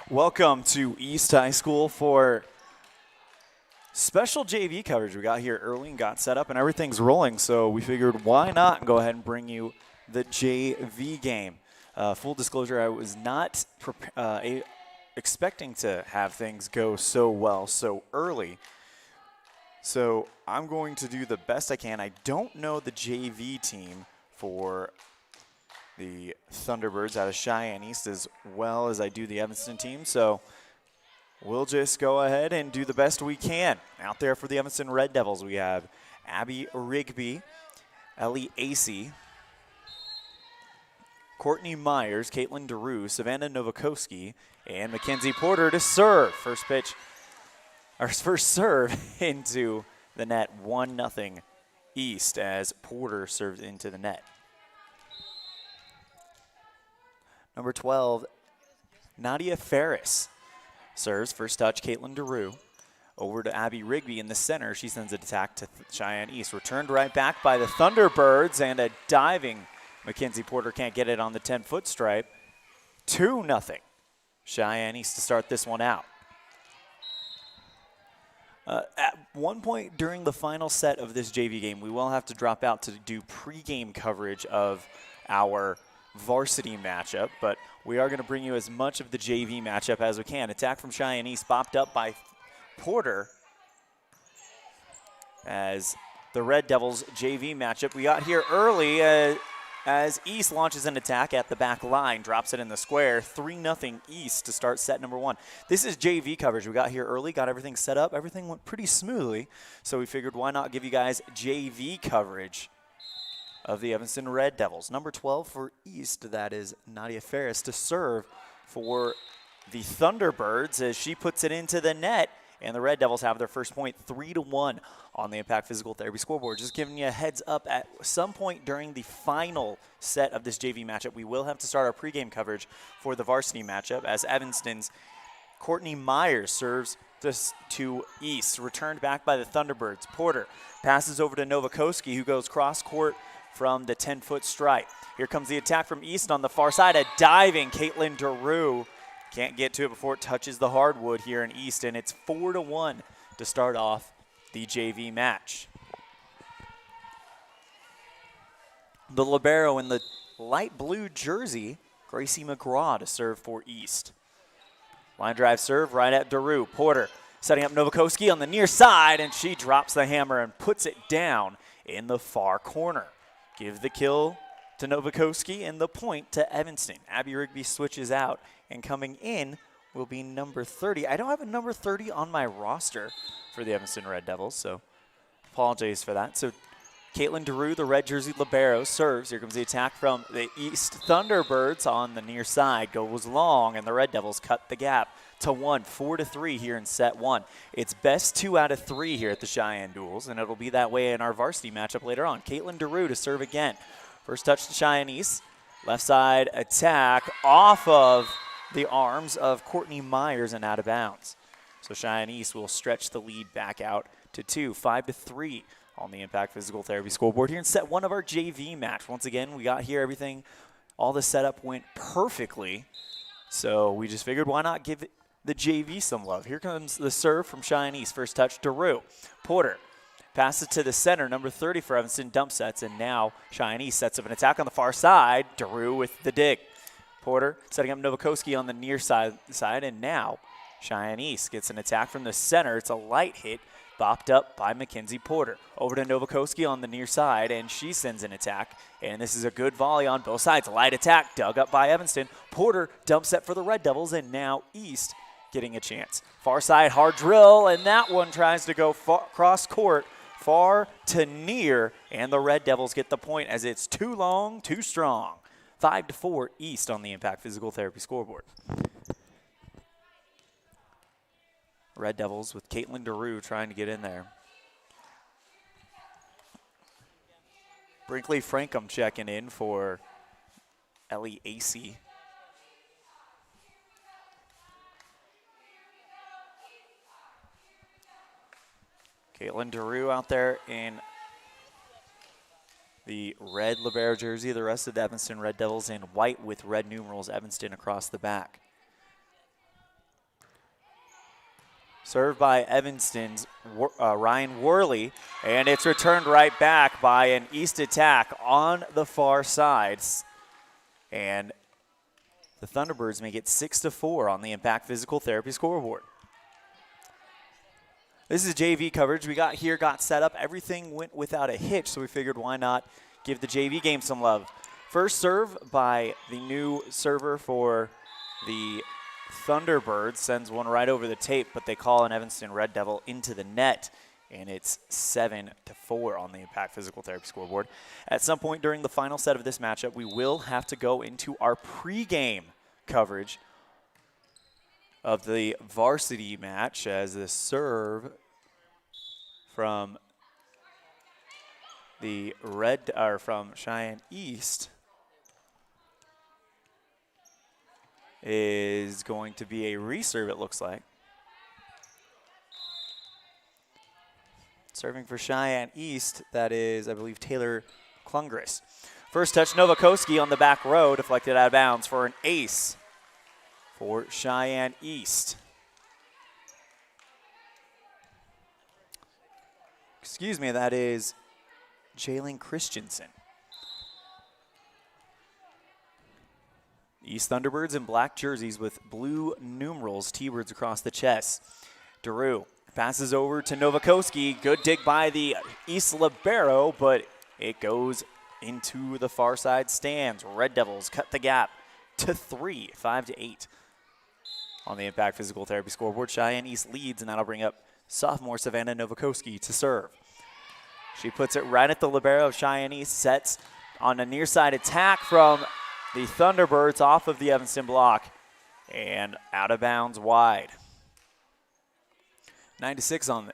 Welcome to East High School for special JV coverage. We got here early and got set up and everything's rolling, so we figured why not go ahead and bring you the JV game. Full disclosure, I was not expecting to have things go so well so early. So I'm going to do the best I can. I don't know the JV team for the Thunderbirds out of Cheyenne East as well as I do the Evanston team. So we'll just go ahead and do the best we can. Out there for the Evanston Red Devils, we have Abby Rigby, Ellie Acey, Courtney Myers, Caitlin DeRue, Savannah Novakoski, and Mackenzie Porter to serve. First serve into the net, 1-0 East as Porter serves into the net. Number 12, Nadia Ferris serves. First touch, Caitlin DeRue. Over to Abby Rigby in the center. She sends an attack to Cheyenne East. Returned right back by the Thunderbirds, and a diving Mackenzie Porter can't get it on the 10-foot stripe. 2-0 Cheyenne East to start this one out. At one point during the final set of this JV game, we will have to drop out to do pregame coverage of our varsity matchup, but we are going to bring you as much of the JV matchup as we can. Attack from Cheyenne East, bopped up by Porter as the Red Devils JV matchup. We got here early as East launches an attack at the back line, drops it in the square. 3-0 East to start set number 1. This is JV coverage. We got here early, got everything set up. Everything went pretty smoothly, so we figured why not give you guys JV coverage of the Evanston Red Devils. Number 12 for East, that is Nadia Ferris to serve for the Thunderbirds as she puts it into the net, and the Red Devils have their first point, 3-1 on the Impact Physical Therapy scoreboard. Just giving you a heads up, at some point during the final set of this JV matchup, we will have to start our pregame coverage for the varsity matchup as Evanston's Courtney Myers serves this to East. Returned back by the Thunderbirds. Porter passes over to Novakoski, who goes cross-court from the 10-foot stripe. Here comes the attack from East on the far side. A diving Caitlin DeRue. Can't get to it before it touches the hardwood here in East, and it's 4-1 to start off the JV match. The libero in the light blue jersey, Gracie McGraw to serve for East. Line drive serve right at DeRue. Porter setting up Novakoski on the near side, and she drops the hammer and puts it down in the far corner. Give the kill to Novakoski and the point to Evanston. Abby Rigby switches out, and coming in will be number 30. I don't have a number 30 on my roster for the Evanston Red Devils, so apologies for that. So Caitlin DeRue, the red jersey libero, serves. Here comes the attack from the East Thunderbirds on the near side. Goes long, and the Red Devils cut the gap to 1, 4-3 here in set 1. It's best 2 out of 3 here at the Cheyenne Duels, and it'll be that way in our varsity matchup later on. Caitlin DeRue to serve again. First touch to Cheyenne East. Left side attack off of the arms of Courtney Myers and out of bounds. So Cheyenne East will stretch the lead back out to 2, 5-3 on the Impact Physical Therapy scoreboard here in set 1 of our JV match. Once again, we got here everything, all the setup went perfectly. So we just figured why not give the JV some love. Here comes the serve from Cheyenne East. First touch, DeRue. Porter passes to the center, number 30 for Evanston, dump sets, and now Cheyenne East sets up an attack on the far side. DeRue with the dig. Porter setting up Novakoski on the near side, and now Cheyenne East gets an attack from the center. It's a light hit, bopped up by Mackenzie Porter. Over to Novakoski on the near side, and she sends an attack. And this is a good volley on both sides. Light attack dug up by Evanston. Porter dump set for the Red Devils, and now East getting a chance. Far side hard drill, and that one tries to go cross court, far to near, and the Red Devils get the point as it's too long, too strong. 5-4 East on the Impact Physical Therapy scoreboard. Red Devils with Caitlin DeRue trying to get in there. Brinkley Frankham checking in for Ellie Acey. Caitlin DeRue out there in the red libero jersey. The rest of the Evanston Red Devils in white with red numerals, Evanston across the back. Served by Evanston's Ryan Worley, and it's returned right back by an East attack on the far sides. And the Thunderbirds make it 6-4 on the Impact Physical Therapy scoreboard. This is JV coverage. We got set up. Everything went without a hitch, so we figured why not give the JV game some love. First serve by the new server for the Thunderbirds. Sends one right over the tape, but they call an Evanston Red Devil into the net, and it's 7-4 on the Impact Physical Therapy scoreboard. At some point during the final set of this matchup, we will have to go into our pregame coverage of the varsity match as the serve from from Cheyenne East is going to be a reserve, it looks like. Serving for Cheyenne East, that is, I believe, Taylor Klungris. First touch, Novakoski on the back row, deflected out of bounds for an ace for Cheyenne East. Excuse me, that is Jalen Christensen. East Thunderbirds in black jerseys with blue numerals, T-birds across the chest. Daru passes over to Novakoski. Good dig by the East libero, but it goes into the far side stands. Red Devils cut the gap to 3, 5-8. On the Impact Physical Therapy scoreboard, Cheyenne East leads, and that'll bring up sophomore Savannah Novakoski to serve. She puts it right at the libero of Cheyenne East, sets on a near side attack from the Thunderbirds off of the Evanston block, and out of bounds wide. 9-6 on the,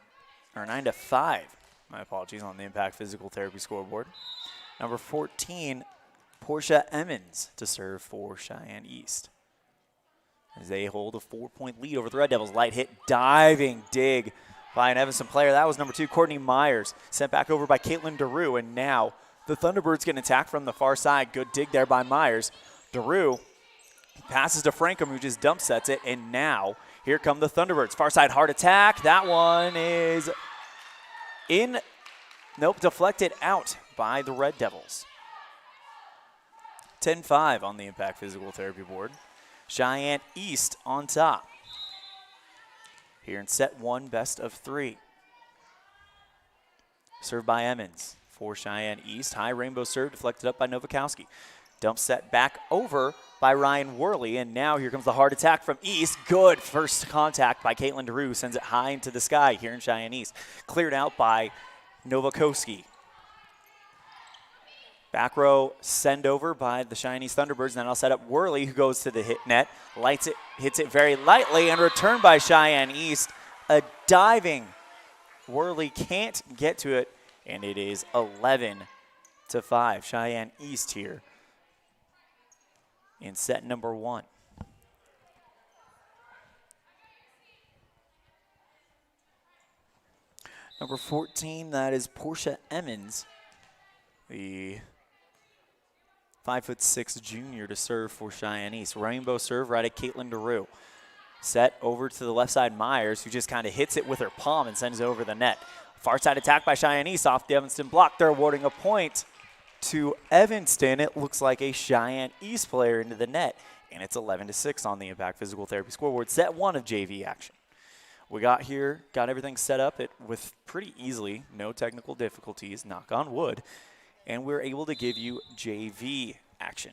or 9-5, my apologies, on the Impact Physical Therapy scoreboard. Number 14, Portia Emmons to serve for Cheyenne East, as they hold a 4-point lead over the Red Devils. Light hit, diving dig by an Evanston player. That was number 2, Courtney Myers, sent back over by Caitlin Daru, and now the Thunderbirds get an attack from the far side. Good dig there by Myers. Daru passes to Frankham, who just dump sets it, and now here come the Thunderbirds. Far side hard attack. That one is in, nope, deflected out by the Red Devils. 10-5 on the Impact Physical Therapy board. Cheyenne East on top. Here in set 1, best of 3. Served by Emmons for Cheyenne East. High rainbow serve deflected up by Novakoski. Dump set back over by Ryan Worley, and now here comes the hard attack from East. Good first contact by Caitlin Daru, sends it high into the sky here in Cheyenne East. Cleared out by Novakoski. Back row send over by the Cheyenne East Thunderbirds, and then I'll set up Worley, who goes to the hit net, lights it, hits it very lightly, and returned by Cheyenne East. A diving Worley can't get to it, and it is 11-5. Cheyenne East here in set number 1. Number 14, that is Portia Emmons, the 5'6" junior to serve for Cheyenne East. Rainbow serve right at Caitlin Daru. Set over to the left side, Myers, who just kind of hits it with her palm and sends it over the net. Far side attack by Cheyenne East off the Evanston block. They're awarding a point to Evanston. It looks like a Cheyenne East player into the net, and it's 11-6 on the Impact Physical Therapy scoreboard. Set 1 of JV action. We got everything set up with pretty easily, no technical difficulties, knock on wood, and we're able to give you JV action.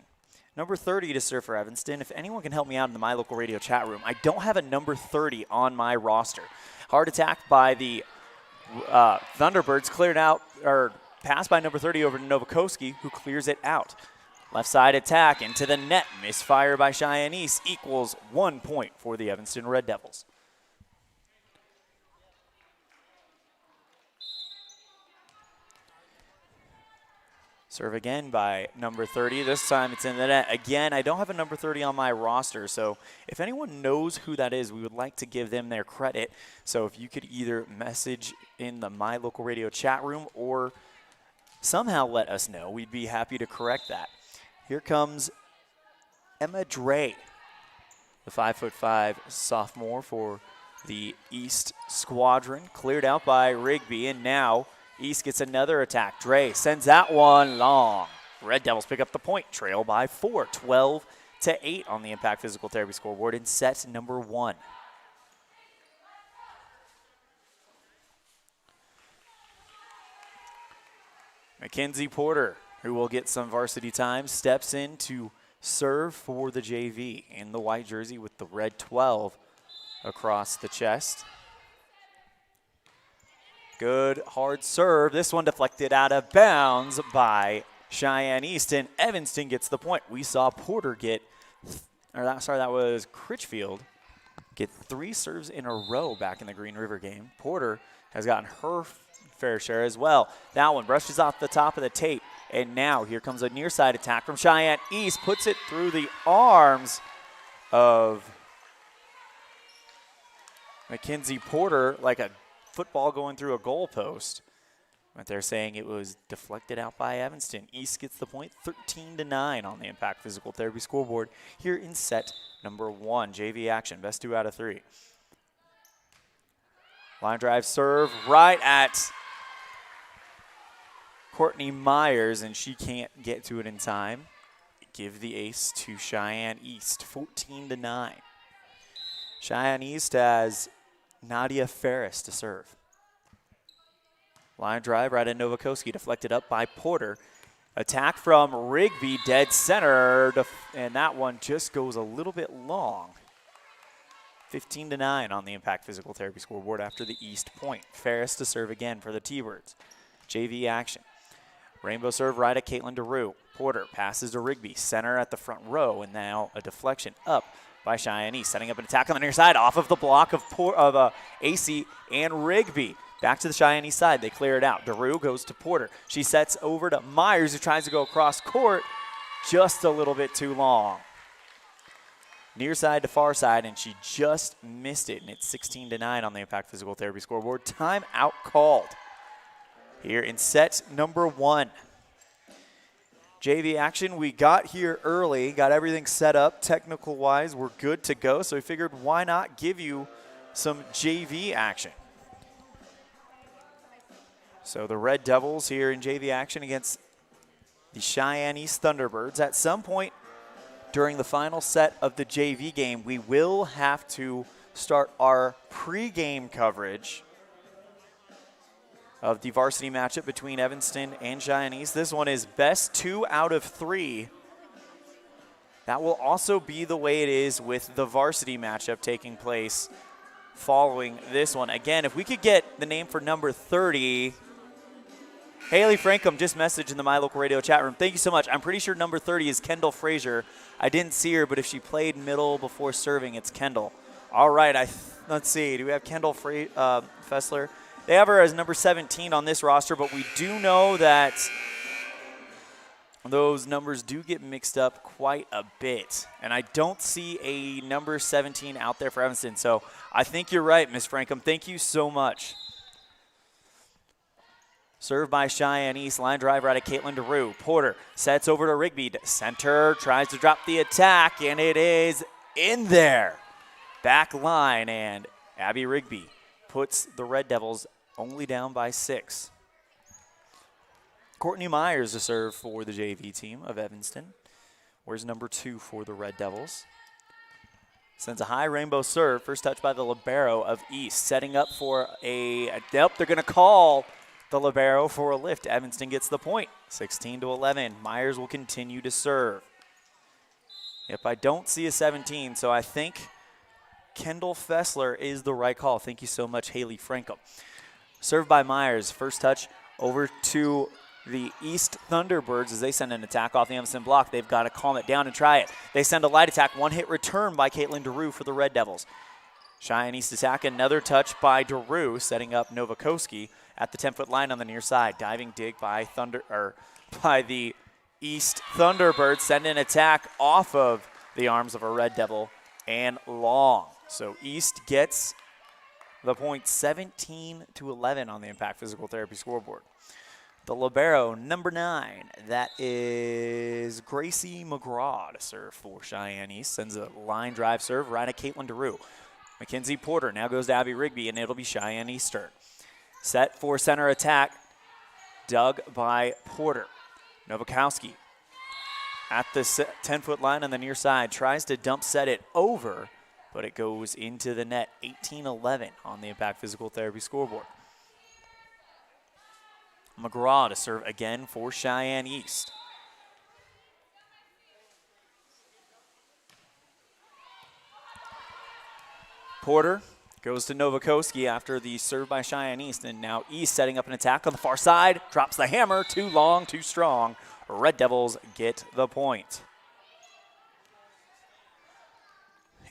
Number 30 to serve for Evanston. If anyone can help me out in the My Local Radio chat room, I don't have a number 30 on my roster. Hard attack by the Thunderbirds, cleared out, or passed by number 30 over to Novakoski, who clears it out. Left side attack into the net, misfire by Cheyenne East, equals 1 point for the Evanston Red Devils. Serve again by number 30. This time it's in the net. Again, I don't have a number 30 on my roster, so if anyone knows who that is, we would like to give them their credit. So if you could either message in the My Local Radio chat room or somehow let us know, we'd be happy to correct that. Here comes Emma Dre, the 5'5" sophomore for the East squadron. Cleared out by Rigby, and now East gets another attack. Dre sends that one long. Red Devils pick up the point, trail by 4, 12-8 on the Impact Physical Therapy scoreboard in set number 1. Mackenzie Porter, who will get some varsity time, steps in to serve for the JV in the white jersey with the red 12 across the chest. Good hard serve. This one deflected out of bounds by Cheyenne East, and Evanston gets the point. We saw Porter get, that was Critchfield, get 3 serves in a row back in the Green River game. Porter has gotten her fair share as well. That one brushes off the top of the tape, and now here comes a near side attack from Cheyenne East. Puts it through the arms of Mackenzie Porter like a football going through a goalpost. But they're saying it was deflected out by Evanston. East gets the point, 13-9 on the Impact Physical Therapy scoreboard here in set number 1. JV action, best 2 out of 3. Line drive serve right at Courtney Myers, and she can't get to it in time. Give the ace to Cheyenne East, 14-9. Cheyenne East has Nadia Ferris to serve. Line drive right at Novakoski, deflected up by Porter. Attack from Rigby, dead center, and that one just goes a little bit long. 15-9 on the Impact Physical Therapy scoreboard after the East point. Ferris to serve again for the T-Birds. JV action. Rainbow serve right at Caitlin DeRue. Porter passes to Rigby, center at the front row, and now a deflection up by Cheyenne East, setting up an attack on the near side off of the block of AC and Rigby. Back to the Cheyenne East side. They clear it out. DeRue goes to Porter. She sets over to Myers, who tries to go across court just a little bit too long. Near side to far side, and she just missed it, and it's 16-9 on the Impact Physical Therapy scoreboard. Timeout called here in set number 1. JV action, we got here early, got everything set up technical-wise. We're good to go, so we figured why not give you some JV action. So the Red Devils here in JV action against the Cheyenne East Thunderbirds. At some point during the final set of the JV game, we will have to start our pregame coverage of the varsity matchup between Evanston and Cheyenne East. This one is best 2 out of 3. That will also be the way it is with the varsity matchup taking place following this one. Again, if we could get the name for number 30, Haley Frankham just messaged in the My Local Radio chat room. Thank you so much. I'm pretty sure number 30 is Kendall Frazier. I didn't see her, but if she played middle before serving, it's Kendall. All right, let's see. Do we have Kendall Fessler? They have her as number 17 on this roster, but we do know that those numbers do get mixed up quite a bit. And I don't see a number 17 out there for Evanston. So I think you're right, Ms. Frankham. Thank you so much. Served by Cheyenne East. Line drive right at Caitlin DeRue. Porter sets over to Rigby. Center tries to drop the attack, and it is in there. Back line, and Abby Rigby puts the Red Devils only down by 6. Courtney Myers to serve for the JV team of Evanston. Where's number 2 for the Red Devils? Sends a high rainbow serve. First touch by the libero of East. Setting up for they're going to call the libero for a lift. Evanston gets the point, 16-11. Myers will continue to serve. Yep, I don't see a 17, so I think Kendall Fessler is the right call. Thank you so much, Haley Frankham. Served by Myers. First touch over to the East Thunderbirds as they send an attack off the Evanston block. They've got to calm it down and try it. They send a light attack. One-hit return by Caitlin DeRue for the Red Devils. Cheyenne East attack. Another touch by DeRue, setting up Novakoski at the 10-foot line on the near side. Diving dig by the East Thunderbirds. Send an attack off of the arms of a Red Devil and long. So East gets the point, 17-11 on the Impact Physical Therapy scoreboard. The libero, number 9, that is Gracie McGraw to serve for Cheyenne East. Sends a line drive serve right at Caitlin DeRue. Mackenzie Porter now goes to Abby Rigby, and it'll be Cheyenne Eastern. Set for center attack, dug by Porter. Nowakowski at the 10-foot line on the near side, tries to dump set it over, but it goes into the net. 18-11 on the Impact Physical Therapy scoreboard. McGraw to serve again for Cheyenne East. Porter goes to Nowakowski after the serve by Cheyenne East, and now East setting up an attack on the far side. Drops the hammer, too long, too strong. Red Devils get the point.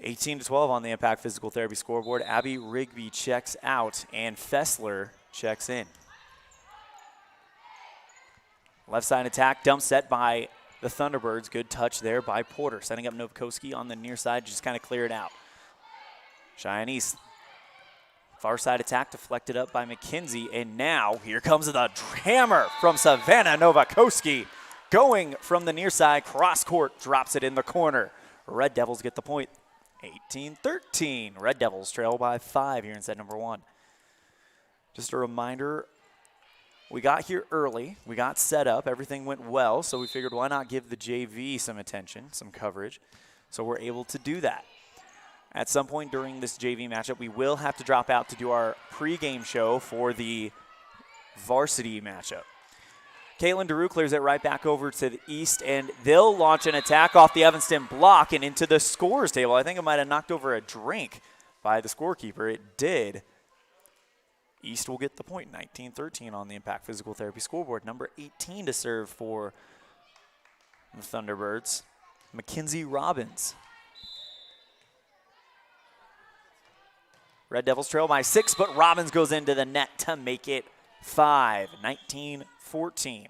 18-12 on the Impact Physical Therapy scoreboard. Abby Rigby checks out, and Fessler checks in. Left side attack, dump set by the Thunderbirds. Good touch there by Porter. Setting up Nowakowski on the near side, just kind of clear it out. Cheyenne East, far side attack deflected up by McKenzie, and now here comes the hammer from Savannah Nowakowski. Going from the near side, cross court, drops it in the corner. Red Devils get the point. 18-13. Red Devils trail by 5 here in set number 1. Just a reminder, we got here early. We got set up. Everything went well, so we figured why not give the JV some attention, some coverage. So we're able to do that. At some point during this JV matchup, we will have to drop out to do our pregame show for the varsity matchup. Caitlin DeRue clears it right back over to the East, and they'll launch an attack off the Evanston block and into the scorer's table. I think it might have knocked over a drink by the scorekeeper. It did. East will get the point, 19-13 on the Impact Physical Therapy scoreboard. Number 18 to serve for the Thunderbirds, Mackenzie Robbins. Red Devils trail by 6, but Robbins goes into the net to make it 5, 19-14.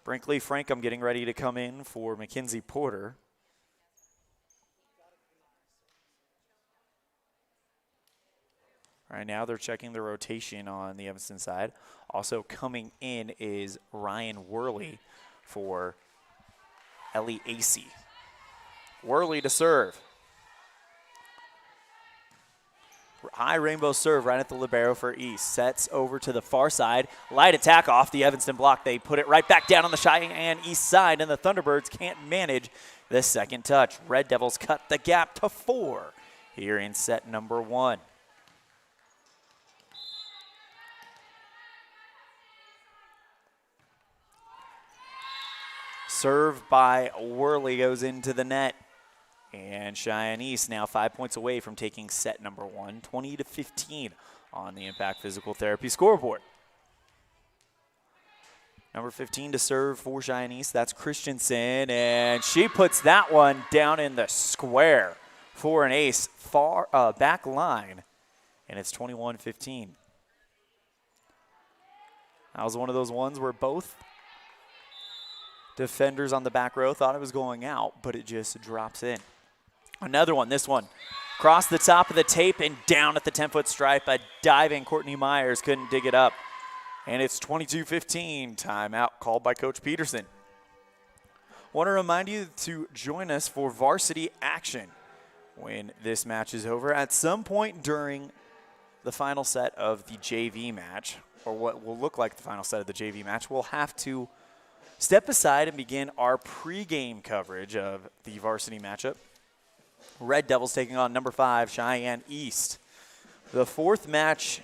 Brinkley Frankham getting ready to come in for Mackenzie Porter. Right now they're checking the rotation on the Evanston side. Also coming in is Ryan Worley for Ellie Acey. Worley to serve. High rainbow serve right at the libero for East. Sets over to the far side. Light attack off the Evanston block. They put it right back down on the Cheyenne East side, and the Thunderbirds can't manage the second touch. Red Devils cut the gap to 4 here in set number 1. Serve by Worley goes into the net. And Cheyenne East now 5 points away from taking set number 1, 20-15 on the Impact Physical Therapy scoreboard. Number 15 to serve for Cheyenne East, that's Christensen, and she puts that one down in the square for an ace, far back line, and it's 21-15. That was one of those ones where both defenders on the back row thought it was going out, but it just drops in. Another one, this one, across the top of the tape and down at the 10-foot stripe. A diving Courtney Myers couldn't dig it up. And it's 22-15, timeout called by Coach Peterson. Want to remind you to join us for varsity action when this match is over. At some point during the final set of the JV match, or what will look like the final set of the JV match, we'll have to step aside and begin our pregame coverage of the varsity matchup. Red Devils taking on number 5, Cheyenne East. The 4th match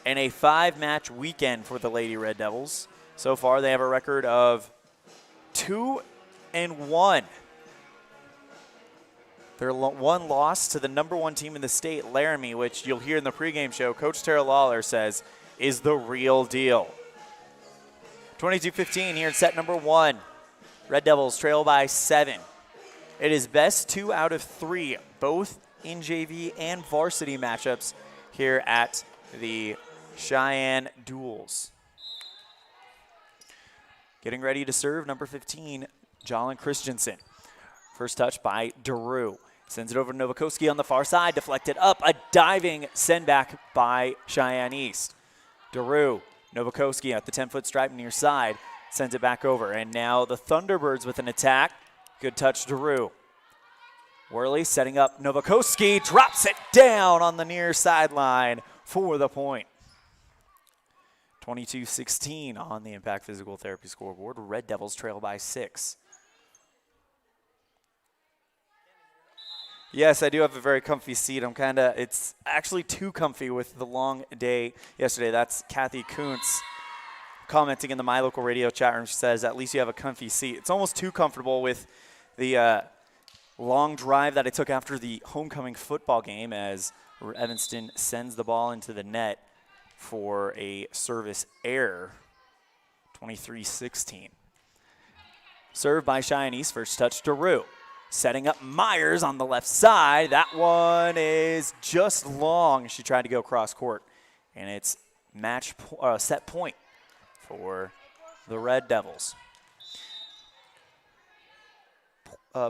in a 5-match weekend for the Lady Red Devils. So far, they have a record of 2-1. Their one loss to the number 1 team in the state, Laramie, which you'll hear in the pregame show, Coach Tara Lawler says is the real deal. 22-15 here in set number 1. Red Devils trail by 7. It is best 2 out of 3, both in JV and varsity matchups here at the Cheyenne Duels. Getting ready to serve, number 15, Jalen Christensen. First touch by DeRue. Sends it over to Nowakowski on the far side, deflected up. A diving send back by Cheyenne East. DeRue, Nowakowski at the 10-foot stripe near side, sends it back over. And now the Thunderbirds with an attack. Good touch, DeRue. Worley setting up Novakoski, drops it down on the near sideline for the point. 22-16 on the Impact Physical Therapy scoreboard. Red Devils trail by 6. Yes, I do have a very comfy seat. It's actually too comfy with the long day yesterday. That's Kathy Kuntz commenting in the My Local Radio chat room. She says, at least you have a comfy seat. It's almost too comfortable with the long drive that I took after the homecoming football game as Evanston sends the ball into the net for a service error, 23-16. Served by Cheyenne East, first touch to Rue. Setting up Myers on the left side. That one is just long. She tried to go cross court, and it's set point for the Red Devils.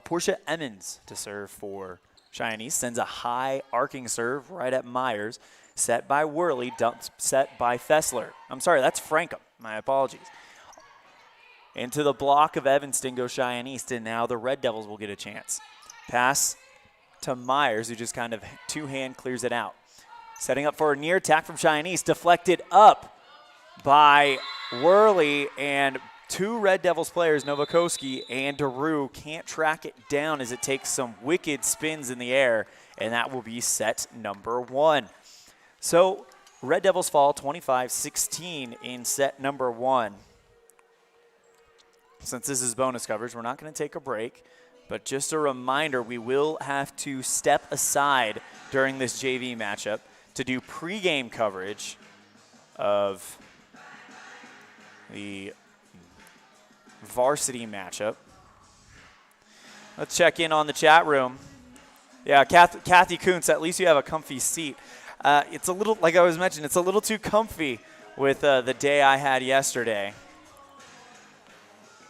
Portia Emmons to serve for Cheyenne East. Sends a high arcing serve right at Myers. Set by Worley, dumped set by Fessler. I'm sorry, that's Frankham. My apologies. Into the block of Evanston goes Cheyenne East, and now the Red Devils will get a chance. Pass to Myers, who just kind of two-hand clears it out. Setting up for a near attack from Cheyenne East, deflected up by Worley, and two Red Devils players, Novakoski and Daru, can't track it down as it takes some wicked spins in the air, and that will be set number 1. So Red Devils fall 25-16 in set number 1. Since this is bonus coverage, we're not going to take a break, but just a reminder, we will have to step aside during this JV matchup to do pregame coverage of the varsity matchup. Let's check in on the chat room. Yeah, Kathy Kuntz, at least you have a comfy seat. It's a little, like I was mentioning, it's a little too comfy with the day I had yesterday.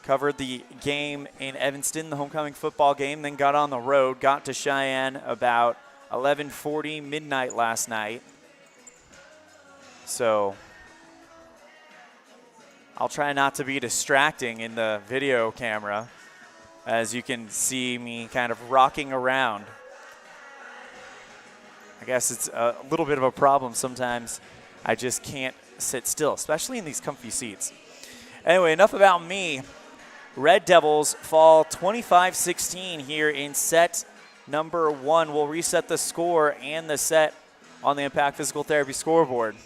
Covered the game in Evanston, the homecoming football game, then got on the road, got to Cheyenne about 11:40 midnight last night. So I'll try not to be distracting in the video camera, as you can see me kind of rocking around. I guess it's a little bit of a problem sometimes. I just can't sit still, especially in these comfy seats. Anyway, enough about me. Red Devils fall 25-16 here in set number 1. We'll reset the score and the set on the Impact Physical Therapy scoreboard.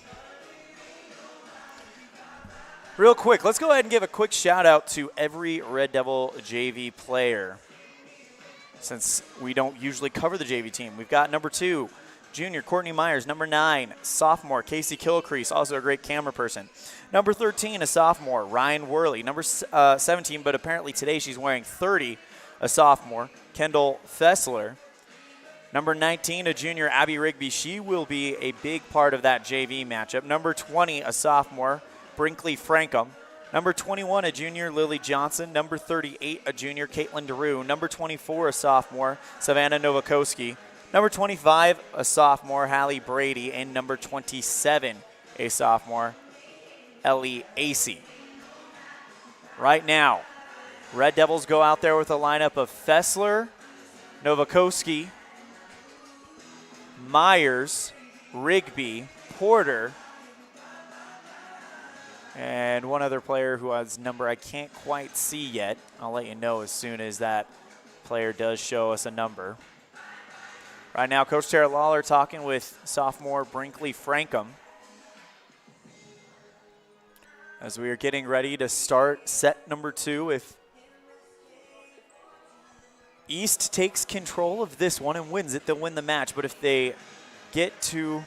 Real quick, let's go ahead and give a quick shout out to every Red Devil JV player, since we don't usually cover the JV team. We've got number 2, junior Courtney Myers. Number 9, sophomore Casey Kilcrease, also a great camera person. Number 13, a sophomore, Ryan Worley. Number 17, but apparently today she's wearing 30, a sophomore, Kendall Fessler. Number 19, a junior, Abby Rigby. She will be a big part of that JV matchup. Number 20, a sophomore, Brinkley Frankham. Number 21, a junior, Lily Johnson. Number 38, a junior, Caitlin Daru. Number 24, a sophomore, Savannah Novakoski. Number 25, a sophomore, Hallie Brady. And number 27, a sophomore, Ellie Acey. Right now, Red Devils go out there with a lineup of Fessler, Novakoski, Myers, Rigby, Porter, and one other player who has a number I can't quite see yet. I'll let you know as soon as that player does show us a number. Right now, Coach Tara Lawler talking with sophomore Brinkley Frankham as we are getting ready to start set number 2. If East takes control of this one and wins it, they'll win the match. But if they get to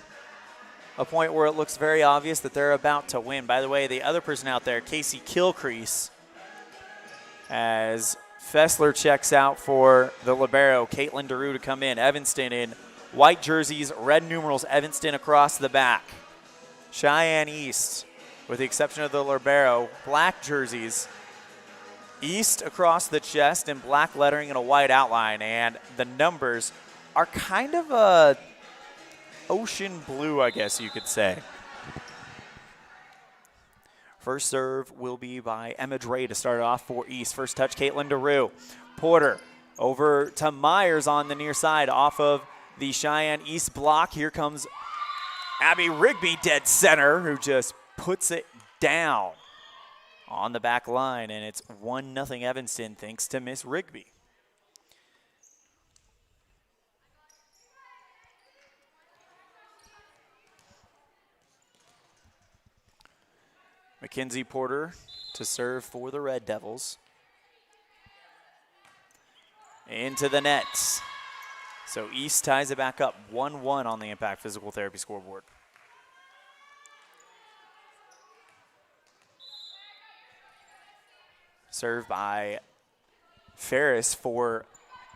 a point where it looks very obvious that they're about to win. By the way, the other person out there, Casey Kilcrease, as Fessler checks out for the libero, Caitlin Daru to come in. Evanston in white jerseys, red numerals, Evanston across the back. Cheyenne East, with the exception of the libero, black jerseys. East across the chest in black lettering and a white outline. And the numbers are kind of a ocean blue, I guess you could say. First serve will be by Emma Dre to start off for East. First touch, Caitlin Daru. Porter Over to Myers on the near side off of the Cheyenne East block. Here comes Abby Rigby, dead center, who just puts it down on the back line, and it's 1-0 Evanston thanks to Miss Rigby. Mackenzie Porter to serve for the Red Devils. Into the nets. So East ties it back up 1-1 on the Impact Physical Therapy scoreboard. Served by Ferris for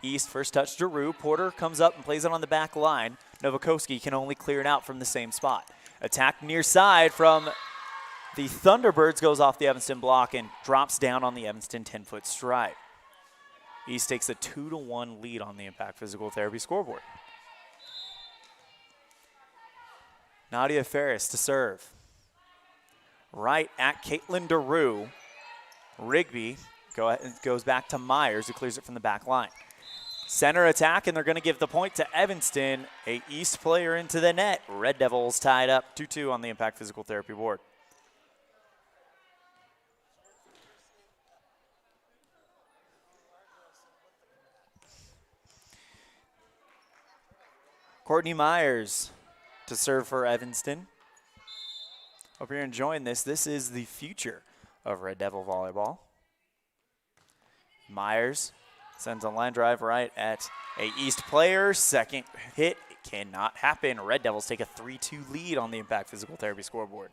East. First touch to Rue. Porter comes up and plays it on the back line. Novakoski can only clear it out from the same spot. Attack near side from the Thunderbirds, goes off the Evanston block and drops down on the Evanston 10-foot stripe. East takes a 2-1 lead on the Impact Physical Therapy scoreboard. Nadia Ferris to serve. Right at Caitlin DeRue. Rigby goes back to Myers, who clears it from the back line. Center attack, and they're going to give the point to Evanston. A East player into the net. Red Devils tied up 2-2 on the Impact Physical Therapy board. Courtney Myers to serve for Evanston. Hope you're enjoying this. This is the future of Red Devil volleyball. Myers sends a line drive right at a East player. Second hit cannot happen. Red Devils take a 3-2 lead on the Impact Physical Therapy scoreboard.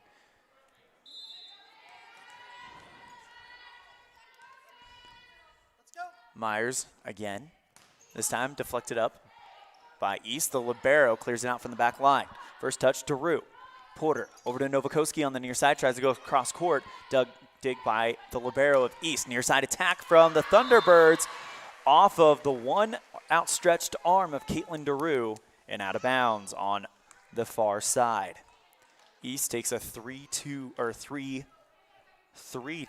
Let's go. Myers again. This time deflected up by East. The libero clears it out from the back line. First touch to Rue. Porter over to Novakoski on the near side. Tries to go across court. Dig by the libero of East. Near side attack from the Thunderbirds off of the one outstretched arm of Caitlin DeRue and out of bounds on the far side. East takes a 3-2 or 3-3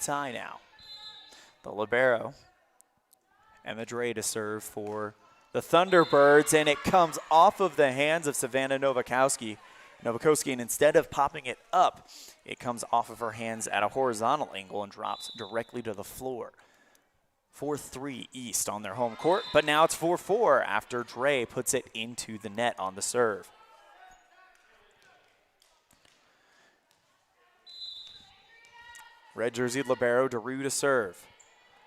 tie now. The libero, Emma Dre to serve for the Thunderbirds, and it comes off of the hands of Savannah Novakoski, and instead of popping it up, it comes off of her hands at a horizontal angle and drops directly to the floor. 4-3 East on their home court, but now it's 4-4 after Dre puts it into the net on the serve. Red jersey libero DeRue to serve.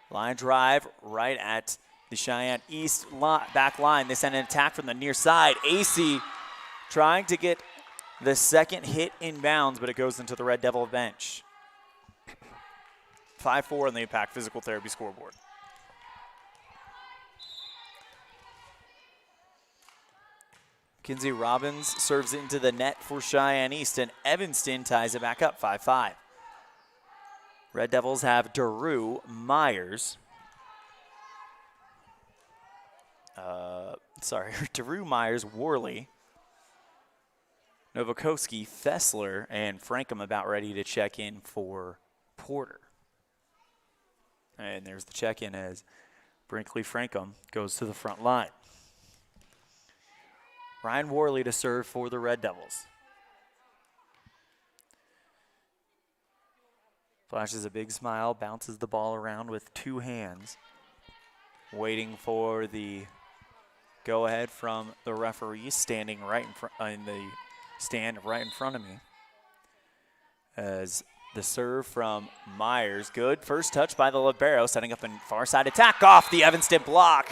Line drive right at the Cheyenne East back line. They send an attack from the near side. AC trying to get the second hit inbounds, but it goes into the Red Devil bench. 5-4 on the Impact Physical Therapy scoreboard. Kinsey Robbins serves it into the net for Cheyenne East, and Evanston ties it back up 5-5. Red Devils have DeRue, Myers. DeRue, Myers, Worley, Novakoski, Fessler, and Frankham about ready to check in for Porter. And there's the check-in as Brinkley Frankham goes to the front line. Ryan Worley to serve for the Red Devils. Flashes a big smile, bounces the ball around with two hands, waiting for the go-ahead from the referee standing right in front in the stand right in front of me. As the serve from Myers, good first touch by the libero, setting up a far side attack off the Evanston block.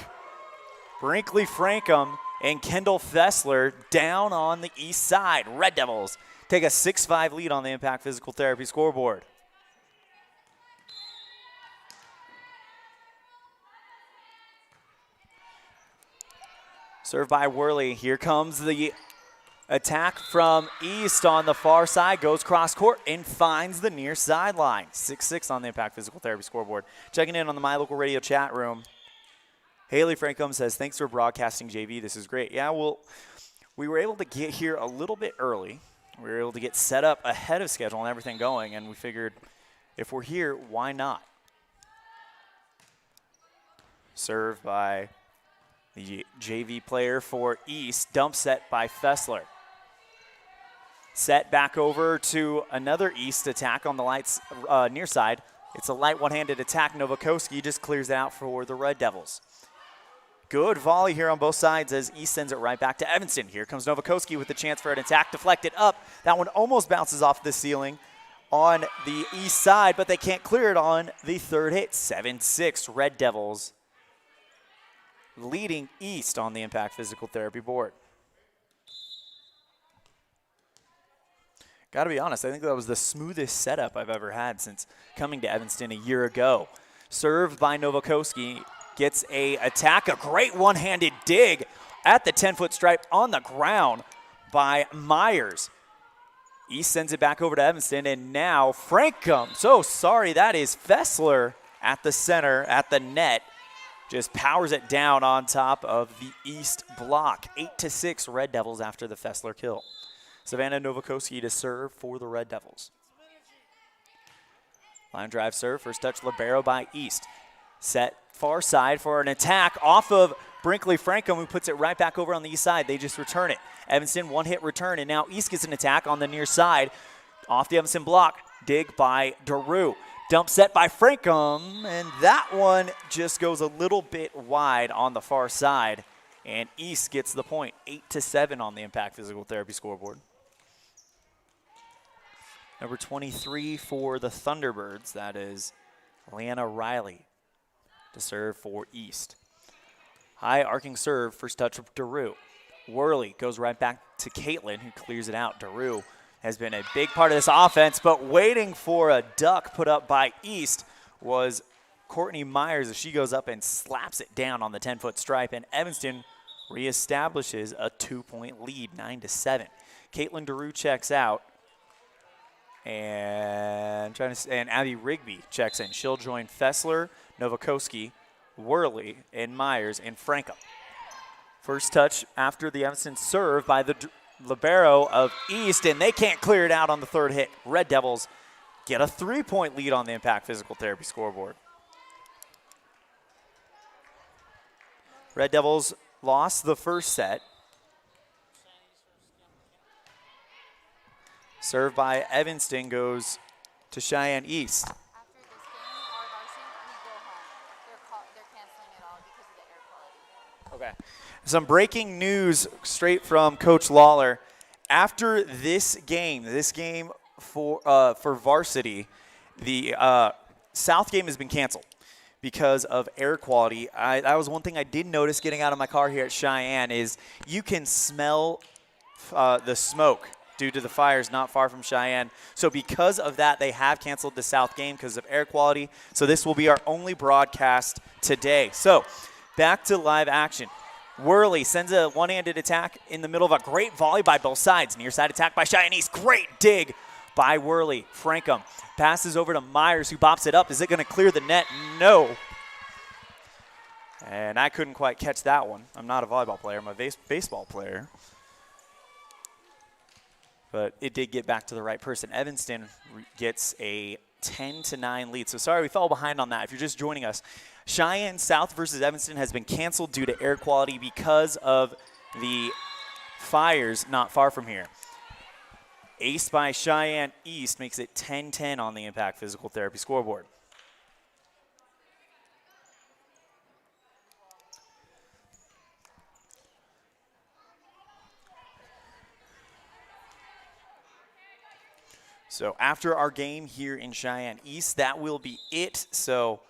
Brinkley Frankham and Kendall Fessler down on the east side. Red Devils take a 6-5 lead on the Impact Physical Therapy scoreboard. Served by Worley. Here comes the attack from East on the far side. Goes cross court and finds the near sideline. 6-6 on the Impact Physical Therapy scoreboard. Checking in on the My Local Radio chat room. Haley Frankham says, thanks for broadcasting, JV. This is great. Yeah, well, we were able to get here a little bit early. We were able to get set up ahead of schedule and everything going, and we figured if we're here, why not? Served by The JV player for East, dump set by Fessler. Set back over to another East attack on the Light's near side. It's a Light one-handed attack. Novakoski just clears it out for the Red Devils. Good volley here on both sides as East sends it right back to Evanston. Here comes Novakoski with the chance for an attack, deflected up. That one almost bounces off the ceiling on the East side, but they can't clear it on the third hit. 7-6 Red Devils leading East on the Impact Physical Therapy board. Got to be honest, I think that was the smoothest setup I've ever had since coming to Evanston a year ago. Served by Novakoski, gets a attack, a great one-handed dig at the 10-foot stripe on the ground by Myers. East sends it back over to Evanston, and now Frankum. So sorry, that is Fessler at the center, at the net. Just powers it down on top of the East block. 8-6 Red Devils after the Fessler kill. Savannah Novakoski to serve for the Red Devils. Line drive serve, first touch libero by East. Set far side for an attack off of Brinkley Frankum, who puts it right back over on the East side. They just return it. Evanston one-hit return, and now East gets an attack on the near side. Off the Evanston block, dig by Daru. Dump set by Frankum, and that one just goes a little bit wide on the far side, and East gets the point. 8-7 on the Impact Physical Therapy scoreboard. Number 23 for the Thunderbirds, that is Lana Riley to serve for East. High arcing serve, first touch of Daru. Worley goes right back to Caitlin, who clears it out. Daru has been a big part of this offense, but waiting for a duck put up by East was Courtney Myers as she goes up and slaps it down on the 10-foot stripe, and Evanston reestablishes a 2-point lead, 9-7. Caitlin Daru checks out, and Abby Rigby checks in. She'll join Fessler, Novakoski, Worley, and Myers, and Frankum. First touch after the Evanston serve by the libero of East, and they can't clear it out on the third hit. Red Devils get a 3-point lead on the Impact Physical Therapy scoreboard. Red Devils lost the first set. Serve by Evanston goes to Cheyenne East. After this game, our varsity, we go home. They're canceling it all because of the air quality. Okay. Some breaking news straight from Coach Lawler. After this game for varsity, the South game has been canceled because of air quality. That was one thing I did notice getting out of my car here at Cheyenne is you can smell the smoke due to the fires not far from Cheyenne. So because of that, they have canceled the South game because of air quality. So this will be our only broadcast today. So back to live action. Worley sends a one-handed attack in the middle of a great volley by both sides. Near side attack by Cheyenne East. Great dig by Worley. Frankum passes over to Myers, who bops it up. Is it going to clear the net? No. And I couldn't quite catch that one. I'm not a volleyball player. I'm a baseball player. But it did get back to the right person. Evanston gets a 10-9 lead. So sorry we fell behind on that. If you're just joining us, Cheyenne South versus Evanston has been canceled due to air quality because of the fires not far from here. Ace by Cheyenne East makes it 10-10 on the Impact Physical Therapy scoreboard. So after our game here in Cheyenne East, that will be it. So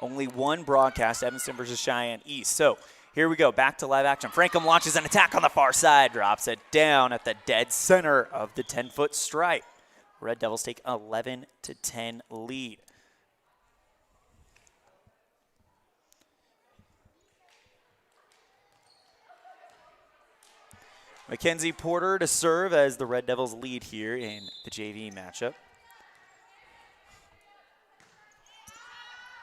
only one broadcast, Evanston versus Cheyenne East. So here we go, back to live action. Frankum launches an attack on the far side, drops it down at the dead center of the 10-foot stripe. Red Devils take 11-10 lead. Mackenzie Porter to serve as the Red Devils lead here in the JV matchup.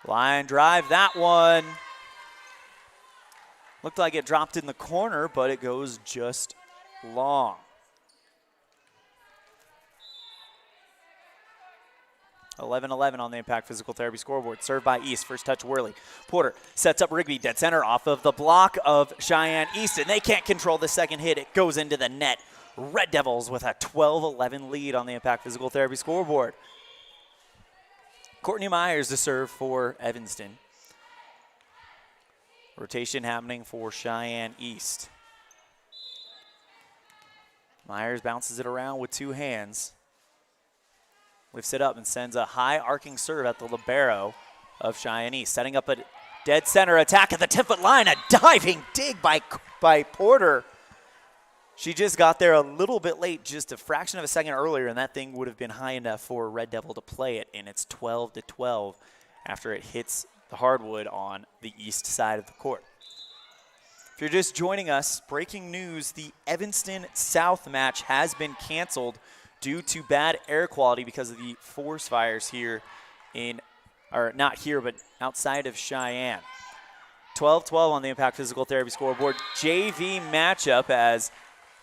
Line drive, that one. Looked like it dropped in the corner, but it goes just long. 11-11 on the Impact Physical Therapy scoreboard. Served by East. First touch, Worley. Porter sets up Rigby. Dead center off of the block of Cheyenne East, and they can't control the second hit. It goes into the net. Red Devils with a 12-11 lead on the Impact Physical Therapy scoreboard. Courtney Myers to serve for Evanston. Rotation happening for Cheyenne East. Myers bounces it around with two hands. Lifts it up and sends a high arcing serve at the libero of Cheyenne East. Setting up a dead center attack at the 10-foot line. A diving dig by Porter. She just got there a little bit late, just a fraction of a second earlier, and that thing would have been high enough for Red Devil to play it, and it's 12-12 after it hits the hardwood on the east side of the court. If you're just joining us, breaking news, the Evanston South match has been canceled due to bad air quality because of the forest fires here or not here, but outside of Cheyenne. 12-12 on the Impact Physical Therapy scoreboard. JV matchup as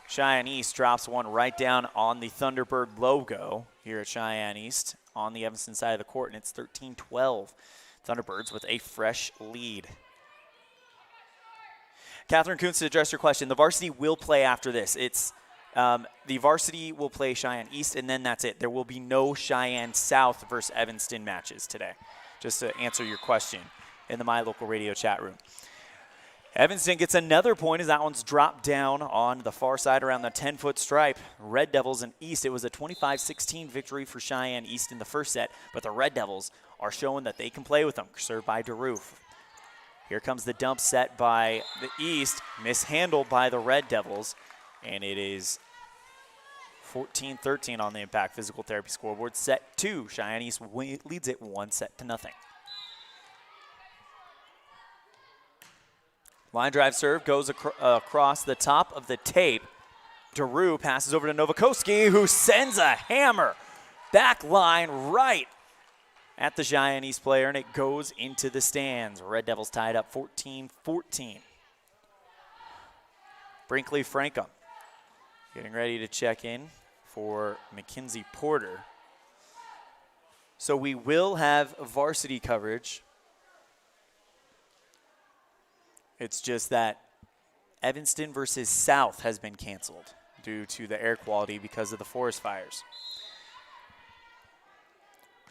Cheyenne East drops one right down on the Thunderbird logo here at Cheyenne East on the Evanston side of the court, and it's 13-12. Thunderbirds with a fresh lead. Catherine Kuntz, to address your question, the varsity will play after this. It's the varsity will play Cheyenne East, and then that's it. There will be no Cheyenne South versus Evanston matches today, just to answer your question in the My Local Radio chat room. Evanston gets another point as that one's dropped down on the far side around the 10-foot stripe. Red Devils and East, it was a 25-16 victory for Cheyenne East in the first set, but the Red Devils are showing that they can play with them. Served by DeRue. Here comes the dump set by the East, mishandled by the Red Devils, and it is 14-13 on the Impact Physical Therapy scoreboard. Set 2, Cheyenne East leads it 1-0. Line drive serve goes across the top of the tape. DeRue passes over to Novakoski, who sends a hammer back line right at the Cheyenne East player, and it goes into the stands. Red Devils tied up 14-14. Brinkley Frankham getting ready to check in for Mackenzie Porter. So we will have varsity coverage. It's just that Evanston versus South has been canceled due to the air quality because of the forest fires.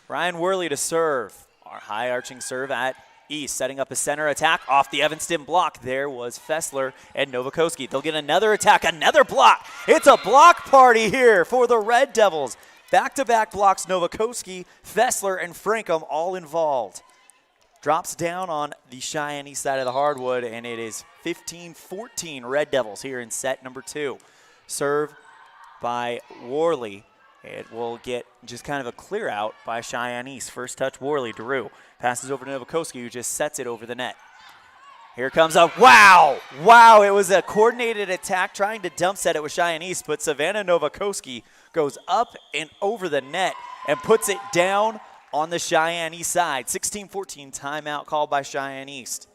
Ryan Worley to serve. Our high arching serve at East, setting up a center attack off the Evanston block. There was Fessler and Novakoski. They'll get another attack, another block. It's a block party here for the Red Devils. Back-to-back blocks, Novakoski, Fessler, and Frankham all involved. Drops down on the Cheyenne East side of the hardwood, and it is 15-14 Red Devils here in set number 2. Serve by Worley. It will get just kind of a clear out by Cheyenne East. First touch, Worley. DeRue passes over to Novakoski, who just sets it over the net. Here comes a wow. Wow, it was a coordinated attack trying to dump set it with Cheyenne East, but Savannah Novakoski goes up and over the net and puts it down on the Cheyenne East side. 16-14 timeout called by Cheyenne East.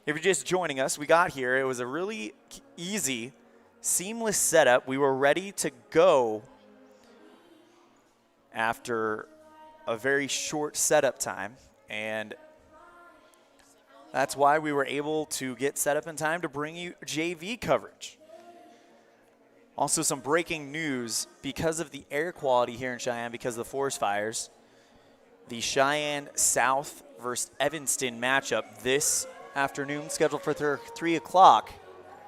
If you're just joining us, we got here. It was a really easy, seamless setup. We were ready to go after a very short setup time, and that's why we were able to get set up in time to bring you JV coverage. Also, some breaking news because of the air quality here in Cheyenne, because of the forest fires. The Cheyenne South versus Evanston matchup this afternoon, scheduled for 3 o'clock,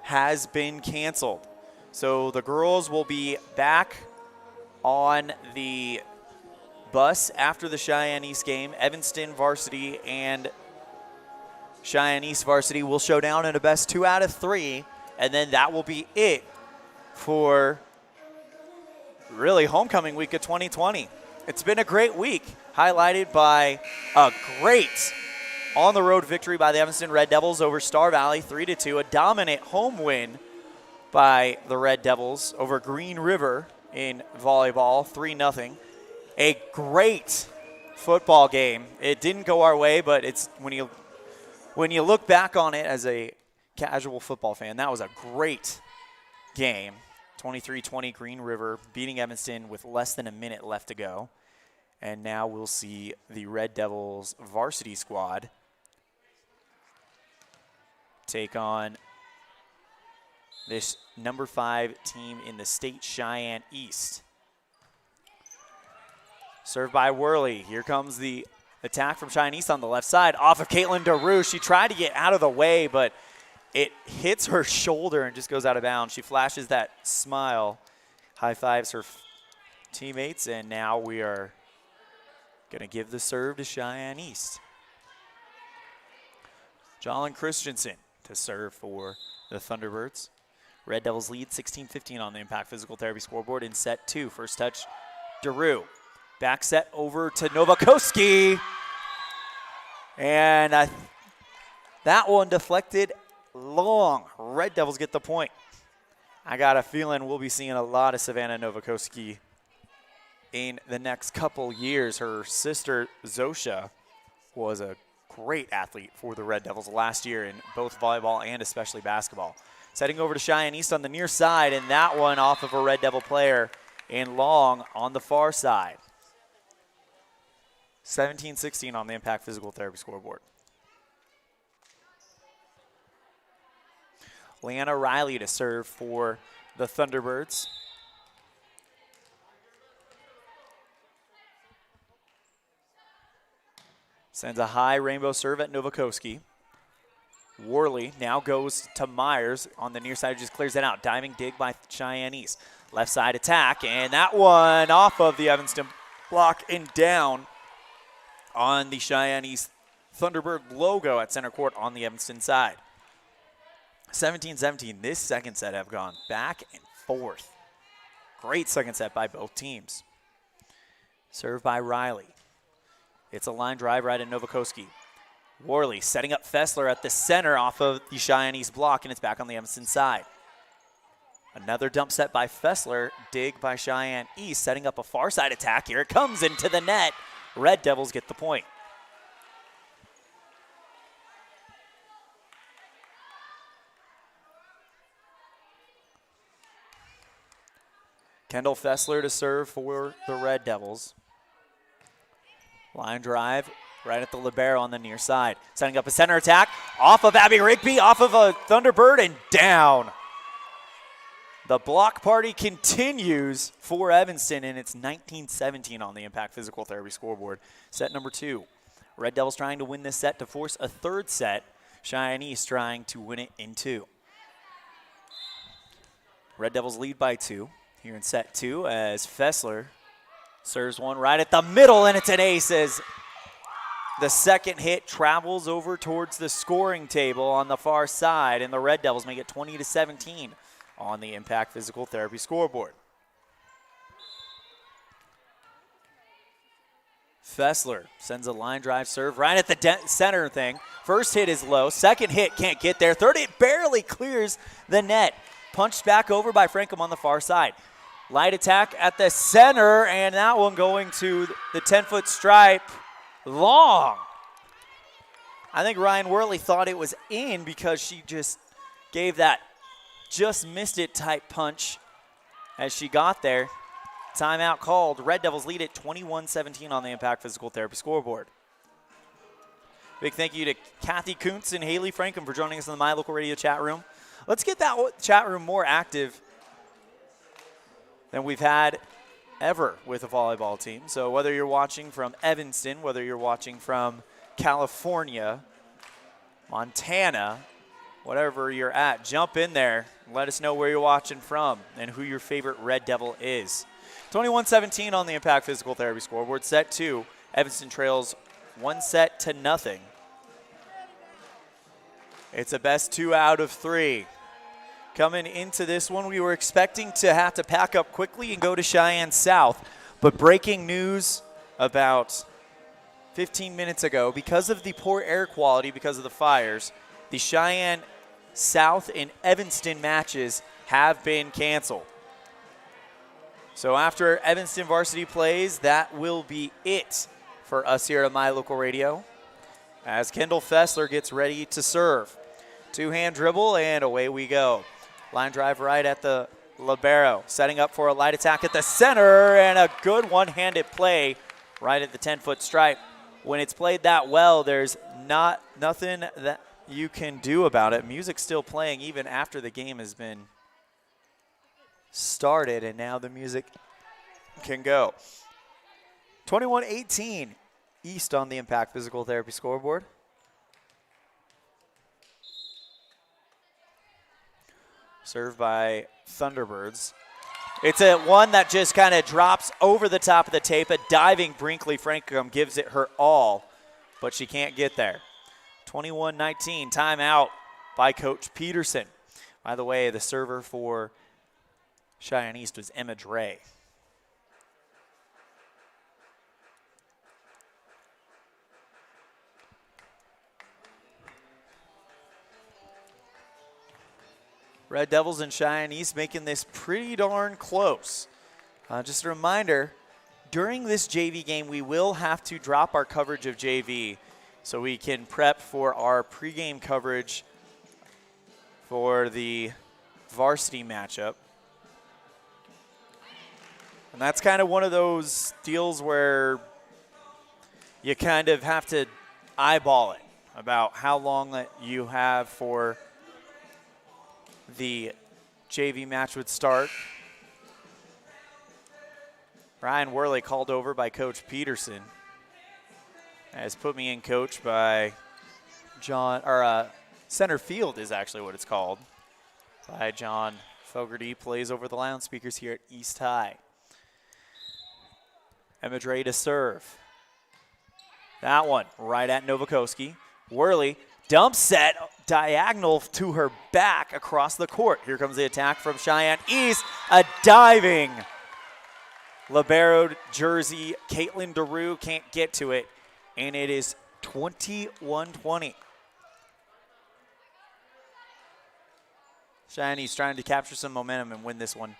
has been canceled. So the girls will be back on the bus after the Cheyenne East game. Evanston varsity and Cheyenne East varsity will show down in a best 2 out of 3, and then that will be it for really homecoming week of 2020. It's been a great week, highlighted by a great on-the-road victory by the Evanston Red Devils over Star Valley, 3-2, a dominant home win by the Red Devils over Green River in volleyball, 3-0. A great football game. It didn't go our way, but it's when you look back on it as a casual football fan, that was a great game. 23-20 Green River beating Evanston with less than a minute left to go. And now we'll see the Red Devils varsity squad take on this number 5 team in the state, Cheyenne East. Served by Worley. Here comes the attack from Cheyenne East on the left side. Off of Caitlin DeRue. She tried to get out of the way, but it hits her shoulder and just goes out of bounds. She flashes that smile, high fives her teammates, and now we are going to give the serve to Cheyenne East. Jolyn Christensen to serve for the Thunderbirds. Red Devils lead 16-15 on the Impact Physical Therapy scoreboard in set 2. First touch, DeRue. Back set over to Novakoski. And that one deflected long. Red Devils get the point. I got a feeling we'll be seeing a lot of Savannah Novakoski in the next couple years. Her sister, Zosha, was a great athlete for the Red Devils last year in both volleyball and especially basketball. Setting over to Cheyenne East on the near side, and that one off of a Red Devil player and long on the far side. 17-16 on the Impact Physical Therapy scoreboard. Leanna Riley to serve for the Thunderbirds. Sends a high rainbow serve at Novakoski. Worley now goes to Myers on the near side, just clears it out. Diving dig by Cheyenne East. Left side attack, and that one off of the Evanston block and down on the Cheyenne East Thunderbird logo at center court on the Evanston side. 17-17, this second set have gone back and forth. Great second set by both teams. Served by Riley. It's a line drive right at Novakoski. Worley setting up Fessler at the center off of the Cheyenne East block, and it's back on the Evanston side. Another dump set by Fessler, dig by Cheyenne East, setting up a far side attack. Here it comes into the net. Red Devils get the point. Kendall Fessler to serve for the Red Devils. Line drive right at the libero on the near side. Setting up a center attack off of Abby Rigby, off of a Thunderbird, and down. The block party continues for Evanston, and it's 19-17 on the Impact Physical Therapy scoreboard. Set number 2. Red Devils trying to win this set to force a third set. Cheyenne East trying to win it in 2. Red Devils lead by 2 here in set 2 as Fessler serves one right at the middle, and it's an ace as the second hit travels over towards the scoring table on the far side, and the Red Devils make it 20-17 on the Impact Physical Therapy scoreboard. Fessler sends a line drive serve right at the center thing. First hit is low. Second hit can't get there. Third hit barely clears the net. Punched back over by Frankham on the far side. Light attack at the center, and that one going to the 10-foot stripe. Long. I think Ryan Worley thought it was in because she just gave that just missed it type punch as she got there. Timeout called. Red Devils lead at 21-17 on the Impact Physical Therapy scoreboard. Big thank you to Kathy Kuntz and Haley Frankham for joining us in the My Local Radio chat room. Let's get that chat room more active than we've had ever with a volleyball team. So whether you're watching from Evanston, whether you're watching from California, Montana, whatever you're at, jump in there. Let us know where you're watching from and who your favorite Red Devil is. 21-17 on the Impact Physical Therapy scoreboard. Set 2, Evanston trails 1-0. It's a best 2 out of 3. Coming into this one, we were expecting to have to pack up quickly and go to Cheyenne South. But breaking news about 15 minutes ago, because of the poor air quality, because of the fires, the Cheyenne South and Evanston matches have been canceled. So after Evanston varsity plays, that will be it for us here at My Local Radio as Kendall Fessler gets ready to serve. Two-hand dribble, and away we go. Line drive right at the libero, setting up for a light attack at the center, and a good one-handed play right at the 10-foot stripe. When it's played that well, there's nothing that you can do about it. Music's still playing even after the game has been started, and now the music can go. 21-18, East on the Impact Physical Therapy scoreboard. Served by Thunderbirds. It's a one that just kind of drops over the top of the tape. A diving Brinkley Frankham gives it her all, but she can't get there. 21-19, timeout by Coach Peterson. By the way, the server for Cheyenne East was Emma Dre. Red Devils and Cheyenne East making this pretty darn close. Just a reminder, during this JV game, we will have to drop our coverage of JV so we can prep for our pregame coverage for the varsity matchup. And that's kind of one of those deals where you kind of have to eyeball it about how long that you have for the JV match would start. Ryan Worley called over by Coach Peterson. Has put me in coach by John, or center field is actually what it's called, by John Fogarty. Plays over the loudspeakers here at East High. Emma Dre to serve. That one right at Novakoski. Worley dump set diagonal to her back across the court. Here comes the attack from Cheyenne East. A diving libero jersey. Caitlin DeRue can't get to it, and it is 21-20. Cheyenne East trying to capture some momentum and win this one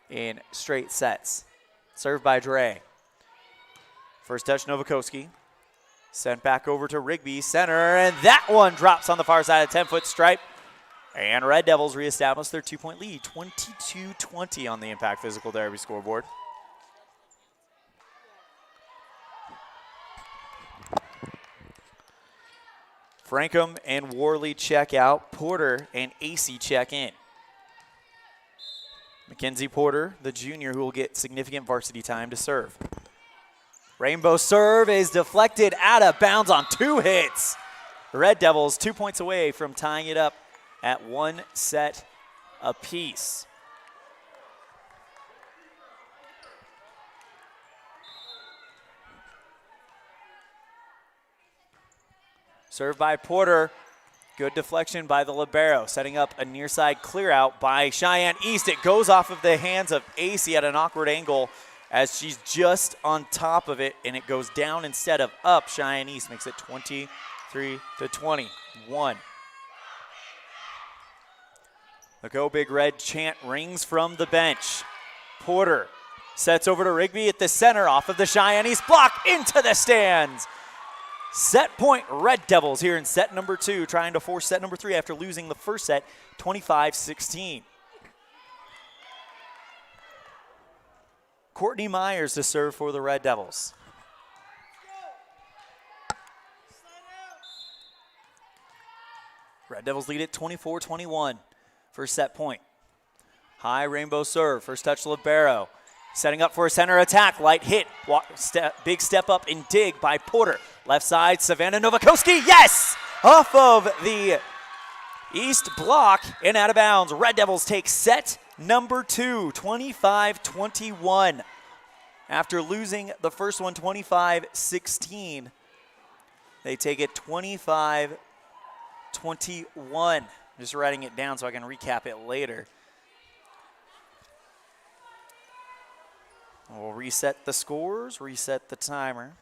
in straight sets. Served by Dre. First touch, Novakoski. Sent back over to Rigby, center, and that one drops on the far side of 10-foot stripe. And Red Devils reestablish their 2-point lead, 22-20 on the Impact Physical Therapy scoreboard. Frankham and Worley check out. Porter and AC check in. Mackenzie Porter, the junior, who will get significant varsity time to serve. Rainbow serve is deflected out of bounds on 2 hits. The Red Devils 2 points away from tying it up at 1 set apiece. Served by Porter. Good deflection by the libero, setting up a near side clear out by Cheyenne East. It goes off of the hands of AC at an awkward angle as she's just on top of it, and it goes down instead of up. Cheyenne East makes it 23-21. The Go Big Red chant rings from the bench. Porter sets over to Rigby at the center off of the Cheyenne East block into the stands. Set point Red Devils here in set number 2, trying to force set number 3 after losing the first set 25-16. Courtney Myers to serve for the Red Devils. Red Devils lead at 24-21. First set point. High rainbow serve. First touch libero. Setting up for a center attack. Light hit. Big step up and dig by Porter. Left side, Savannah Novakoski. Yes! Off of the East block and out of bounds. Red Devils take set number 2, 25-21. After losing the first one 25-16, they take it 25-21. Just writing it down so I can recap it later. We'll reset the scores, reset the timer,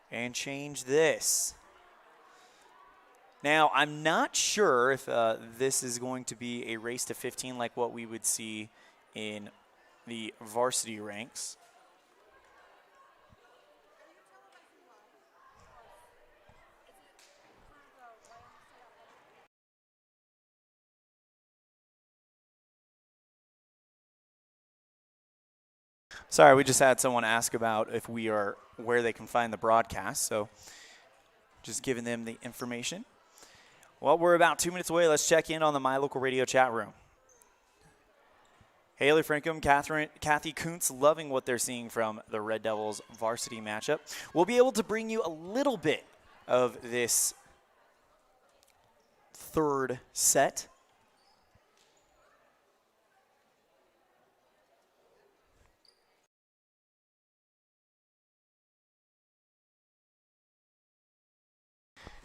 and change this. Now, I'm not sure if this is going to be a race to 15 like what we would see in the varsity ranks. Sorry, we just had someone ask about if we are where they can find the broadcast, so just giving them the information. Well, we're about 2 minutes away. Let's check in on the My Local Radio chat room. Haley Frankham, Kathy Kuntz, loving what they're seeing from the Red Devils varsity matchup. We'll be able to bring you a little bit of this third set.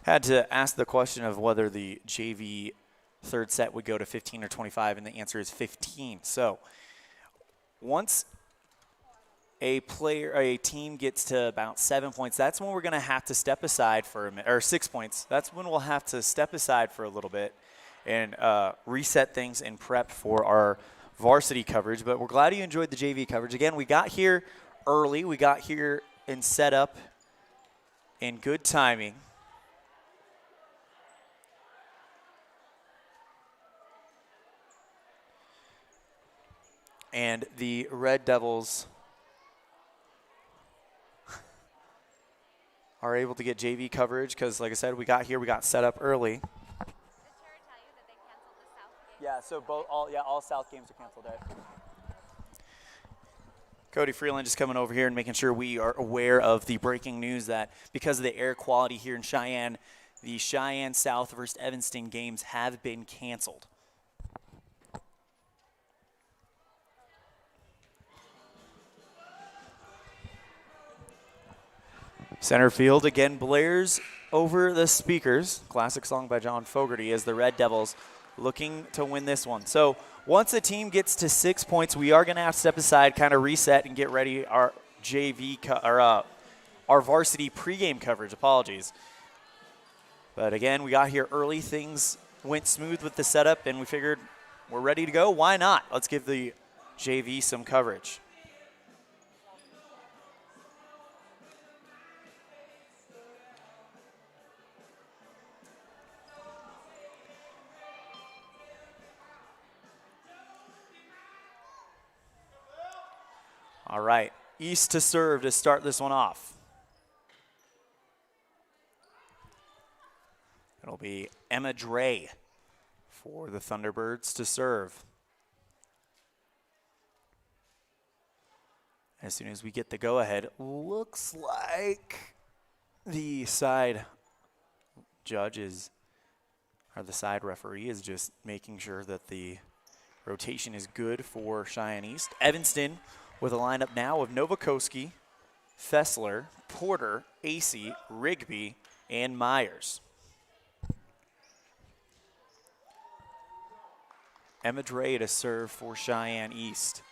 Had to ask the question of whether the JV third set would go to 15 or 25, and the answer is 15. So once a team gets to about 7 points, that's when we're going to have to step aside for a minute, or 6 points. That's when we'll have to step aside for a little bit and reset things and prep for our varsity coverage. But we're glad you enjoyed the JV coverage. Again, we got here early. We got here and set up in good timing. And the Red Devils are able to get JV coverage because, like I said, we got here, we got set up early. Did Tara tell you that they canceled the South game? Yeah, so all South games are canceled out. Cody Freeland just coming over here and making sure we are aware of the breaking news that because of the air quality here in Cheyenne, the Cheyenne South versus Evanston games have been canceled. Center field again blares over the speakers. Classic song by John Fogerty as the Red Devils looking to win this one. So once a team gets to 6 points, we are going to have to step aside, kind of reset and get ready our our varsity pregame coverage. Apologies. But again, we got here early. Things went smooth with the setup, and we figured we're ready to go. Why not? Let's give the JV some coverage. All right, East to serve to start this one off. It'll be Emma Dre for the Thunderbirds to serve. As soon as we get the go-ahead, looks like the side judge is, or the side referee is just making sure that the rotation is good for Cheyenne East. Evanston with a lineup now of Novakoski, Fessler, Porter, Acey, Rigby, and Myers. Emma Dre to serve for Cheyenne East.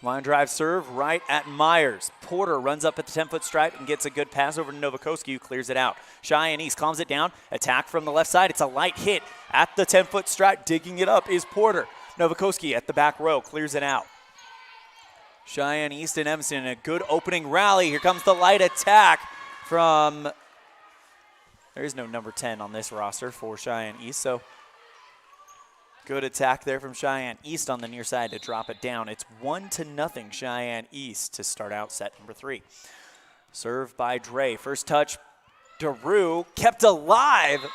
Line drive serve right at Myers. Porter runs up at the 10-foot stripe and gets a good pass over to Novakoski, who clears it out. Cheyenne East calms it down. Attack from the left side. It's a light hit at the 10-foot stripe. Digging it up is Porter. Novakoski at the back row clears it out. Cheyenne East and Evanston, a good opening rally. Here comes the light attack from, there is no number 10 on this roster for Cheyenne East, so good attack there from Cheyenne East on the near side to drop it down. It's 1-0 Cheyenne East to start out set number 3. Served by Dre. First touch, DeRue kept alive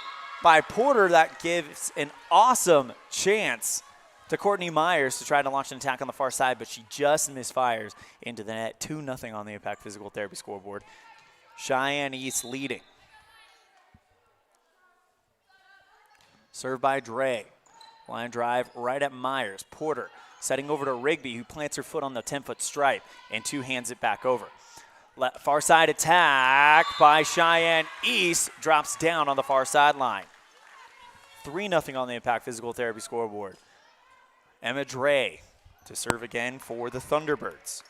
by Porter. That gives an awesome chance to Courtney Myers to try to launch an attack on the far side, but she just misfires into the net. 2-0 on the Impact Physical Therapy scoreboard. Cheyenne East leading. Served by Dre. Line drive right at Myers. Porter setting over to Rigby, who plants her foot on the 10-foot stripe and hands it back over. Far side attack by Cheyenne East drops down on the far sideline. 3-0 on the Impact Physical Therapy scoreboard. Emma Dre to serve again for the Thunderbirds.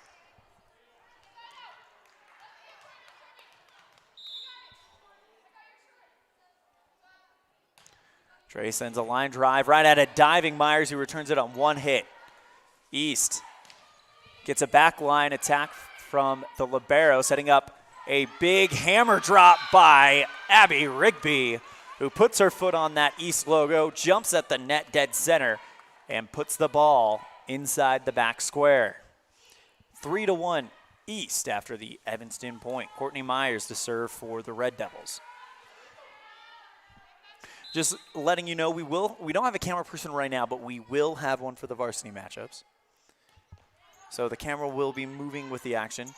Dre sends a line drive right at a diving Myers, who returns it on one hit. East gets a back line attack from the libero, setting up a big hammer drop by Abby Rigby, who puts her foot on that East logo, jumps at the net dead center, and puts the ball inside the back square. 3-1 East after the Evanston point. Courtney Myers to serve for the Red Devils. Just letting you know, we don't have a camera person right now, but we will have one for the varsity matchups. So the camera will be moving with the action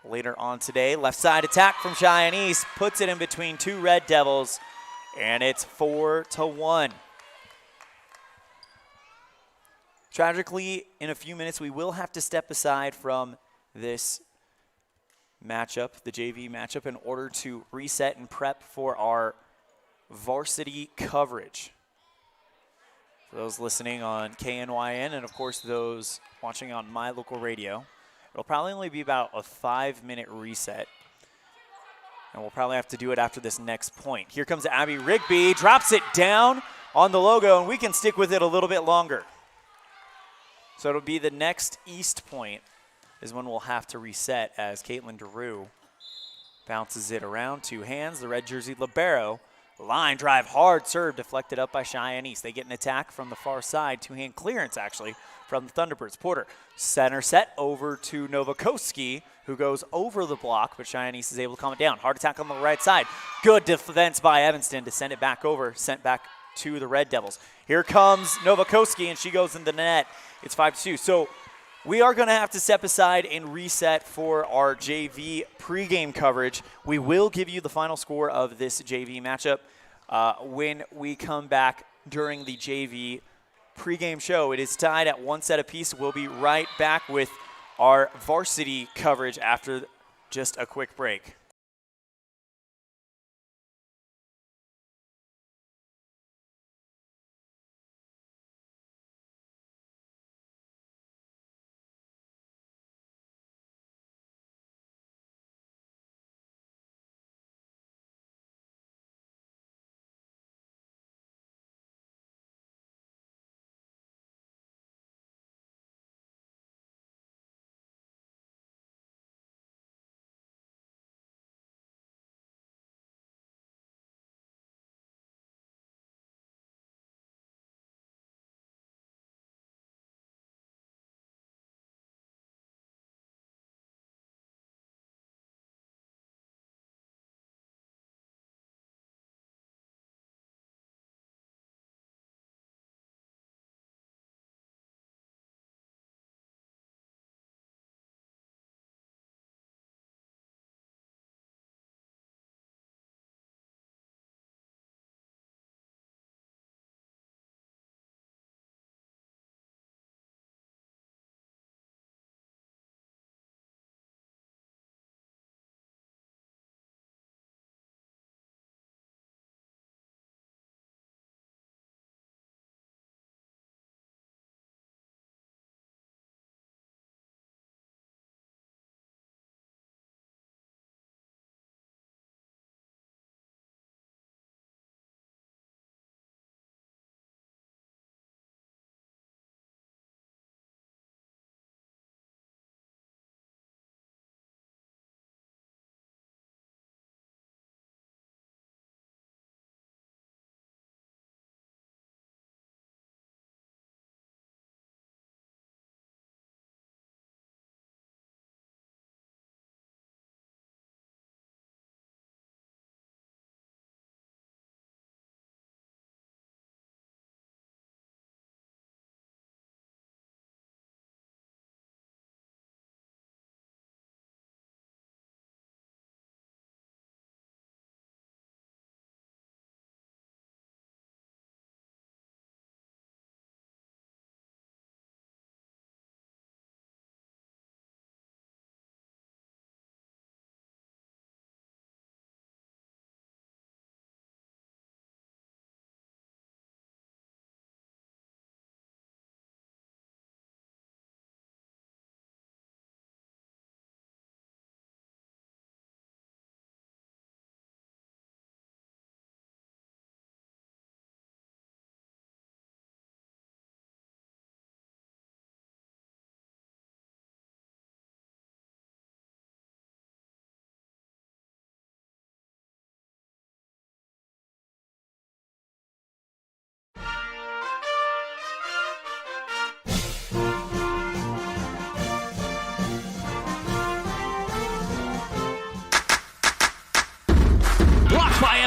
later on today. Left side attack from Cheyenne East, puts it in between two Red Devils, and it's 4-1. Tragically, in a few minutes, we will have to step aside from this matchup, the JV matchup, in order to reset and prep for our varsity coverage. For those listening on KNYN and, of course, those watching on My Local Radio, it'll probably only be about a 5-minute reset. And we'll probably have to do it after this next point. Here comes Abby Rigby, drops it down on the logo, and we can stick with it a little bit longer. So it'll be the next East point is when we'll have to reset as Caitlin DeRue bounces it around, two hands. The red jersey libero, line drive, hard serve, deflected up by Cheyenne East. They get an attack from the far side, two-hand clearance actually from the Thunderbirds. Porter, center set over to Novakoski, who goes over the block, but Cheyenne East is able to calm it down. Hard attack on the right side. Good defense by Evanston to send it back over, sent back to the Red Devils. Here comes Novakoski, and she goes in the net. It's 5-2. So we are going to have to step aside and reset for our JV pregame coverage. We will give you the final score of this JV matchup when we come back during the JV pregame show. It is tied at 1 set apiece. We'll be right back with our varsity coverage after just a quick break.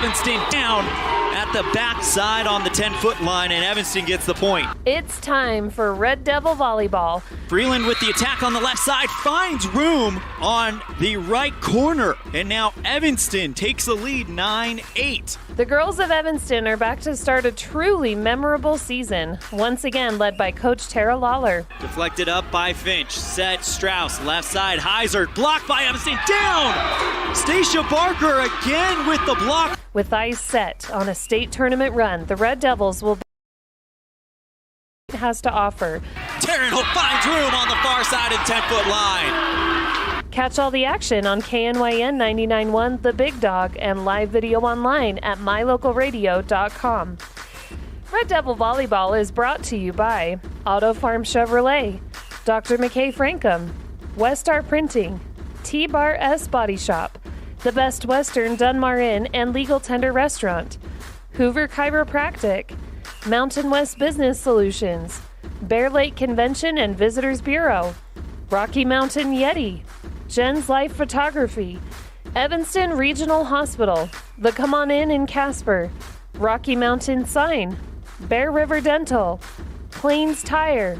Evanston down at the backside on the 10-foot line, and Evanston gets the point. It's time for Red Devil Volleyball. Freeland with the attack on the left side finds room on the right corner, and now Evanston takes the lead 9-8. The girls of Evanston are back to start a truly memorable season, once again led by Coach Tara Lawler. Deflected up by Finch, set Strauss, left side, Heiser, blocked by Evanston, down! Stacia Barker again with the block. With eyes set on a state tournament run, the Red Devils will has to offer. Taryn Hope finds room on the far side of the 10-foot line. Catch all the action on KNYN 99.1 The Big Dog and live video online at mylocalradio.com. Red Devil Volleyball is brought to you by Auto Farm Chevrolet, Dr. McKay Frankham, Westar Printing, T-Bar S Body Shop, The Best Western Dunmar Inn and Legal Tender Restaurant, Hoover Chiropractic, Mountain West Business Solutions, Bear Lake Convention and Visitors Bureau, Rocky Mountain Yeti, Jen's Life Photography, Evanston Regional Hospital, The Come On In Casper, Rocky Mountain Sign, Bear River Dental, Plains Tire,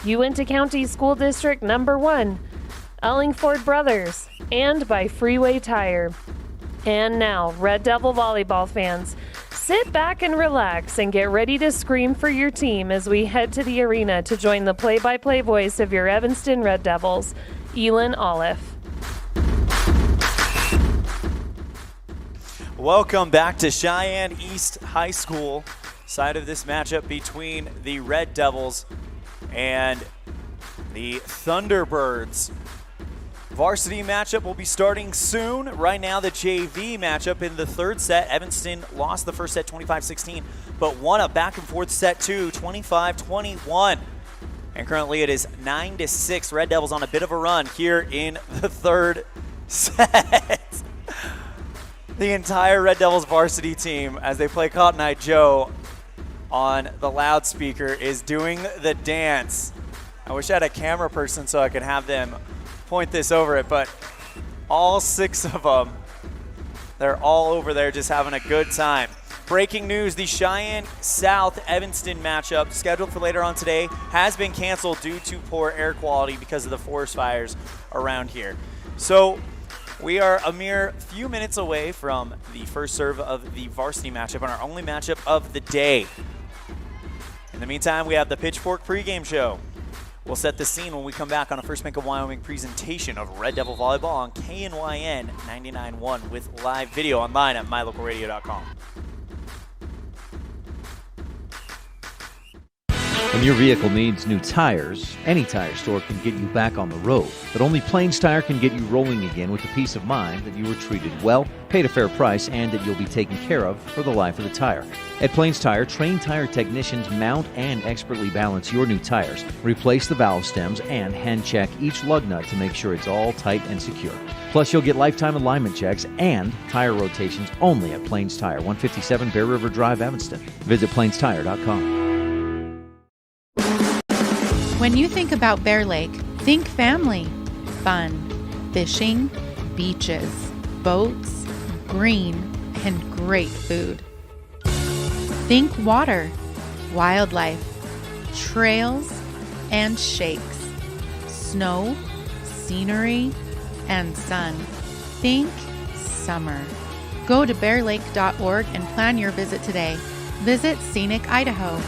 Uinta County School District Number 1, Ellingford Brothers, and by Freeway Tire. And now, Red Devil Volleyball fans, sit back and relax and get ready to scream for your team as we head to the arena to join the play-by-play voice of your Evanston Red Devils, ELAN OLLIFF. Welcome back to Cheyenne East High School. Side of this matchup between the Red Devils and the Thunderbirds. Varsity matchup will be starting soon. Right now, the JV matchup in the third set. Evanston lost the first set 25-16, but won a back and forth set two, 25-21. And currently it is 9-6. Red Devils on a bit of a run here in the third set. The entire Red Devils varsity team, as they play Cotton Eye Joe on the loudspeaker, is doing the dance. I wish I had a camera person so I could have them point this over it, but all 6 of them, they're all over there just having a good time. Breaking news, the Cheyenne South Evanston matchup scheduled for later on today has been canceled due to poor air quality because of the forest fires around here. So we are a mere few minutes away from the first serve of the varsity matchup and our only matchup of the day. In the meantime, we have the Pitchfork pregame show. We'll set the scene when we come back on a First Bank of Wyoming presentation of Red Devil Volleyball on KNYN 99.1 with live video online at mylocalradio.com. When your vehicle needs new tires, any tire store can get you back on the road. But only Plains Tire can get you rolling again with the peace of mind that you were treated well, paid a fair price, and that you'll be taken care of for the life of the tire. At Plains Tire, trained tire technicians mount and expertly balance your new tires, replace the valve stems, and hand check each lug nut to make sure it's all tight and secure. Plus, you'll get lifetime alignment checks and tire rotations only at Plains Tire, 157 Bear River Drive, Evanston. Visit plainstire.com. When you think about Bear Lake, think family, fun, fishing, beaches, boats, green, and great food. Think water, wildlife, trails, and shakes, snow, scenery, and sun. Think summer. Go to bearlake.org and plan your visit today. Visit Scenic Idaho.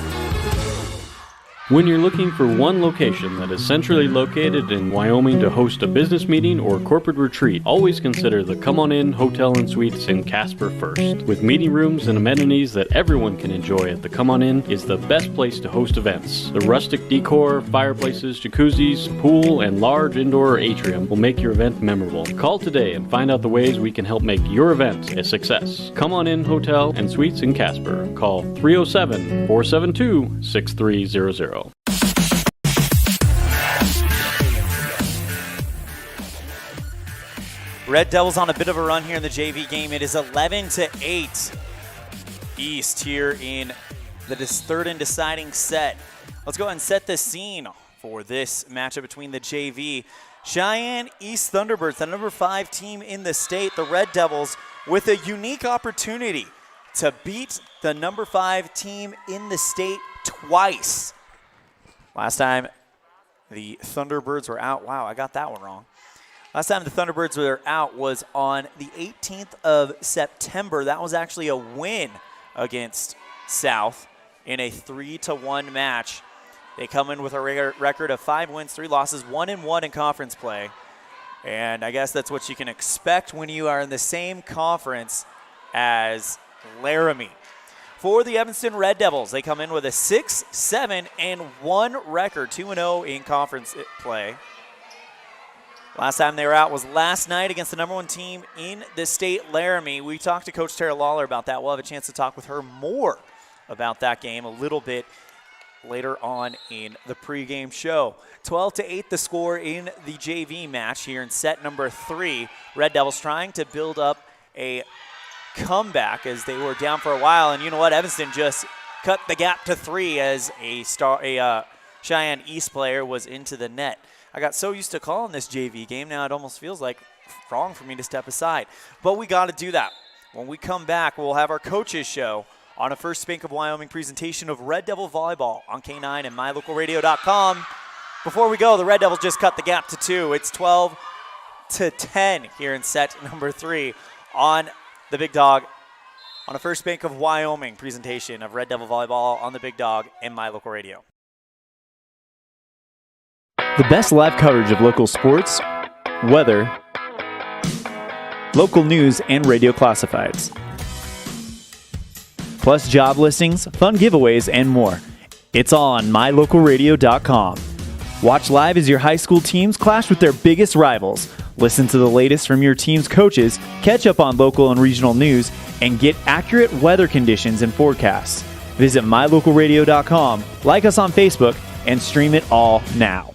When you're looking for one location that is centrally located in Wyoming to host a business meeting or corporate retreat, always consider the Come On In Hotel and Suites in Casper first. With meeting rooms and amenities that everyone can enjoy at the Come On In is the best place to host events. The rustic decor, fireplaces, jacuzzis, pool, and large indoor atrium will make your event memorable. Call today and find out the ways we can help make your event a success. Come On In Hotel and Suites in Casper. Call 307-472-6300. Red Devils on a bit of a run here in the JV game. It is 11-8 East here in the third and deciding set. Let's go ahead and set the scene for this matchup between the JV. Cheyenne East Thunderbirds, the number 5 team in the state, the Red Devils, with a unique opportunity to beat the number 5 team in the state twice. Last time the Thunderbirds were out. Wow, I got that one wrong. Last time the Thunderbirds were out was on the 18th of September. That was actually a win against South in a 3-1 match. They come in with a record of 5 wins, 3 losses, 1-1 in conference play. And I guess that's what you can expect when you are in the same conference as Laramie. For the Evanston Red Devils, they come in with a 6-7-1 record, 2-0 in conference play. Last time they were out was last night against the number 1 team in the state, Laramie. We talked to Coach Tara Lawler about that. We'll have a chance to talk with her more about that game a little bit later on in the pregame show. 12-8 the score in the JV match here in set number 3. Red Devils trying to build up a comeback as they were down for a while. And you know what? Evanston just cut the gap to 3 as a Cheyenne East player was into the net. I got so used to calling this JV game, now it almost feels like wrong for me to step aside. But we got to do that. When we come back, we'll have our coaches show on a First Bank of Wyoming presentation of Red Devil Volleyball on K9 and MyLocalRadio.com. Before we go, the Red Devils just cut the gap to 2. It's 12-10 here in set number 3 on the Big Dog on a First Bank of Wyoming presentation of Red Devil Volleyball on the Big Dog and My Local Radio. The best live coverage of local sports, weather, local news, and radio classifieds. Plus job listings, fun giveaways, and more. It's all on MyLocalRadio.com. Watch live as your high school teams clash with their biggest rivals. Listen to the latest from your team's coaches, catch up on local and regional news, and get accurate weather conditions and forecasts. Visit MyLocalRadio.com, like us on Facebook, and stream it all now.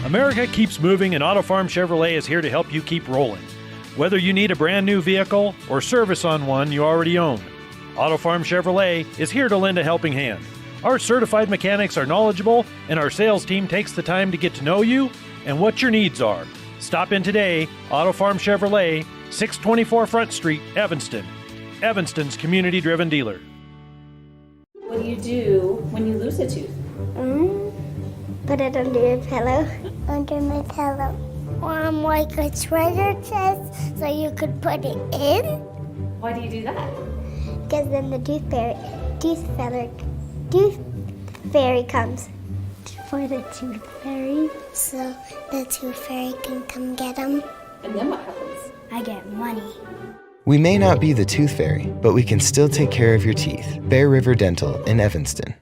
America keeps moving, and Auto Farm Chevrolet is here to help you keep rolling. Whether you need a brand new vehicle or service on one you already own, Auto Farm Chevrolet is here to lend a helping hand. Our certified mechanics are knowledgeable, and our sales team takes the time to get to know you and what your needs are. Stop in today, Auto Farm Chevrolet, 624 Front Street, Evanston. Evanston's community-driven dealer. What do you do when you lose a tooth? Put it under your pillow. Under my pillow. Like a treasure chest so you could put it in. Why do you do that? Because then the tooth fairy comes. For the tooth fairy. So the tooth fairy can come get them. And then what happens? I get money. We may not be the tooth fairy, but we can still take care of your teeth. Bear River Dental in Evanston.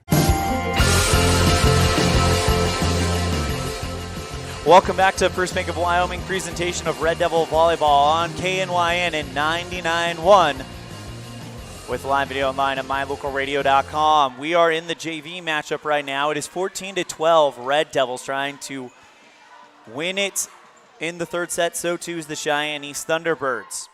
Welcome back to First Bank of Wyoming presentation of Red Devil Volleyball on KNYN and 99.1 with live video online at MyLocalRadio.com. We are in the JV matchup right now. It is 14-12. Red Devils trying to win it in the third set. So too is the Cheyenne East Thunderbirds.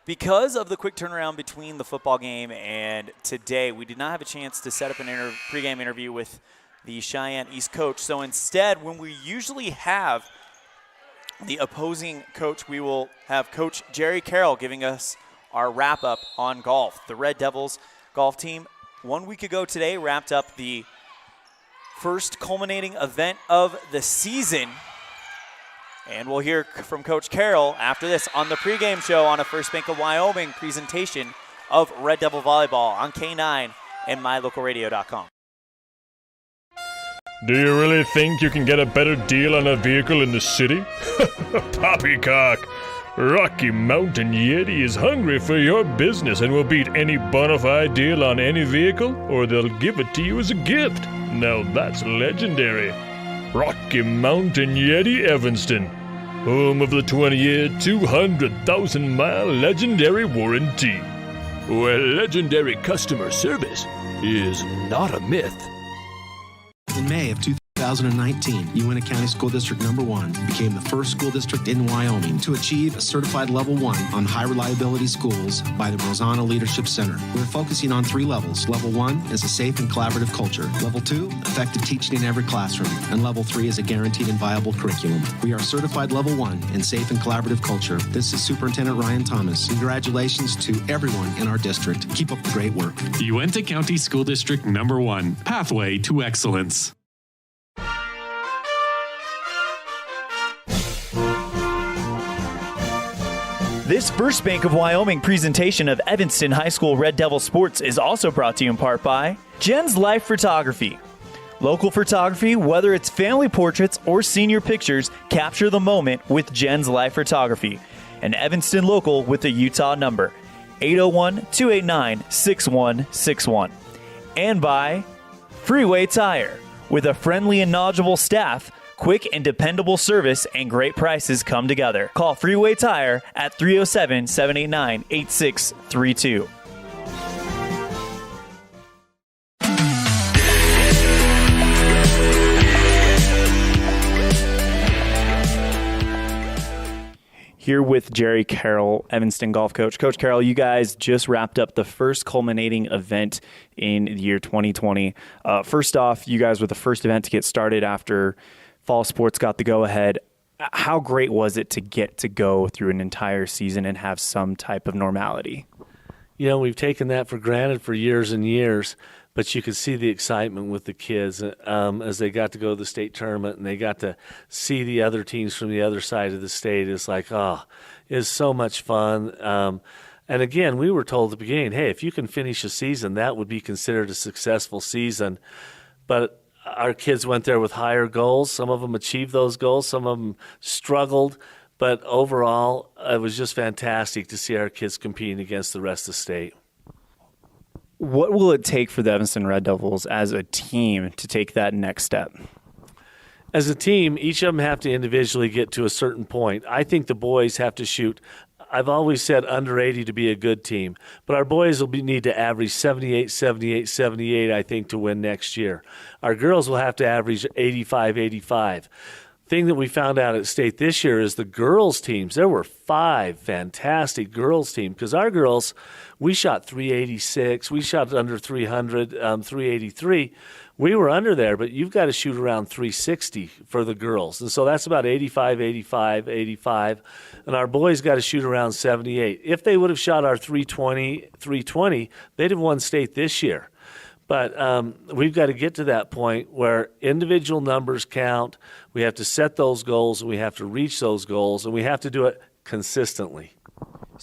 Because of the quick turnaround between the football game and today, we did not have a chance to set up an pregame interview with the Cheyenne East coach. So instead, when we usually have the opposing coach, we will have Coach Jerry Carroll giving us our wrap-up on golf. The Red Devils golf team 1 week ago today wrapped up the first culminating event of the season. And we'll hear from Coach Carroll after this on the pregame show on a First Bank of Wyoming presentation of Red Devil Volleyball on K9 and MyLocalRadio.com. Do you really think you can get a better deal on a vehicle in the city? Poppycock! Rocky Mountain Yeti is hungry for your business and will beat any bona fide deal on any vehicle, or they'll give it to you as a gift. Now that's legendary. Rocky Mountain Yeti Evanston, home of the 20-year, 200,000-mile legendary warranty, where legendary customer service is not a myth. In May of 2000. 2019, UNT County School District Number 1 became the first school district in Wyoming to achieve a certified Level 1 on high reliability schools by the Rosana Leadership Center. We're focusing on 3 levels. Level 1 is a safe and collaborative culture. Level 2, effective teaching in every classroom. And Level 3 is a guaranteed and viable curriculum. We are certified Level 1 in safe and collaborative culture. This is Superintendent Ryan Thomas. Congratulations to everyone in our district. Keep up the great work. Uinta County School District Number 1, Pathway to Excellence. This First Bank of Wyoming presentation of Evanston High School Red Devil Sports is also brought to you in part by Jen's Life Photography. Local photography, whether it's family portraits or senior pictures, capture the moment with Jen's Life Photography. An Evanston local with a Utah number, 801-289-6161. And by Freeway Tire. With a friendly and knowledgeable staff, quick and dependable service, and great prices come together. Call Freeway Tire at 307-789-8632. Here with Jerry Carroll, Evanston golf coach. Coach Carroll, you guys just wrapped up the first culminating event in the year 2020. First off, you guys were the first event to get started after fall sports got the go-ahead. How great was it to get to go through an entire season and have some type of normality? You know, we've taken that for granted for years and years, but you could see the excitement with the kids as they got to go to the state tournament and they got to see the other teams from the other side of the state. It's like, it's so much fun. And again, we were told at the beginning, hey, if you can finish a season, that would be considered a successful season. But our kids went there with higher goals. Some of them achieved those goals. Some of them struggled. But overall, it was just fantastic to see our kids competing against the rest of the state. What will it take for the Evanston Red Devils as a team to take that next step? As a team, each of them have to individually get to a certain point. I think the boys have to shoot. I've always said under 80 to be a good team, but our boys will need to average 78, 78, 78, I think, to win next year. Our girls will have to average 85, 85. Thing that we found out at state this year is the girls teams. There were 5 fantastic girls teams because our girls, we shot 386. We shot under 300, 383. We were under there, but you've got to shoot around 360 for the girls. And so that's about 85, 85, 85. And our boys got to shoot around 78. If they would have shot our 320, they'd have won state this year. But we've got to get to that point where individual numbers count. We have to set those goals, and we have to reach those goals, and we have to do it consistently.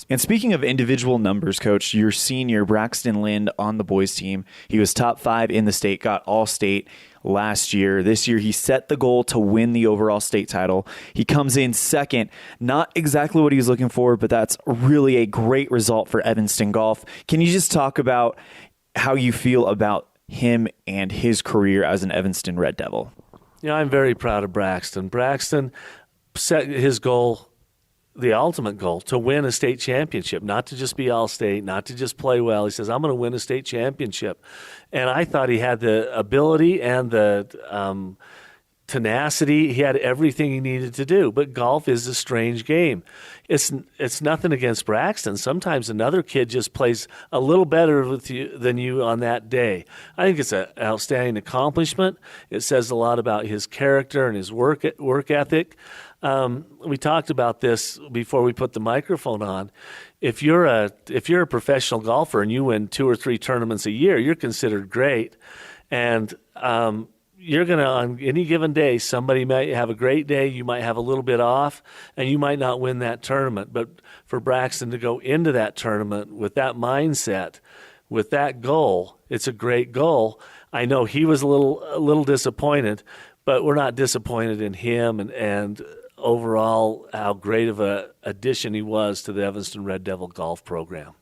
And speaking of individual numbers, Coach, your senior, Braxton Lind, on the boys team, he was top 5 in the state, got all-state last year. This year, he set the goal to win the overall state title. He comes in second, not exactly what he was looking for, but that's really a great result for Evanston golf. Can you just talk about how you feel about him and his career as an Evanston Red Devil? You know, I'm very proud of Braxton. Braxton set his goal, the ultimate goal, to win a state championship, not to just be all-state, not to just play well. He says, I'm going to win a state championship. And I thought he had the ability and the tenacity. He had everything he needed to do. But golf is a strange game. It's nothing against Braxton. Sometimes another kid just plays a little better with you than you on that day. I think it's an outstanding accomplishment. It says a lot about his character and his work ethic. We talked about this before we put the microphone on. If you're a professional golfer and you win 2 or 3 tournaments a year, you're considered great. And you're going to, on any given day, somebody might have a great day, you might have a little bit off, and you might not win that tournament. But for Braxton to go into that tournament with that mindset, with that goal, it's a great goal. I know he was a little disappointed, but we're not disappointed in him and overall how great of a addition he was to the Evanston Red Devil golf program.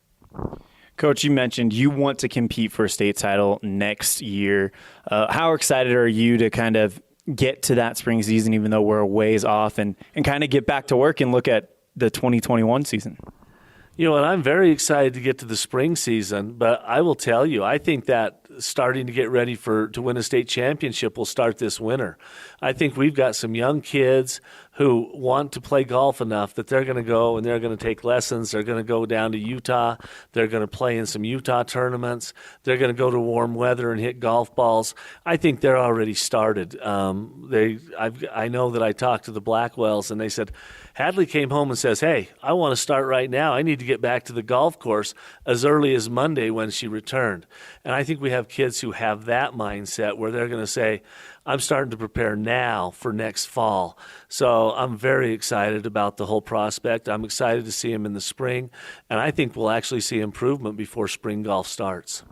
Coach, you mentioned you want to compete for a state title next year. How excited are you to kind of get to that spring season, even though we're a ways off, and kind of get back to work and look at the 2021 season? You know, and I'm very excited to get to the spring season, but I will tell you, I think that starting to get ready to win a state championship will start this winter. I think we've got some young kids who want to play golf enough that they're going to go and they're going to take lessons. They're going to go down to Utah. They're going to play in some Utah tournaments. They're going to go to warm weather and hit golf balls. I think they're already started. I know that I talked to the Blackwells, and they said, Hadley came home and says, hey, I want to start right now. I need to get back to the golf course as early as Monday when she returned. And I think we have kids who have that mindset where they're going to say, I'm starting to prepare now for next fall. So I'm very excited about the whole prospect. I'm excited to see him in the spring, and I think we'll actually see improvement before spring golf starts.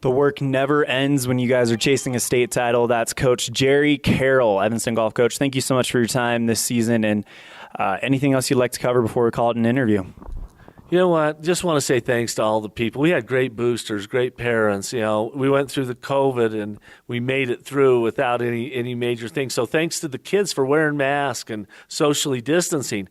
The work never ends when you guys are chasing a state title. That's Coach Jerry Carroll, Evanston golf coach. Thank you so much for your time this season, and anything else you'd like to cover before we call it an interview? You know what? Just want to say thanks to all the people. We had great boosters, great parents. You know, we went through the COVID and we made it through without any major things. So thanks to the kids for wearing masks and socially distancing.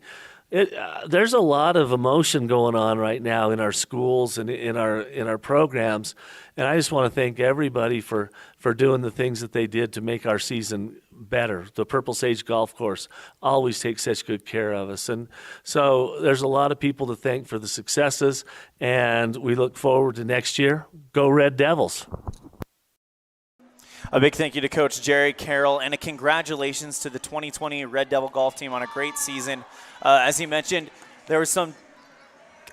There's a lot of emotion going on right now in our schools and in our programs, and I just want to thank everybody for doing the things that they did to make our season better. The Purple Sage Golf Course always takes such good care of us, and so there's a lot of people to thank for the successes, and we look forward to next year. Go Red Devils! A big thank you to Coach Jerry Carroll, and a congratulations to the 2020 Red Devil golf team on a great season. As he mentioned, there was some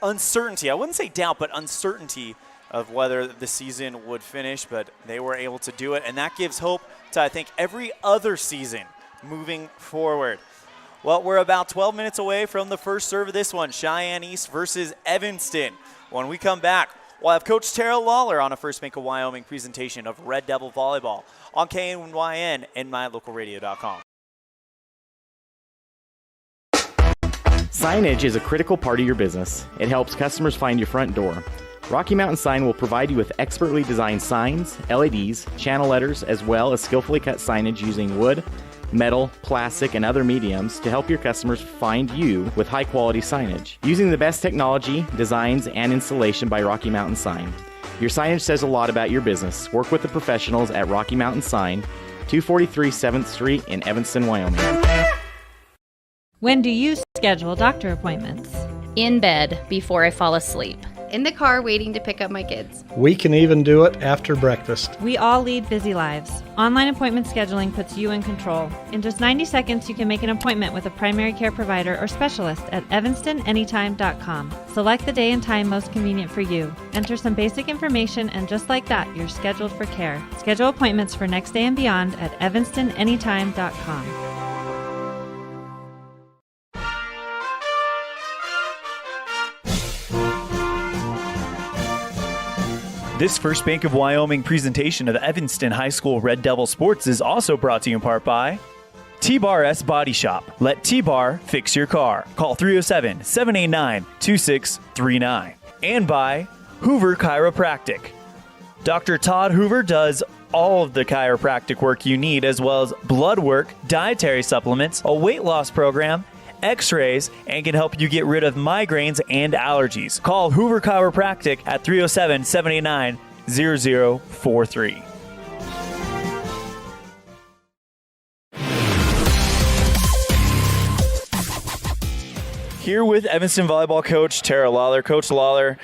uncertainty. I wouldn't say doubt, but uncertainty of whether the season would finish, but they were able to do it, and that gives hope to, I think, every other season moving forward. Well, we're about 12 minutes away from the first serve of this one, Cheyenne East versus Evanston. When we come back, we'll have Coach Tara Lawler on a First Bank of Wyoming presentation of Red Devil Volleyball on KNYN and MyLocalRadio.com. Signage is a critical part of your business. It helps customers find your front door. Rocky Mountain Sign will provide you with expertly designed signs, LEDs, channel letters, as well as skillfully cut signage using wood, metal, plastic, and other mediums to help your customers find you with high-quality signage. Using the best technology, designs, and installation by Rocky Mountain Sign. Your signage says a lot about your business. Work with the professionals at Rocky Mountain Sign, 243 7th Street in Evanston, Wyoming. When do you schedule doctor appointments? In bed before I fall asleep. In the car waiting to pick up my kids. We can even do it after breakfast. We all lead busy lives. Online appointment scheduling puts you in control. In just 90 seconds, you can make an appointment with a primary care provider or specialist at evanstonanytime.com. Select the day and time most convenient for you. Enter some basic information, and just like that, you're scheduled for care. Schedule appointments for next day and beyond at evanstonanytime.com. This First Bank of Wyoming presentation of Evanston High School Red Devil Sports is also brought to you in part by T-Bar S Body Shop. Let T-Bar fix your car. Call 307-789-2639. And by Hoover Chiropractic. Dr. Todd Hoover does all of the chiropractic work you need, as well as blood work, dietary supplements, a weight loss program, x-rays, and can help you get rid of migraines and allergies. Call Hoover Chiropractic at 307-789-0043. Here with Evanston volleyball coach Tara Lawler. Coach Lawler,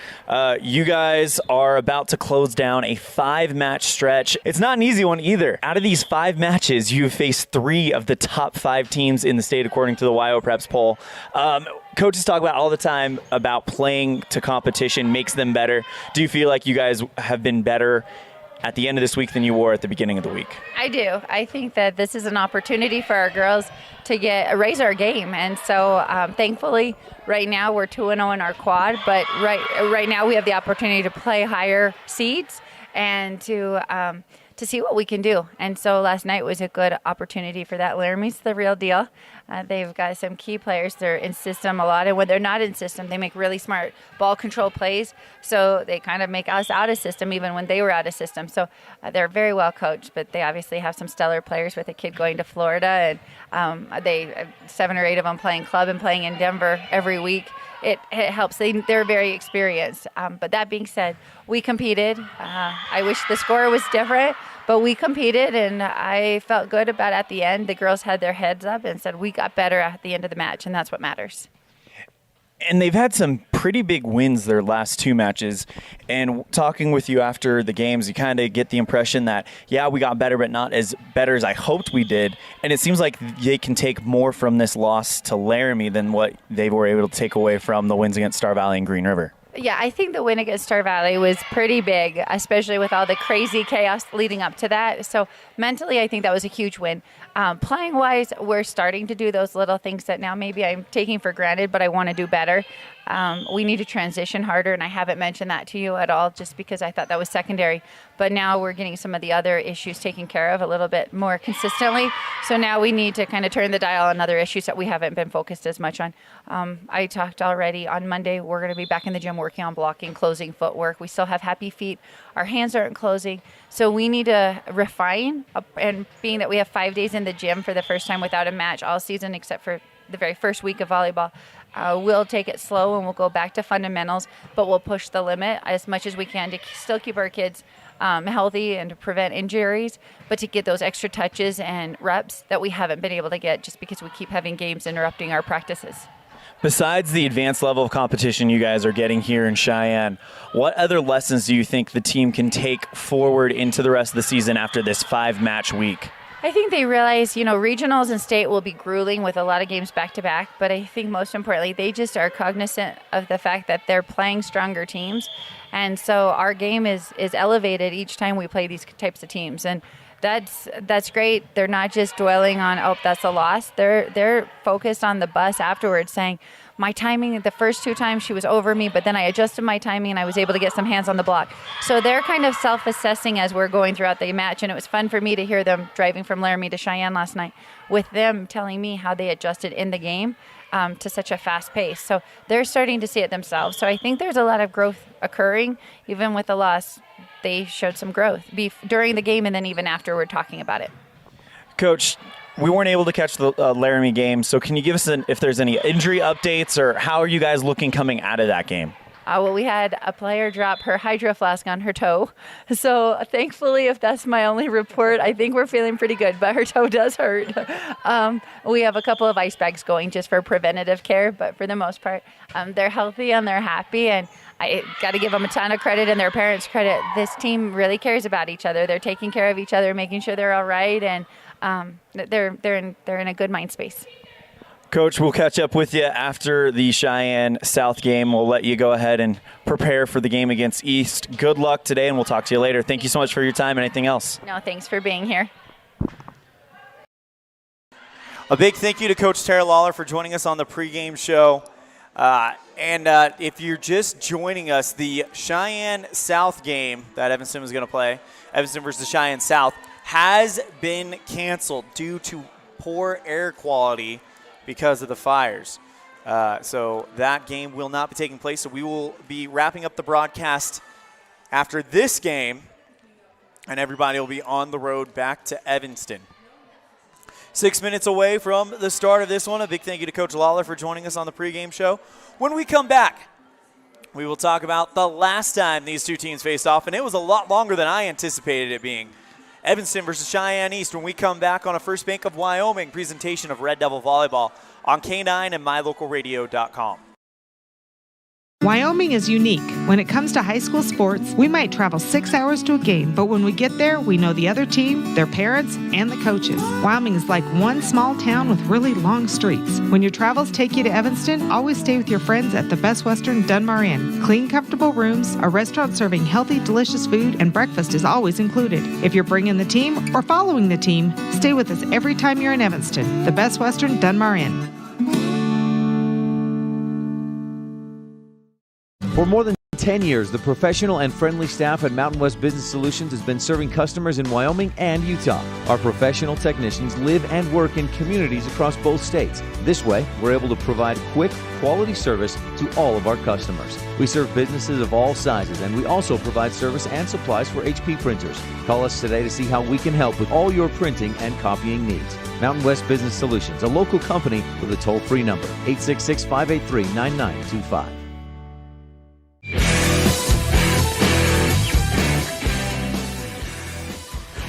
you guys are about to close down a 5-match stretch. It's not an easy one either. Out of these 5 matches, you've faced 3 of the top 5 teams in the state according to the WYO Preps poll. Coaches talk about all the time about playing to competition makes them better. Do you feel like you guys have been better at the end of this week than you were at the beginning of the week? I do. I think that this is an opportunity for our girls to raise our game, and so thankfully right now we're 2-0 in our quad, but right now we have the opportunity to play higher seeds and to see what we can do. And so last night was a good opportunity for that. Laramie's the real deal. They've got some key players. They're in system a lot, and when they're not in system, they make really smart ball control plays. So they kind of make us out of system even when they were out of system. So they're very well coached, but they obviously have some stellar players with a kid going to Florida, and they 7 or 8 of them playing club and playing in Denver every week. It helps. They're very experienced. But that being said, we competed. I wish the score was different, but we competed, and I felt good about at the end. The girls had their heads up and said we got better at the end of the match, and that's what matters. And they've had some pretty big wins their last 2 matches. And talking with you after the games, you kind of get the impression that, yeah, we got better, but not as better as I hoped we did. And it seems like they can take more from this loss to Laramie than what they were able to take away from the wins against Star Valley and Green River. Yeah, I think the win against Star Valley was pretty big, especially with all the crazy chaos leading up to that. So mentally, I think that was a huge win. Playing-wise, we're starting to do those little things that now maybe I'm taking for granted, but I want to do better. We need to transition harder, and I haven't mentioned that to you at all just because I thought that was secondary. But now we're getting some of the other issues taken care of a little bit more consistently. So now we need to kind of turn the dial on other issues that we haven't been focused as much on. I talked already on Monday, we're going to be back in the gym working on blocking, closing footwork. We still have happy feet. Our hands aren't closing. So we need to refine, and being that we have 5 days in the gym for the first time without a match all season except for the very first week of volleyball, we'll take it slow and we'll go back to fundamentals, but we'll push the limit as much as we can to still keep our kids healthy and to prevent injuries, but to get those extra touches and reps that we haven't been able to get just because we keep having games interrupting our practices. Besides the advanced level of competition you guys are getting here in Cheyenne, what other lessons do you think the team can take forward into the rest of the season after this 5-match week? I think they realize, regionals and state will be grueling with a lot of games back-to-back, but I think most importantly, they just are cognizant of the fact that they're playing stronger teams, and so our game is elevated each time we play these types of teams, and that's great. They're not just dwelling on, oh, that's a loss. They're focused on the bus afterwards, saying, my timing, the first 2 times she was over me, but then I adjusted my timing and I was able to get some hands on the block. So they're kind of self-assessing as we're going throughout the match, and it was fun for me to hear them driving from Laramie to Cheyenne last night with them telling me how they adjusted in the game to such a fast pace. So they're starting to see it themselves. So I think there's a lot of growth occurring. Even with the loss, they showed some growth during the game and then even after we're talking about it. Coach, we weren't able to catch the Laramie game, so can you give us if there's any injury updates, or how are you guys looking coming out of that game? Well, we had a player drop her hydro flask on her toe. So thankfully, if that's my only report, I think we're feeling pretty good, but her toe does hurt. We have a couple of ice bags going just for preventative care, but for the most part, they're healthy and they're happy, and I got to give them a ton of credit and their parents credit. This team really cares about each other. They're taking care of each other, making sure they're all right, and they're in a good mind space. Coach, we'll catch up with you after the Cheyenne South game. We'll let you go ahead and prepare for the game against East. Good luck today, and we'll talk to you later. Thank you so much for your time. Anything else? No, thanks for being here. A big thank you to Coach Tara Lawler for joining us on the pregame show. And if you're just joining us, the Cheyenne South game that Evanston was going to play, Evanston versus Cheyenne South, has been canceled due to poor air quality because of the fires. So that game will not be taking place. So we will be wrapping up the broadcast after this game, and everybody will be on the road back to Evanston. 6 minutes away from the start of this one. A big thank you to Coach Lawler for joining us on the pregame show. When we come back, we will talk about the last time these two teams faced off, and it was a lot longer than I anticipated it being. Evanston versus Cheyenne East when we come back on a First Bank of Wyoming presentation of Red Devil Volleyball on K9 and MyLocalRadio.com. Wyoming is unique. When it comes to high school sports, we might travel 6 hours to a game, but when we get there, we know the other team, their parents, and the coaches. Wyoming is like one small town with really long streets. When your travels take you to Evanston, always stay with your friends at the Best Western Dunmar Inn. Clean, comfortable rooms, a restaurant serving healthy, delicious food, and breakfast is always included. If you're bringing the team or following the team, stay with us every time you're in Evanston. The Best Western Dunmar Inn. For more than 10 years, the professional and friendly staff at Mountain West Business Solutions has been serving customers in Wyoming and Utah. Our professional technicians live and work in communities across both states. This way, we're able to provide quick, quality service to all of our customers. We serve businesses of all sizes, and we also provide service and supplies for HP printers. Call us today to see how we can help with all your printing and copying needs. Mountain West Business Solutions, a local company with a toll-free number, 866-583-9925.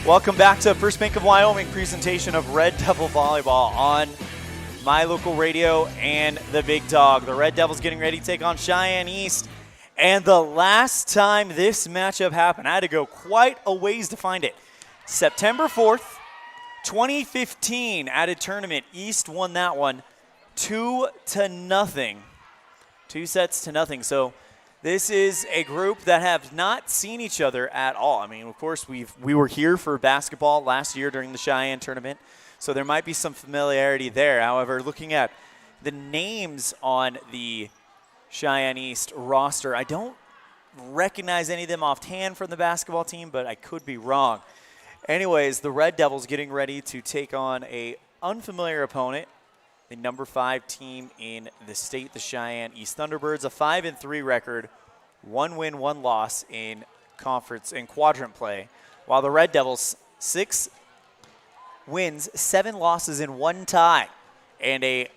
Welcome back to First Bank of Wyoming presentation of Red Devil Volleyball on My Local Radio and the Big Dog. The Red Devils getting ready to take on Cheyenne East. And the last time this matchup happened, I had to go quite a ways to find it. September 4th, 2015 at a tournament. East won that one 2-0. 2 sets to nothing. So this is a group that have not seen each other at all. I mean, of course, we were here for basketball last year during the Cheyenne tournament, so there might be some familiarity there. However, looking at the names on the Cheyenne East roster, I don't recognize any of them offhand from the basketball team, but I could be wrong. Anyways, the Red Devils getting ready to take on a unfamiliar opponent, the number 5 team in the state, the Cheyenne East Thunderbirds, a 5-3 record, 1 win, 1 loss in conference and quadrant play, while the Red Devils 6 wins, 7 losses, and 1 tie, and a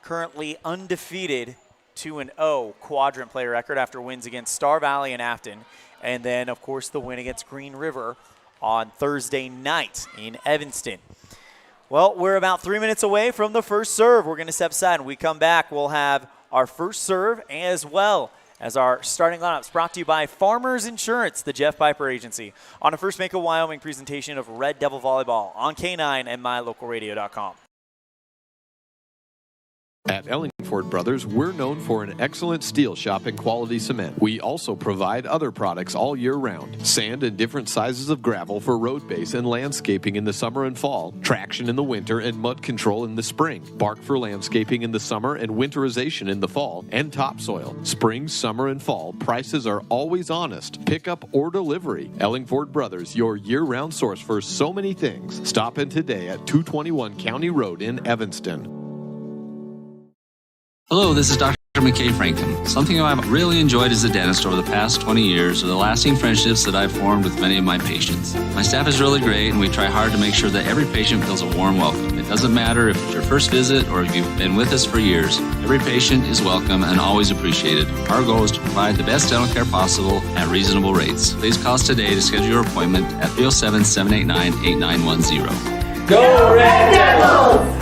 currently undefeated 2-0 quadrant play record after wins against Star Valley and Afton, and then, of course, the win against Green River on Thursday night in Evanston. Well, we're about 3 minutes away from the first serve. We're going to step aside. When we come back, we'll have our first serve as well as our starting lineups, brought to you by Farmers Insurance, the Jeff Piper Agency, on a First Bank of Wyoming presentation of Red Devil Volleyball on K9 and MyLocalRadio.com. At Ellingford Brothers, we're known for an excellent steel shop and quality cement. We also provide other products all year round. Sand and different sizes of gravel for road base and landscaping in the summer and fall. Traction in the winter and mud control in the spring. Bark for landscaping in the summer and winterization in the fall. And topsoil. Spring, summer, and fall. Prices are always honest. Pickup or delivery. Ellingford Brothers, your year-round source for so many things. Stop in today at 221 County Road in Evanston. Hello, this is Dr. McKay Franklin. Something I've really enjoyed as a dentist over the past 20 years are the lasting friendships that I've formed with many of my patients. My staff is really great, and we try hard to make sure that every patient feels a warm welcome. It doesn't matter if it's your first visit or if you've been with us for years. Every patient is welcome and always appreciated. Our goal is to provide the best dental care possible at reasonable rates. Please call us today to schedule your appointment at 307-789-8910. Go Red Devils!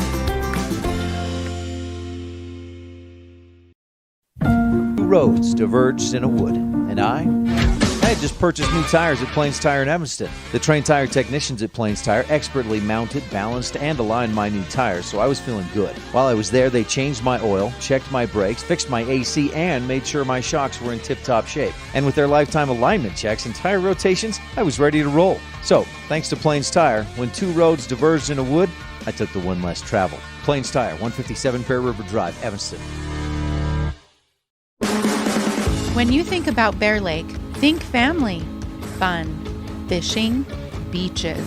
Roads diverged in a wood, and I had just purchased new tires at Plains Tire in Evanston. The trained tire technicians at Plains Tire expertly mounted, balanced, and aligned my new tires, so I was feeling good. While I was there, they changed my oil, checked my brakes, fixed my AC, and made sure my shocks were in tip-top shape. And with their lifetime alignment checks and tire rotations, I was ready to roll. So, thanks to Plains Tire, when 2 roads diverged in a wood, I took the one less traveled. Plains Tire, 157 Fair River Drive, Evanston. When you think about Bear Lake, think family, fun, fishing, beaches,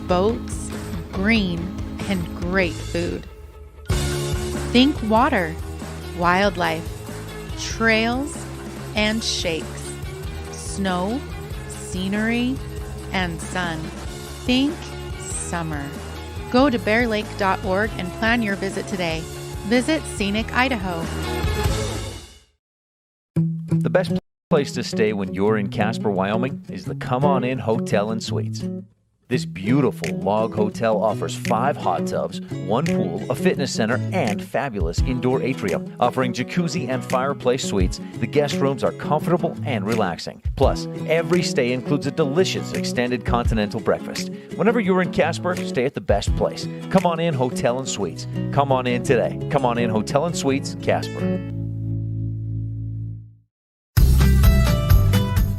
boats, green, and great food. Think water, wildlife, trails, and shakes, snow, scenery, and sun. Think summer. Go to bearlake.org and plan your visit today. Visit Scenic Idaho. The best place to stay when you're in Casper, Wyoming is the Come On In Hotel and Suites. This beautiful log hotel offers 5 hot tubs, 1 pool, a fitness center, and fabulous indoor atrium. Offering jacuzzi and fireplace suites, the guest rooms are comfortable and relaxing. Plus, every stay includes a delicious extended continental breakfast. Whenever you're in Casper, stay at the best place. Come On In Hotel and Suites. Come on in today. Come On In Hotel and Suites, Casper.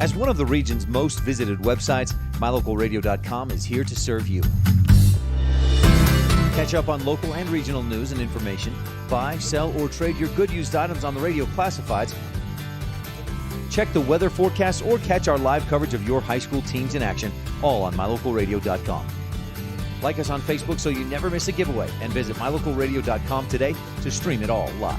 As one of the region's most visited websites, MyLocalRadio.com is here to serve you. Catch up on local and regional news and information. Buy, sell, or trade your good used items on the radio classifieds. Check the weather forecast or catch our live coverage of your high school teams in action, all on mylocalradio.com. Like us on Facebook so you never miss a giveaway, and visit mylocalradio.com today to stream it all live.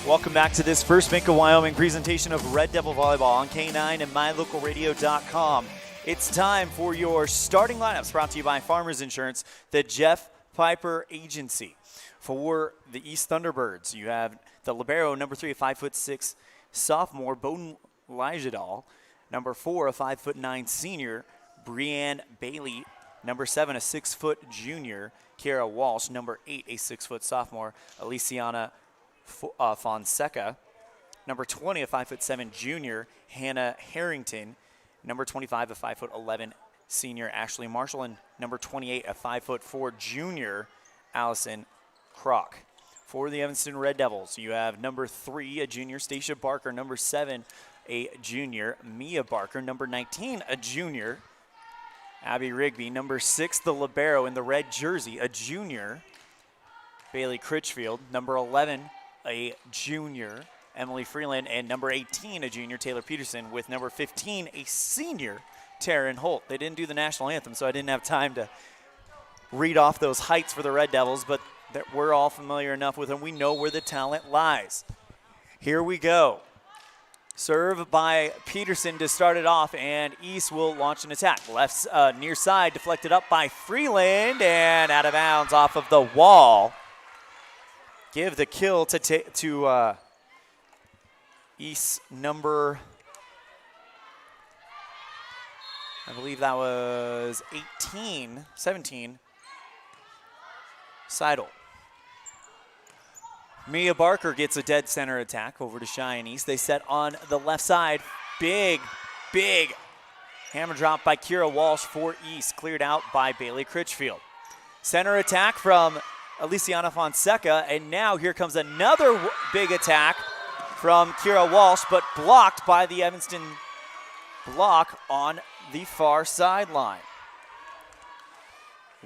Welcome back to this First Bank of Wyoming presentation of Red Devil Volleyball on K9 and mylocalradio.com. It's time for your starting lineups, brought to you by Farmers Insurance, the Jeff Piper Agency. For the East Thunderbirds, you have the libero, number 3, a 5'6" sophomore, Bowden Lijadal. Number 4, a 5'9" senior, Brianne Bailey. Number 7, a 6-foot junior, Kara Walsh. Number 8, a 6-foot sophomore, Aliciana Fonseca. Number 20, a 5'7" junior, Hannah Harrington. Number 25, a 5'11" senior, Ashley Marshall. And number 28, a 5'4" junior, Allison Kroc. For the Evanston Red Devils, you have number 3, a junior, Stacia Barker. Number 7, a junior, Mia Barker. Number 19, a junior, Abby Rigby. Number 6, the libero in the red jersey, a junior, Bailey Critchfield. Number 11, a junior, Emily Freeland. And number 18, a junior, Taylor Peterson. With number 15, a senior, Taryn Holt. They didn't do the national anthem, so I didn't have time to read off those heights for the Red Devils, but that we're all familiar enough with them. We know where the talent lies. Here we go. Serve by Peterson to start it off, and East will launch an attack. Left near side, deflected up by Freeland, and out of bounds off of the wall. Give the kill to East number, I believe that was 17, Seidel. Mia Barker gets a dead center attack over to Cheyenne East. They set on the left side. Big hammer drop by Kira Walsh for East. Cleared out by Bailey Critchfield. Center attack from Aliciana Fonseca. And now here comes another big attack from Kira Walsh, but blocked by the Evanston block on the far sideline.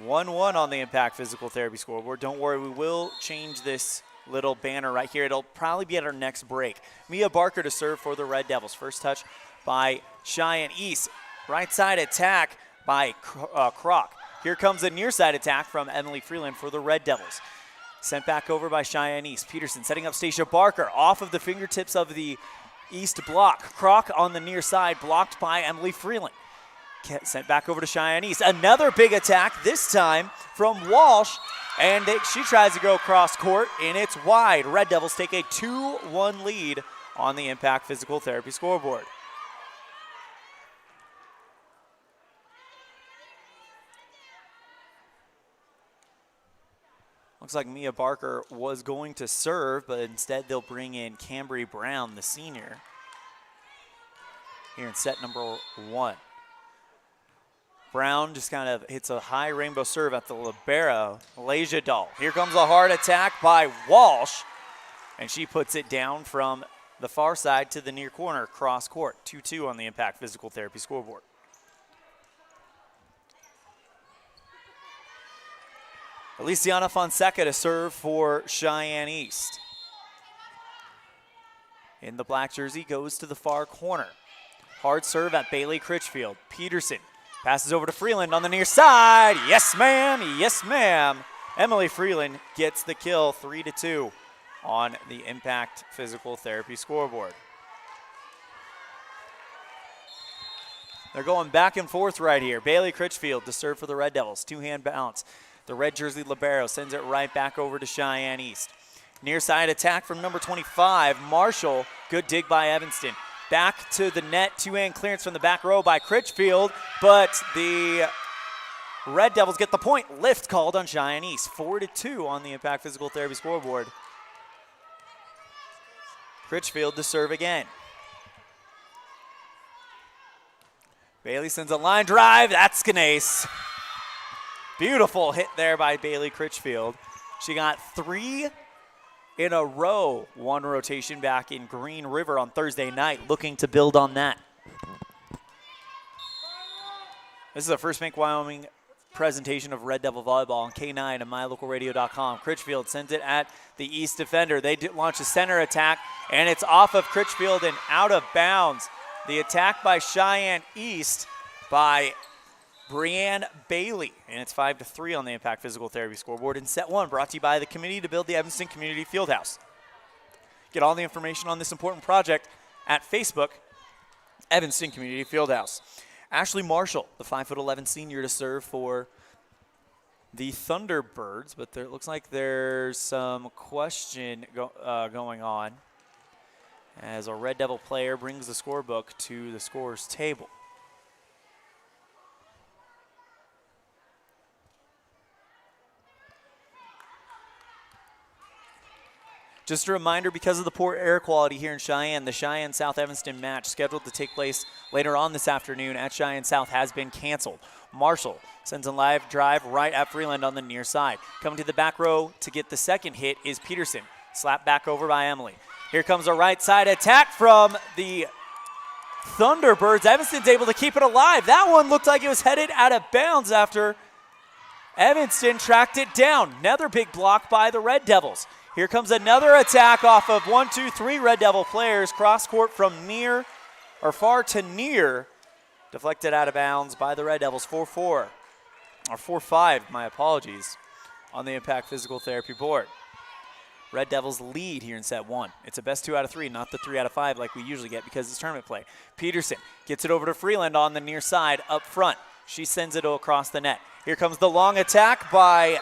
1-1 on the Impact Physical Therapy scoreboard. Don't worry, we will change this little banner right here. It'll probably be at our next break. Mia Barker to serve for the Red Devils. First touch by Cheyenne East. Right side attack by Kroc. Here comes a near side attack from Emily Freeland for the Red Devils. Sent back over by Cheyenne East. Peterson setting up Stacia Barker off of the fingertips of the East block. Kroc on the near side, blocked by Emily Freeland. Sent back over to Cheyenne East. Another big attack, this time from Walsh. And she tries to go cross court, and it's wide. Red Devils take a 2-1 lead on the Impact Physical Therapy scoreboard. Looks like Mia Barker was going to serve, but instead they'll bring in Cambry Brown, the senior, here in set number 1. Brown just kind of hits a high rainbow serve at the libero, Lijadal. Here comes a hard attack by Walsh, and she puts it down from the far side to the near corner, cross court. 2-2 on the Impact Physical Therapy scoreboard. Aliciana Fonseca to serve for Cheyenne East. In the black jersey, goes to the far corner. Hard serve at Bailey Critchfield. Peterson passes over to Freeland on the near side. Yes, ma'am. Yes, ma'am. Emily Freeland gets the kill, 3-2 on the Impact Physical Therapy scoreboard. They're going back and forth right here. Bailey Critchfield to serve for the Red Devils. Two-hand bounce. The red jersey libero sends it right back over to Cheyenne East. Near side attack from number 25, Marshall. Good dig by Evanston. Back to the net, two-hand clearance from the back row by Critchfield, but the Red Devils get the point. Lift called on Cheyenne East. 4-2 on the Impact Physical Therapy scoreboard. Critchfield to serve again. Bailey sends a line drive. That's Knace. Beautiful hit there by Bailey Critchfield. She got 3 in a row, one rotation back in Green River on Thursday night, looking to build on that. This is a First Bank Wyoming presentation of Red Devil Volleyball on K9 and MyLocalRadio.com. Critchfield sends it at the East defender. They launch a center attack, and it's off of Critchfield and out of bounds. The attack by Cheyenne East by Brianne Bailey, and it's 5-3 on the Impact Physical Therapy scoreboard in set one, brought to you by the committee to build the Evanston Community Fieldhouse. Get all the information on this important project at Facebook, Evanston Community Fieldhouse. Ashley Marshall, the 5'11" senior, to serve for the Thunderbirds, but it looks like there's some question going on as a Red Devil player brings the scorebook to the scorer's table. Just a reminder, because of the poor air quality here in Cheyenne, the Cheyenne-South Evanston match scheduled to take place later on this afternoon at Cheyenne South has been canceled. Marshall sends a live drive right at Freeland on the near side. Coming to the back row to get the second hit is Peterson. Slapped back over by Emily. Here comes a right side attack from the Thunderbirds. Evanston's able to keep it alive. That one looked like it was headed out of bounds after Evanston tracked it down. Another big block by the Red Devils. Here comes another attack off of 1, 2, 3 Red Devil players. Cross court from far to near. Deflected out of bounds by the Red Devils. 4-4, or 4-5, my apologies, on the Impact Physical Therapy board. Red Devils lead here in set one. It's a best 2 out of 3, not the 3 out of 5 like we usually get because it's tournament play. Peterson gets it over to Freeland on the near side up front. She sends it across the net. Here comes the long attack by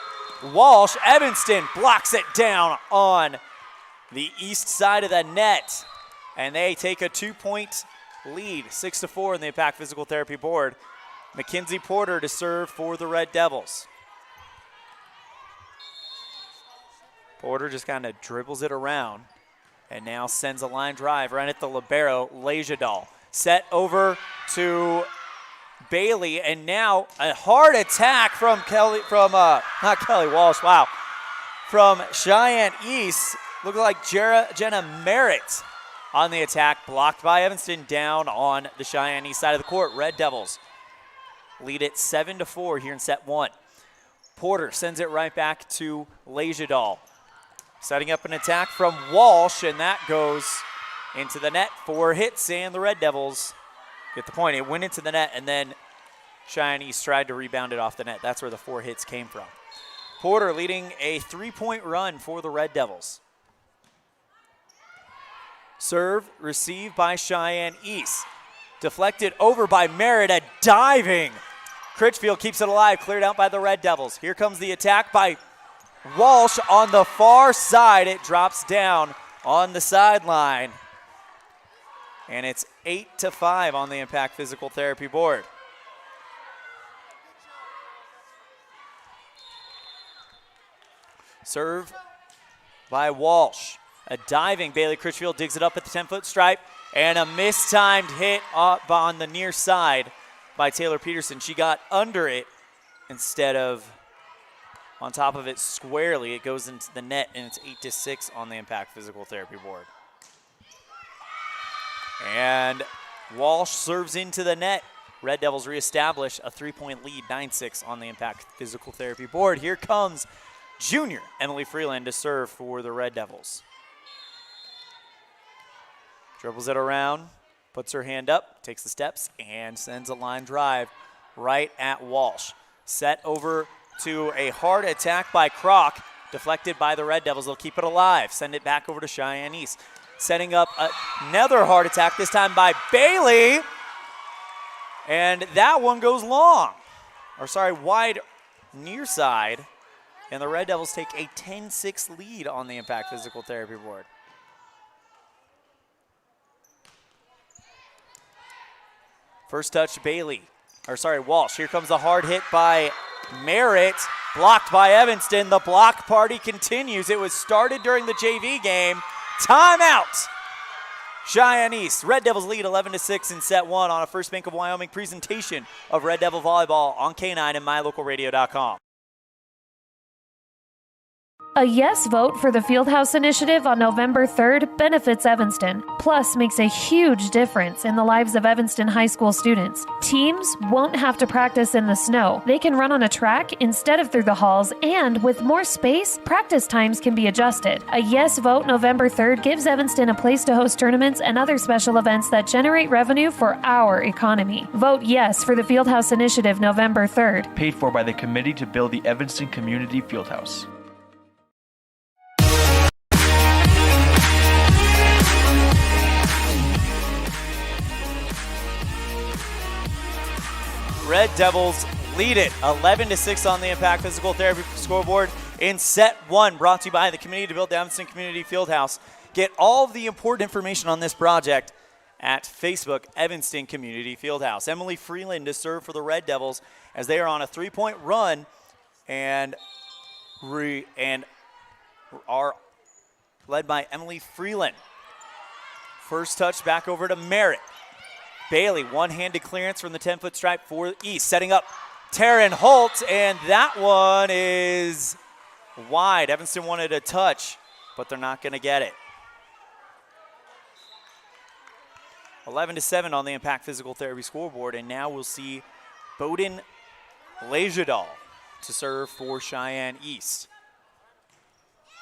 Walsh. Evanston blocks it down on the east side of the net, and they take a 2-point lead, 6-4 in the Impact Physical Therapy board. Mackenzie Porter to serve for the Red Devils. Porter just kind of dribbles it around and now sends a line drive right at the libero, Lejadal. Set over to Bailey, and now a hard attack from from Cheyenne East. Looks like Jenna Merritt on the attack, blocked by Evanston down on the Cheyenne East side of the court. Red Devils lead it 7-4 here in set one. Porter sends it right back to Lejadal. Setting up an attack from Walsh, and that goes into the net. 4 hits, and the Red Devils get the point. It went into the net, and then Cheyenne East tried to rebound it off the net. That's where the 4 hits came from. Porter leading a 3-point run for the Red Devils. Serve received by Cheyenne East. Deflected over by Merritt, a diving. Critchfield keeps it alive, cleared out by the Red Devils. Here comes the attack by Walsh on the far side. It drops down on the sideline. And it's 8-5 on the Impact Physical Therapy board. Serve by Walsh. A diving Bailey Critchfield digs it up at the 10-foot stripe, and a mistimed hit up on the near side by Taylor Peterson. She got under it instead of on top of it squarely. It goes into the net, and it's 8-6 on the Impact Physical Therapy board. And Walsh serves into the net. Red Devils reestablish a 3-point lead, 9-6 on the Impact Physical Therapy board. Here comes junior Emily Freeland to serve for the Red Devils. Dribbles it around, puts her hand up, takes the steps, and sends a line drive right at Walsh. Set over to a hard attack by Kroc, deflected by the Red Devils. They'll keep it alive, send it back over to Cheyenne East. Setting up another hard attack, this time by Bailey. And that one goes long. Wide near side. And the Red Devils take a 10-6 lead on the Impact Physical Therapy board. First touch, Walsh. Here comes the hard hit by Merritt. Blocked by Evanston. The block party continues. It was started during the JV game. Timeout. Cheyenne East. Red Devils lead 11-6 in set one on a First Bank of Wyoming presentation of Red Devil Volleyball on K9 and MyLocalRadio.com. A yes vote for the Fieldhouse Initiative on November 3rd benefits Evanston, plus makes a huge difference in the lives of Evanston High School students. Teams won't have to practice in the snow. They can run on a track instead of through the halls, and with more space, practice times can be adjusted. A yes vote November 3rd gives Evanston a place to host tournaments and other special events that generate revenue for our economy. Vote yes for the Fieldhouse Initiative November 3rd. Paid for by the Committee to Build the Evanston Community Fieldhouse. Red Devils lead it 11-6 on the Impact Physical Therapy scoreboard in set 1, brought to you by the Committee to Build the Evanston Community Fieldhouse. Get all of the important information on this project at Facebook, Evanston Community Fieldhouse. Emily Freeland to serve for the Red Devils as they are on a 3-point run and are led by Emily Freeland. First touch back over to Merritt. Bailey, one-handed clearance from the 10-foot stripe for East, setting up Taryn Holt, and that one is wide. Evanston wanted a touch, but they're not going to get it. 11-7 on the Impact Physical Therapy scoreboard, and now we'll see Bowden Lejadal to serve for Cheyenne East.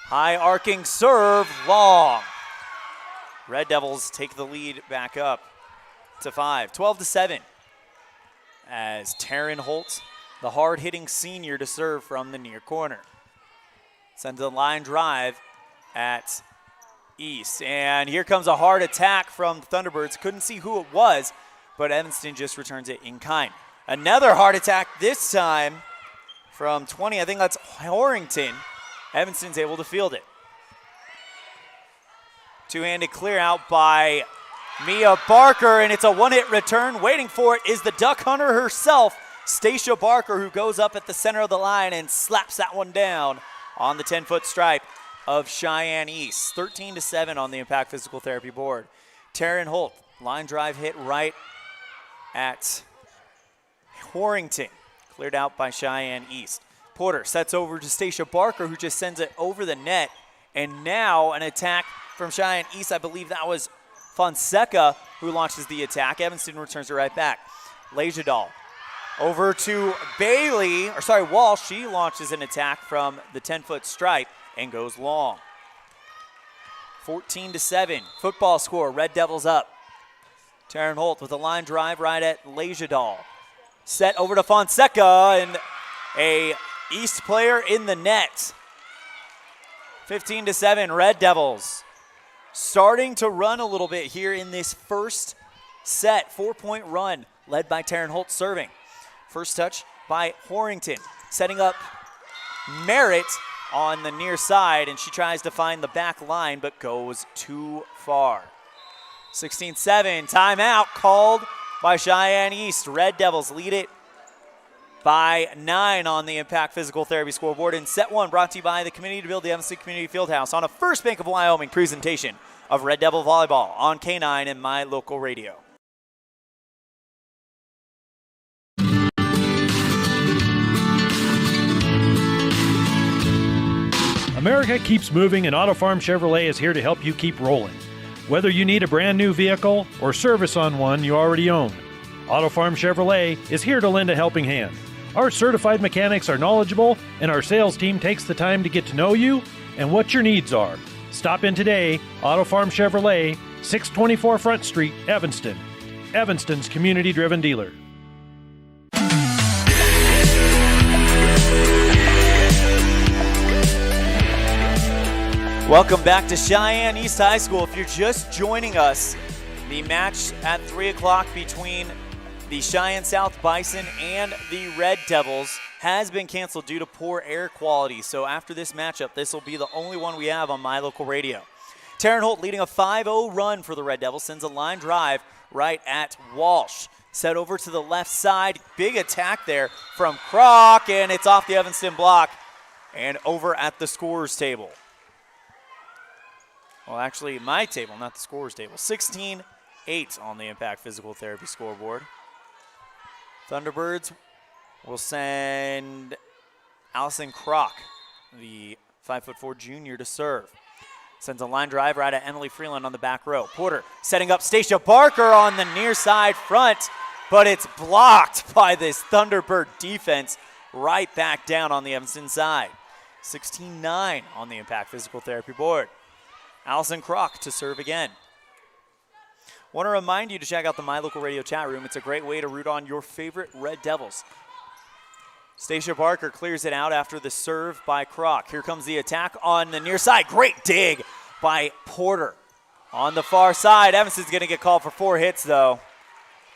High arcing serve, long. Red Devils take the lead back up to 5, 12-7. As Taryn Holt, the hard-hitting senior, to serve from the near corner. Sends a line drive at East. And here comes a hard attack from the Thunderbirds. Couldn't see who it was, but Evanston just returns it in kind. Another hard attack, this time from 20. I think that's Horrington. Evanston's able to field it. Two-handed clear out by Mia Barker, and it's a one-hit return. Waiting for it is the duck hunter herself, Stacia Barker, who goes up at the center of the line and slaps that one down on the 10-foot stripe of Cheyenne East. 13-7 on the Impact Physical Therapy board. Taryn Holt, line drive hit right at Horrington. Cleared out by Cheyenne East. Porter sets over to Stacia Barker, who just sends it over the net. And now an attack from Cheyenne East. I believe that was Fonseca who launches the attack. Evanston returns it right back. Lejadal over to Walsh. She launches an attack from the 10-foot stripe and goes long. 14-7. Football score. Red Devils up. Taryn Holt with a line drive right at Lejadal. Set over to Fonseca, and a East player in the net. 15-7. Red Devils starting to run a little bit here in this first set. 4-point run led by Taryn Holt serving. First touch by Horrington, setting up Merritt on the near side, and she tries to find the back line but goes too far. 16-7, timeout called by Cheyenne East. Red Devils lead it by 9 on the Impact Physical Therapy scoreboard. In set 1, brought to you by the Committee to Build the Evanston Community Fieldhouse on a First Bank of Wyoming presentation of Red Devil Volleyball on K9 and My Local Radio. America keeps moving, and Auto Farm Chevrolet is here to help you keep rolling. Whether you need a brand new vehicle or service on one you already own, Auto Farm Chevrolet is here to lend a helping hand. Our certified mechanics are knowledgeable, and our sales team takes the time to get to know you and what your needs are. Stop in today. Auto Farm Chevrolet, 624 Front Street, Evanston. Evanston's community-driven dealer. Welcome back to Cheyenne East High School. If you're just joining us, the match at 3 o'clock between the Cheyenne South Bison and the Red Devils has been canceled due to poor air quality. So after this matchup, this will be the only one we have on My Local Radio. Taryn Holt leading a 5-0 run for the Red Devils, sends a line drive right at Walsh. Set over to the left side. Big attack there from Kroc, and it's off the Evanston block and over at the scorer's table. Well, actually, my table, not the scorer's table. 16-8 on the Impact Physical Therapy scoreboard. Thunderbirds will send Allison Kroc, the 5'4" junior to serve. Sends a line drive right at Emily Freeland on the back row. Porter setting up Stacia Barker on the near side front, but it's blocked by this Thunderbird defense right back down on the Evanston side. 16-9 on the Impact Physical Therapy board. Allison Kroc to serve again. Want to remind you to check out the My Local Radio chat room. It's a great way to root on your favorite Red Devils. Stacia Barker clears it out after the serve by Kroc. Here comes the attack on the near side. Great dig by Porter. On the far side, Evanston's going to get called for 4 hits, though.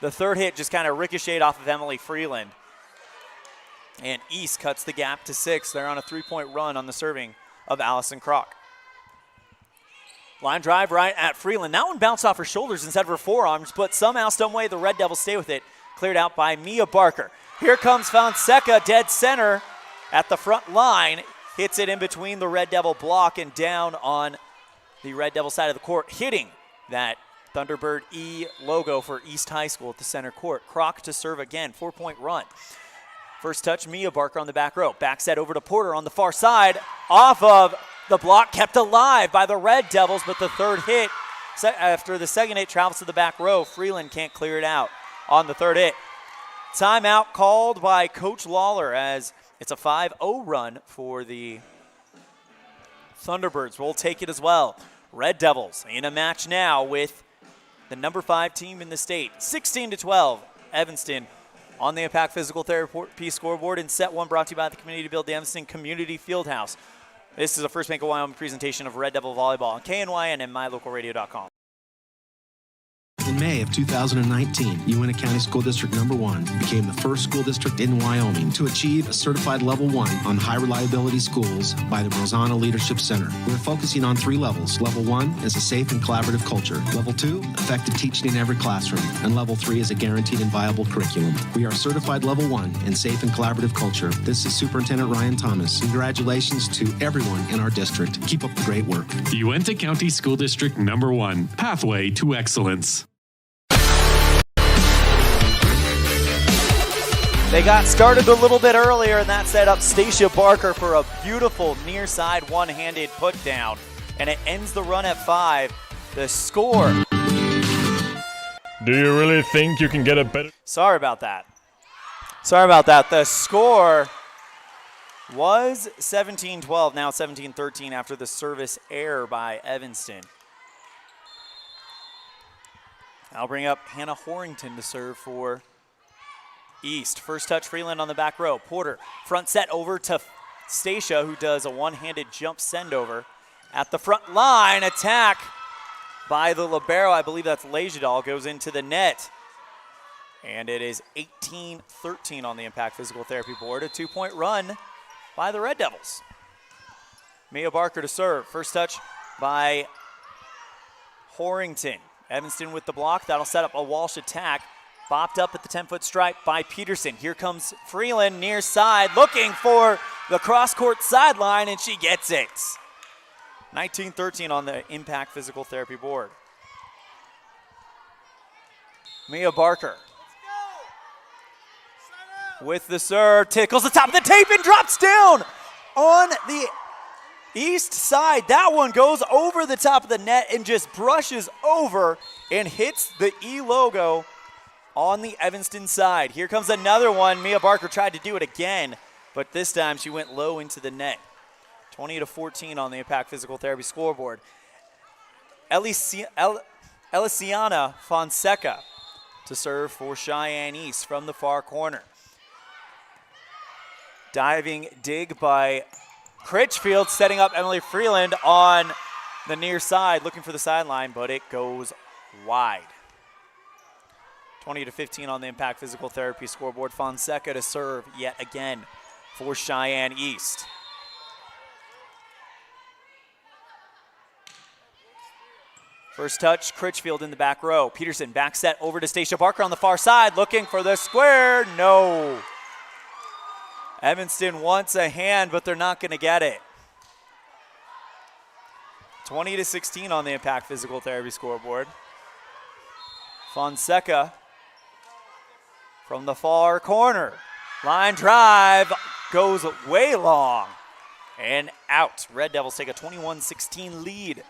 The third hit just kind of ricocheted off of Emily Freeland. And East cuts the gap to 6. They're on a 3-point run on the serving of Allison Kroc. Line drive right at Freeland. That one bounced off her shoulders instead of her forearms, but somehow, some way, the Red Devils stay with it. Cleared out by Mia Barker. Here comes Fonseca, dead center at the front line. Hits it in between the Red Devil block and down on the Red Devil side of the court, hitting that Thunderbird E logo for East High School at the center court. Kroc to serve again, 4-point run. First touch, Mia Barker on the back row. Back set over to Porter on the far side. Off of the block, kept alive by the Red Devils, but the third hit, after the second hit travels to the back row, Freeland can't clear it out on the third hit. Timeout called by Coach Lawler as it's a 5-0 run for the Thunderbirds. We'll take it as well. Red Devils in a match now with the number 5 team in the state. 16-12, Evanston on the Impact Physical Therapy scoreboard in set 1, brought to you by the Community Build the Evanston Community Fieldhouse. This is a First Bank of Wyoming presentation of Red Devil Volleyball on KNYN and MyLocalRadio.com. In May of 2019, UNT County School District Number 1 became the first school district in Wyoming to achieve a certified level 1 on high reliability schools by the Rosanna Leadership Center. We're focusing on 3 levels. Level 1 is a safe and collaborative culture. Level 2, effective teaching in every classroom. And Level 3 is a guaranteed and viable curriculum. We are certified Level 1 in safe and collaborative culture. This is Superintendent Ryan Thomas. Congratulations to everyone in our district. Keep up the great work. UNT County School District Number 1, Pathway to Excellence. They got started a little bit earlier, and that set up Stacia Barker for a beautiful near side one-handed put down, and it ends the run at 5. The score. Do you really think you can get a better? Sorry about that. The score was 17-12, now 17-13 after the service error by Evanston. I'll bring up Hannah Horrington to serve for East. First touch, Freeland on the back row. Porter, front set over to Stacia, who does a one-handed jump send over. At the front line, attack by the libero. I believe that's Lejadal, goes into the net. And it is 18-13 on the Impact Physical Therapy board. A 2-point run by the Red Devils. Mia Barker to serve. First touch by Horrington. Evanston with the block. That'll set up a Walsh attack. Bopped up at the 10-foot stripe by Peterson. Here comes Freeland near side, looking for the cross-court sideline, and she gets it. 19-13 on the Impact Physical Therapy board. Mia Barker with the serve, tickles the top of the tape and drops down on the East side. That one goes over the top of the net and just brushes over and hits the E logo on the Evanston side. Here comes another one. Mia Barker tried to do it again, but this time she went low into the net. 20-14 on the Impact Physical Therapy scoreboard. Elisiana Fonseca to serve for Cheyenne East from the far corner. Diving dig by Critchfield, setting up Emily Freeland on the near side, looking for the sideline, but it goes wide. 20-15 on the Impact Physical Therapy scoreboard. Fonseca to serve yet again for Cheyenne East. First touch, Critchfield in the back row. Peterson back set over to Stacia Barker on the far side, looking for the square. No. Evanston wants a hand, but they're not going to get it. 20-16 on the Impact Physical Therapy scoreboard. Fonseca from the far corner. Line drive goes way long. and out. Red Devils take a 21-16 lead.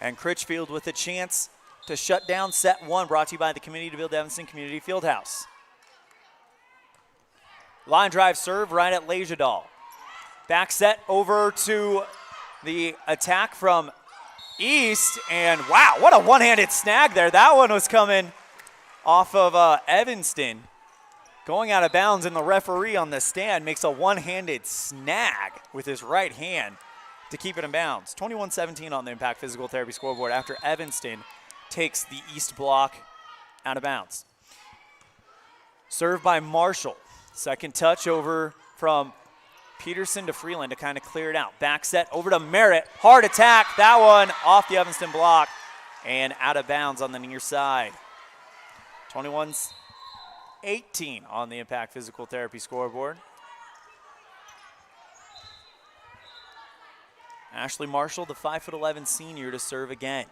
And Critchfield with a chance to shut down set one, brought to you by the Community to Build Evanston Community Fieldhouse. Line drive serve right at Lejedal. Back set over to the attack from East, and wow, what a one-handed snag there. That one was coming off of Evanston. Going out of bounds, and the referee on the stand makes a one-handed snag with his right hand to keep it in bounds. 21-17 on the Impact Physical Therapy scoreboard after Evanston takes the East block out of bounds. Served by Marshall. Second touch over from Peterson to Freeland to kind of clear it out. Back set over to Merritt. Hard attack. That one off the Evanston block and out of bounds on the near side. 21-18 on the Impact Physical Therapy scoreboard. Ashley Marshall, the 5'11" senior, to serve again.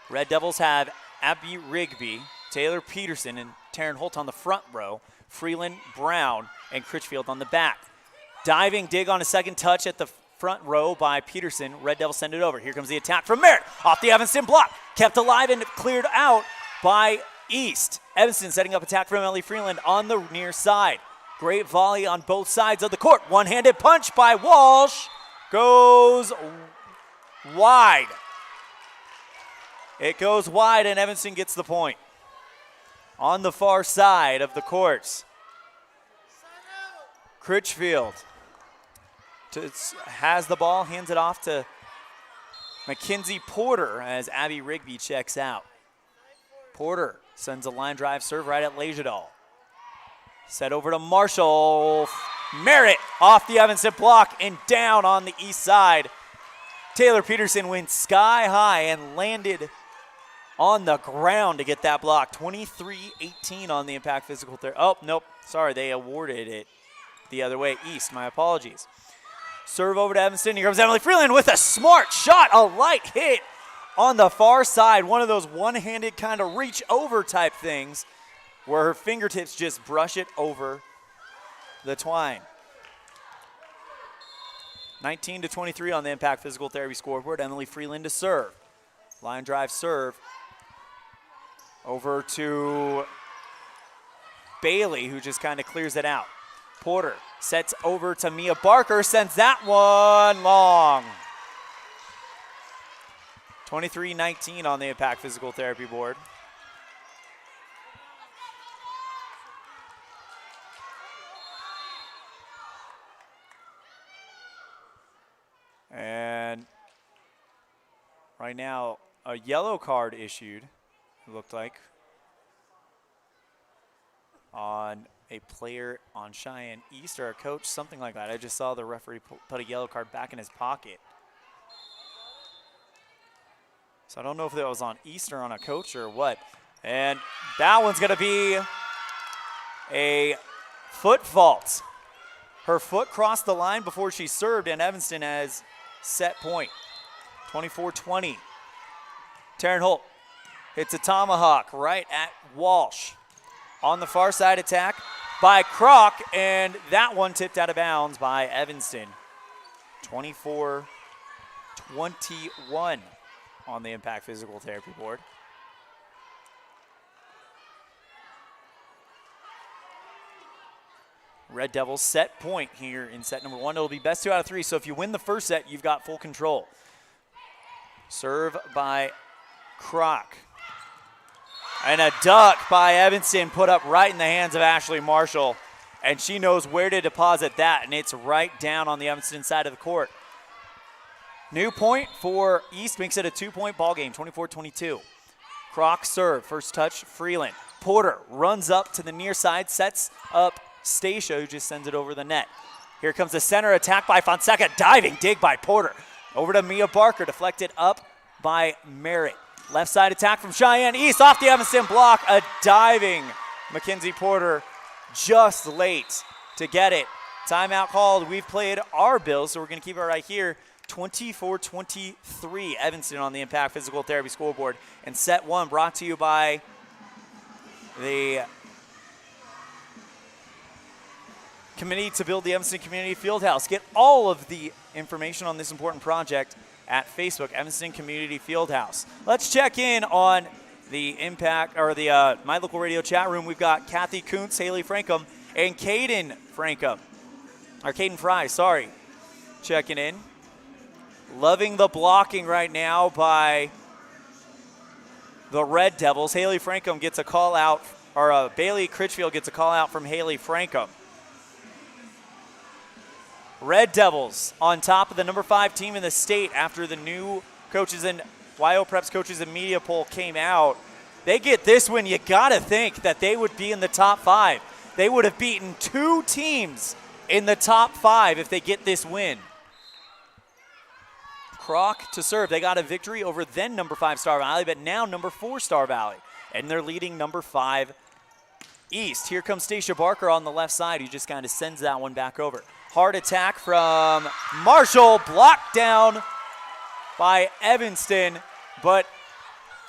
Red Devils have Abby Rigby, Taylor Peterson, and Taryn Holt on the front row. Freeland, Brown, and Critchfield on the back. Diving dig on a second touch at the front row by Peterson. Red Devils send it over. Here comes the attack from Merritt. Off the Evanston block. Kept alive and cleared out by East. Evanston setting up attack from Ellie Freeland on the near side. Great volley on both sides of the court. One-handed punch by Walsh. Goes wide. It goes wide, and Evanston gets the point. On the far side of the courts. Critchfield has the ball, hands it off to Mackenzie Porter as Abby Rigby checks out. Porter sends a line drive serve right at Lejedal. Set over to Marshall. Merritt off the Evanston block and down on the east side. Taylor Peterson went sky high and landed on the ground to get that block. 23-18 on the Impact Physical Therapy. Oh, nope. Sorry, they awarded it the other way. East, my apologies. Serve over to Evanston. Here comes Emily Freeland with a smart shot. A light hit on the far side. One of those one-handed kind of reach over type things where her fingertips just brush it over the twine. 19-23 on the Impact Physical Therapy scoreboard. Emily Freeland to serve. Line drive serve over to Bailey, who just kind of clears it out. Porter sets over to Mia Barker, sends that one long. 23-19 on the Impact Physical Therapy board. And right now, a yellow card issued, it looked like, on a player on Cheyenne East or a coach, something like that. I just saw the referee put a yellow card back in his pocket. So I don't know if that was on East or on a coach or what. And that one's going to be a foot fault. Her foot crossed the line before she served, and Evanston has set point. 24-20. Taryn Holt hits a tomahawk right at Walsh. On the far side attack by Kroc, and that one tipped out of bounds by Evanston. 24-21 on the Impact Physical Therapy board. Red Devils set point here in set number one. It'll be best 2 out of 3, so if you win the first set, you've got full control. Serve by Kroc. And a duck by Evanston put up right in the hands of Ashley Marshall. And she knows where to deposit that, and it's right down on the Evanston side of the court. New point for East makes it a 2-point ball game, 24-22. Kroc serve, first touch, Freeland. Porter runs up to the near side, sets up Stacia, who just sends it over the net. Here comes the center attack by Fonseca, diving dig by Porter. Over to Mia Barker, deflected up by Merritt. Left side attack from Cheyenne East, off the Evanston block, a diving Mackenzie Porter just late to get it. Timeout called. We've played our bill, so we're going to keep it right here. 24-23, Evanston on the Impact Physical Therapy scoreboard. And set one brought to you by the committee to build the Evanston Community Fieldhouse. Get all of the information on this important project at Facebook, Evanston Community Fieldhouse. Let's check in on the impact, or the My Local Radio chat room. We've got Kathy Kuntz, Haley Frankham, and Caden Fry, sorry, checking in. Loving the blocking right now by the Red Devils. Haley Frankham gets a call out, or Bailey Critchfield gets a call out from Haley Frankham. Red Devils on top of the number 5 team in the state after the new coaches and YO Preps coaches and media poll came out. They get this win. You got to think that they would be in the top 5. They would have beaten 2 teams in the top 5 if they get this win. Croc to serve. They got a victory over then number 5 Star Valley, but now number 4 Star Valley. And they're leading number 5 East. Here comes Stacia Barker on the left side, who just kind of sends that one back over. Hard attack from Marshall, blocked down by Evanston, but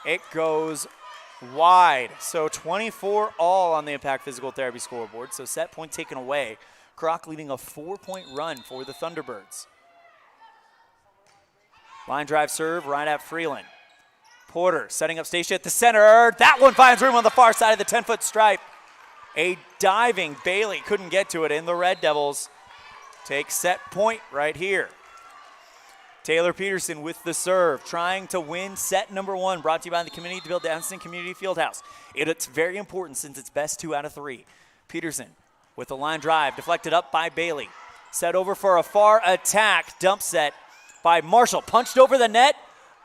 it goes wide. So 24 all on the Impact Physical Therapy scoreboard. So set point taken away. Croc leading a 4-point run for the Thunderbirds. Line drive serve right at Freeland. Porter setting up Stacia at the center. That one finds room on the far side of the 10-foot stripe. A diving Bailey couldn't get to it, and the Red Devils take set point right here. Taylor Peterson with the serve, trying to win set number 1, brought to you by the committee to build the Evanston Community Fieldhouse. It's very important since it's best 2 out of 3. Peterson with the line drive, deflected up by Bailey. Set over for a far attack, dump set by Marshall. Punched over the net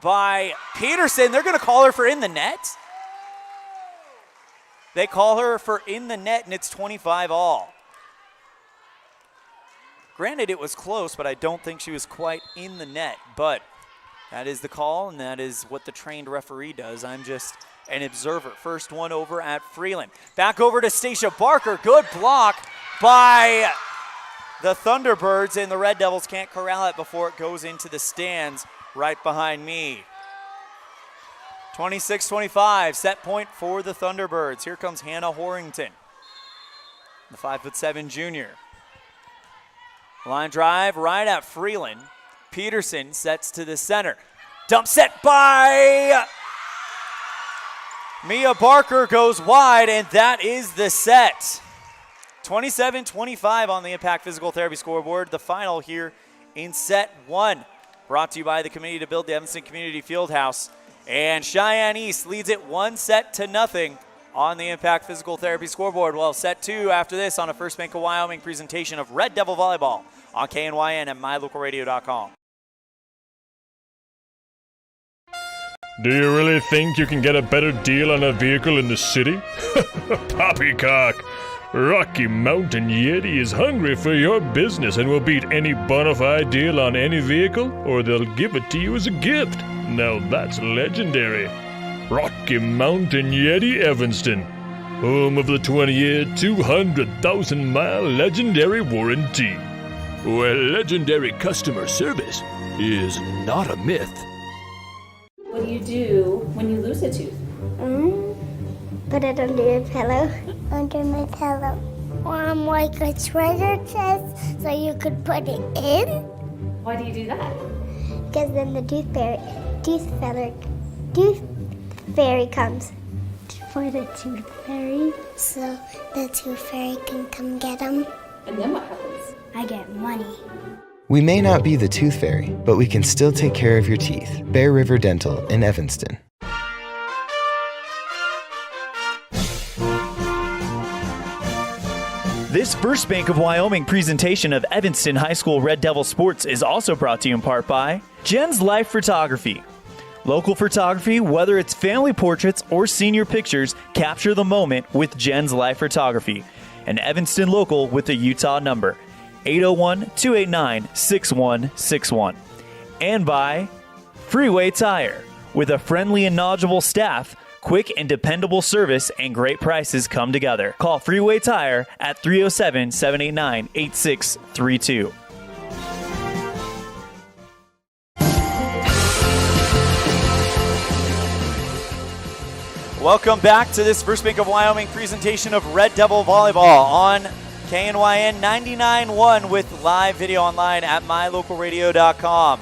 by Peterson. They're going to call her for in the net. They call her for in the net, and it's 25 all. Granted, it was close, but I don't think she was quite in the net. But that is the call, and that is what the trained referee does. I'm just an observer. First one over at Freeland. Back over to Stacia Barker. Good block by the Thunderbirds, and the Red Devils can't corral it before it goes into the stands right behind me. 26-25, set point for the Thunderbirds. Here comes Hannah Horrington, the 5'7" junior. Line drive right at Freeland. Peterson sets to the center. Dump set by Mia Barker, goes wide, and that is the set. 27-25 on the Impact Physical Therapy scoreboard. The final here in set 1. Brought to you by the committee to build the Evanston Community Fieldhouse. And Cheyenne East leads it 1-0 on the Impact Physical Therapy scoreboard. Well, set 2 after this on a First Bank of Wyoming presentation of Red Devil Volleyball on KNYN and mylocalradio.com. Do you really think you can get a better deal on a vehicle in the city? Poppycock! Rocky Mountain Yeti is hungry for your business and will beat any bona fide deal on any vehicle, or they'll give it to you as a gift. Now that's legendary. Rocky Mountain Yeti Evanston, home of the 20-year, 200,000-mile legendary warranty, where legendary customer service is not a myth. What do you do when you lose a tooth? Put it under your pillow. Under my pillow. Like a treasure chest so you could put it in. Why do you do that? Because then the tooth fairy comes. For the tooth fairy. So the tooth fairy can come get them. And then what happens? I get money. We may not be the tooth fairy, but we can still take care of your teeth. Bear River Dental in Evanston. This First Bank of Wyoming presentation of Evanston High School Red Devil Sports is also brought to you in part by Jen's Life Photography. Local photography, whether it's family portraits or senior pictures, capture the moment with Jen's Life Photography. An Evanston local with a Utah number, 801-289-6161. And by Freeway Tire. With a friendly and knowledgeable staff, quick and dependable service, and great prices come together. Call Freeway Tire at 307-789-8632. Welcome back to this First Bank of Wyoming presentation of Red Devil Volleyball on KNYN 99.1 with live video online at mylocalradio.com.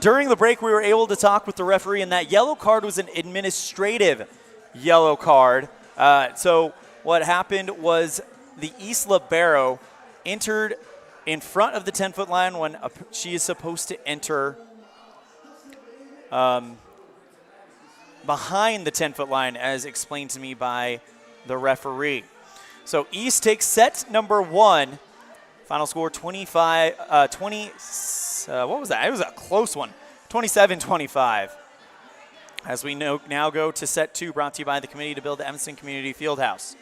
During the break, we were able to talk with the referee, and that yellow card was an administrative yellow card. So what happened was the East Libero entered in front of the 10-foot line when she is supposed to enter behind the 10-foot line, as explained to me by the referee. So East takes set number 1. Final score 20. What was that? It was a close one. 27-25. As we now go to set 2, brought to you by the Committee to Build the Evanston Community Fieldhouse.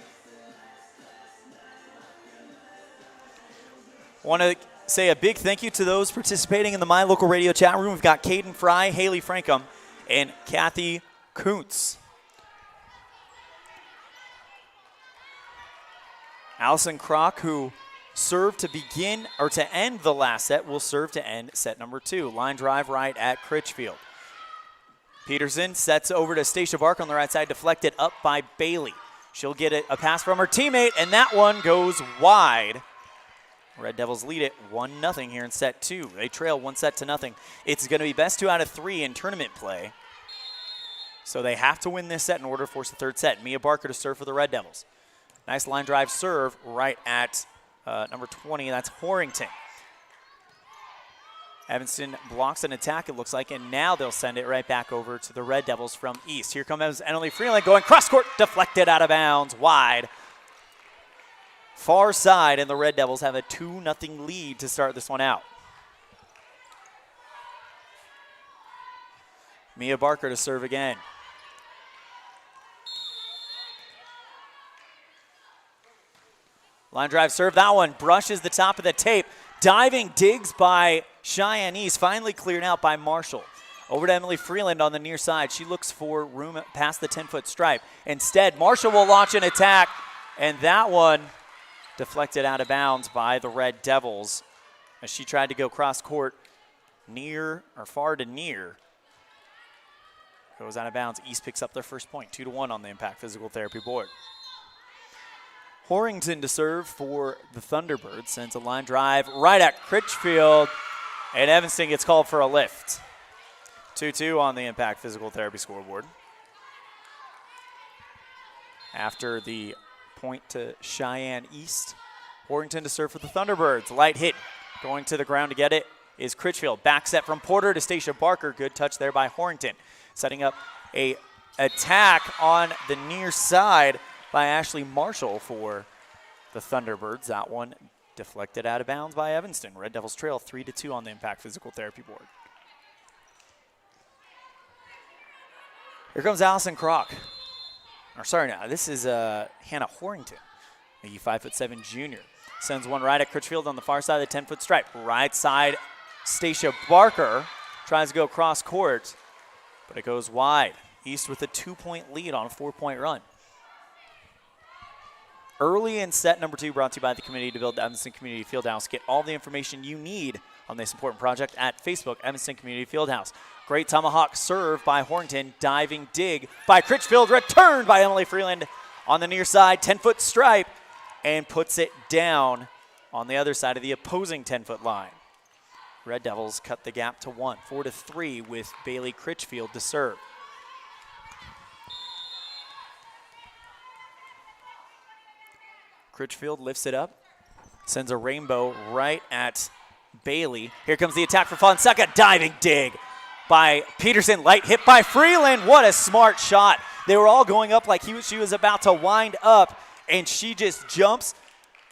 Want to say a big thank you to those participating in the My Local Radio chat room. We've got Caden Fry, Haley Frankham, and Kathy Kuntz. Allison Kroc, who served to begin or to end the last set, will serve to end set number 2. Line drive right at Critchfield. Peterson sets over to Stacia Barker on the right side, deflected up by Bailey. She'll get a pass from her teammate, and that one goes wide. Red Devils lead it 1-0 here in set 2. They trail 1-0. It's going to be best 2 out of 3 in tournament play. So they have to win this set in order to force the third set. Mia Barker to serve for the Red Devils. Nice line drive serve right at number 20. That's Horrington. Evanston blocks an attack, it looks like, and now they'll send it right back over to the Red Devils from East. Here comes Emily Freeland going cross-court, deflected out of bounds, wide. Far side, and the Red Devils have a 2-0 lead to start this one out. Mia Barker to serve again. Line drive serve, that one brushes the top of the tape. Diving digs by Cheyenne East, finally cleared out by Marshall. Over to Emily Freeland on the near side. She looks for room past the 10-foot stripe. Instead, Marshall will launch an attack, and that one deflected out of bounds by the Red Devils as she tried to go cross-court near or far to near. Goes out of bounds. East picks up their first point, 2-1 on the Impact Physical Therapy board. Horrington to serve for the Thunderbirds. Sends a line drive right at Critchfield, and Evanston gets called for a lift. 2-2 on the Impact Physical Therapy scoreboard. After the point to Cheyenne East, Horrington to serve for the Thunderbirds. Light hit going to the ground to get it is Critchfield. Back set from Porter to Stacia Barker. Good touch there by Horrington. Setting up a attack on the near side by Ashley Marshall for the Thunderbirds. That one deflected out of bounds by Evanston. Red Devils trail 3-2 on the Impact Physical Therapy board. Here comes Allison Kroc. Or sorry, now this is Hannah Horrington, the 5'7" junior. Sends one right at Critchfield on the far side of the 10-foot stripe. Right side, Stacia Barker tries to go cross court, but it goes wide. East with a 2-point lead on a 4-point run. Early in set number 2, brought to you by the Committee to Build the Evanston Community Fieldhouse. Get all the information you need on this important project at Facebook, Evanston Community Fieldhouse. Great tomahawk serve by Horrington. Diving dig by Critchfield. Returned by Emily Freeland on the near side. 10-foot stripe, and puts it down on the other side of the opposing 10-foot line. Red Devils cut the gap to 1. 4-3 with Bailey Critchfield to serve. Critchfield lifts it up, sends a rainbow right at Bailey. Here comes the attack for Fonseca. Diving dig by Peterson. Light hit by Freeland. What a smart shot. They were all going up like she was about to wind up, and she just jumps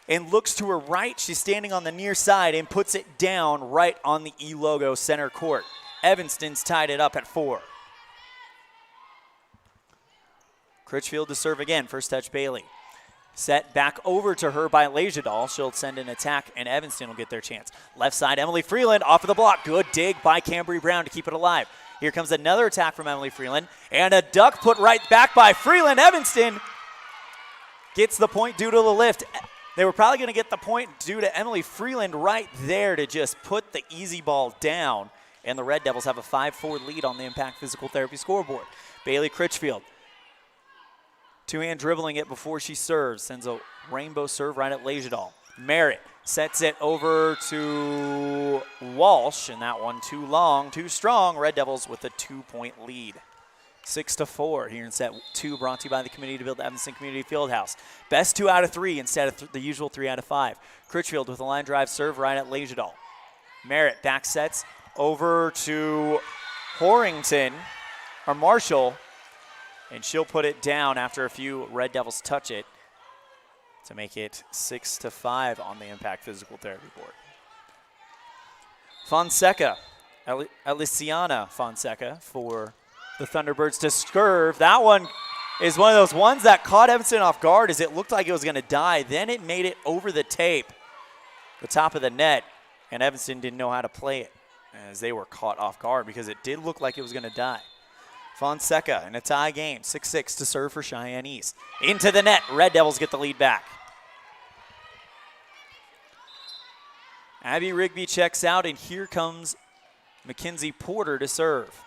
and looks to her right. She's standing on the near side and puts it down right on the E logo center court. Evanston's tied it up at 4. Critchfield to serve again. First touch Bailey. Set back over to her by Lejadal. She'll send an attack, and Evanston will get their chance. Left side, Emily Freeland off of the block. Good dig by Cambry Brown to keep it alive. Here comes another attack from Emily Freeland, and a duck put right back by Freeland. Evanston gets the point due to the lift. They were probably going to get the point due to Emily Freeland right there to just put the easy ball down, and the Red Devils have a 5-4 lead on the Impact Physical Therapy scoreboard. Bailey Critchfield Two-hand dribbling it before she serves. Sends a rainbow serve right at Lejedal. Merritt sets it over to Walsh, and that one too long, too strong. Red Devils with a 2-point lead. 6-4 here in set 2, brought to you by the committee to build the Evanston Community Fieldhouse. Best 2 out of 3 instead of the usual 3 out of 5. Critchfield with a line drive serve right at Lejedal. Merritt back sets over to Marshall, and she'll put it down after a few Red Devils touch it to make it 6-5 on the Impact Physical Therapy board. Fonseca, Elisiana Fonseca for the Thunderbirds to serve. That one is one of those ones that caught Evanston off guard as it looked like it was going to die. Then it made it over the tape, the top of the net, and Evanston didn't know how to play it as they were caught off guard because it did look like it was going to die. Fonseca in a tie game, 6-6 to serve for Cheyenne East. Into the net, Red Devils get the lead back. Abby Rigby checks out, and here comes Mackenzie Porter to serve.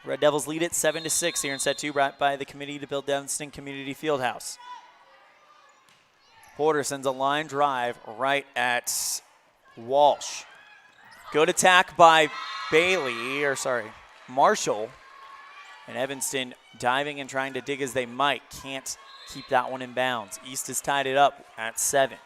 Red Devils lead it 7-6 here in set 2, brought by the committee to build Evanston Community Fieldhouse. Porter sends a line drive right at Walsh. Good attack by Marshall. And Evanston diving and trying to dig as they might. Can't keep that one in bounds. East has tied it up at 7.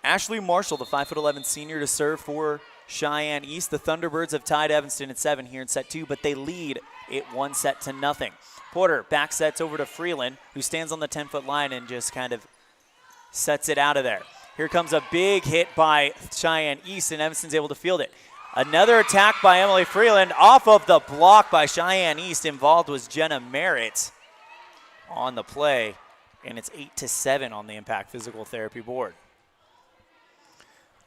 Ashley Marshall, the 5'11" senior, to serve for Cheyenne East. The Thunderbirds have tied Evanston at 7 here in set 2, but they lead it 1-0. Porter back sets over to Freeland, who stands on the 10-foot line and just kind of sets it out of there. Here comes a big hit by Cheyenne East, and Evanston's able to field it. Another attack by Emily Freeland off of the block by Cheyenne East. Involved was Jenna Merritt on the play, and it's 8-7 on the Impact Physical Therapy board.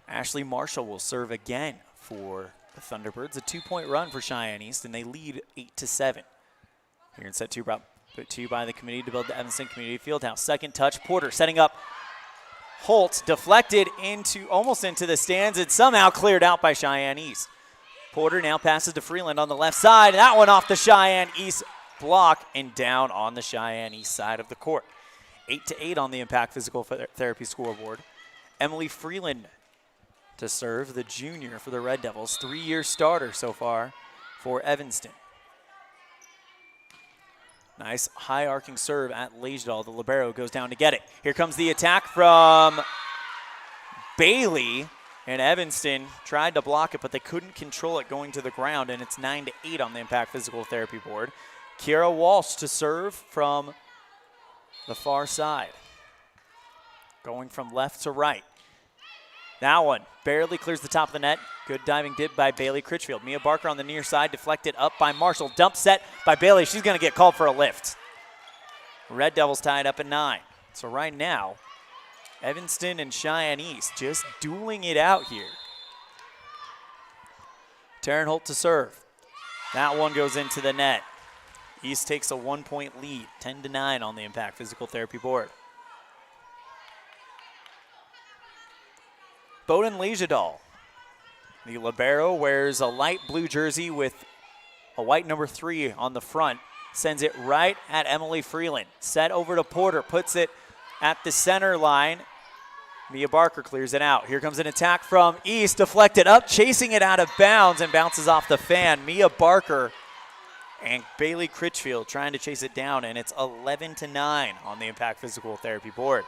Ashley Marshall will serve again for the Thunderbirds. A 2-point run for Cheyenne East, and they lead 8-7. Here in set 2, brought to you by the committee to build the Evanston Community Fieldhouse. Second touch, Porter setting up Holt, deflected almost into the stands and somehow cleared out by Cheyenne East. Porter now passes to Freeland on the left side. That one off the Cheyenne East block and down on the Cheyenne East side of the court. 8-8 on the Impact Physical Therapy scoreboard. Emily Freeland to serve, the junior for the Red Devils. 3-year starter so far for Evanston. Nice high arcing serve at Lejedal. The libero goes down to get it. Here comes the attack from Bailey, and Evanston tried to block it, but they couldn't control it going to the ground, and it's 9-8 on the Impact Physical Therapy board. Kiera Walsh to serve from the far side. Going from left to right. That one barely clears the top of the net. Good diving dip by Bailey Critchfield. Mia Barker on the near side, deflected up by Marshall. Dump set by Bailey. She's going to get called for a lift. Red Devils tied up at 9. So right now, Evanston and Cheyenne East just dueling it out here. Taryn Holt to serve. That one goes into the net. East takes a 1-point lead, 10-9 on the Impact Physical Therapy board. Bowden Lejedal. The libero wears a light blue jersey with a white number 3 on the front. Sends it right at Emily Freeland. Set over to Porter. Puts it at the center line. Mia Barker clears it out. Here comes an attack from East. Deflected up, chasing it out of bounds and bounces off the fan. Mia Barker and Bailey Critchfield trying to chase it down, and it's 11-9 on the Impact Physical Therapy board.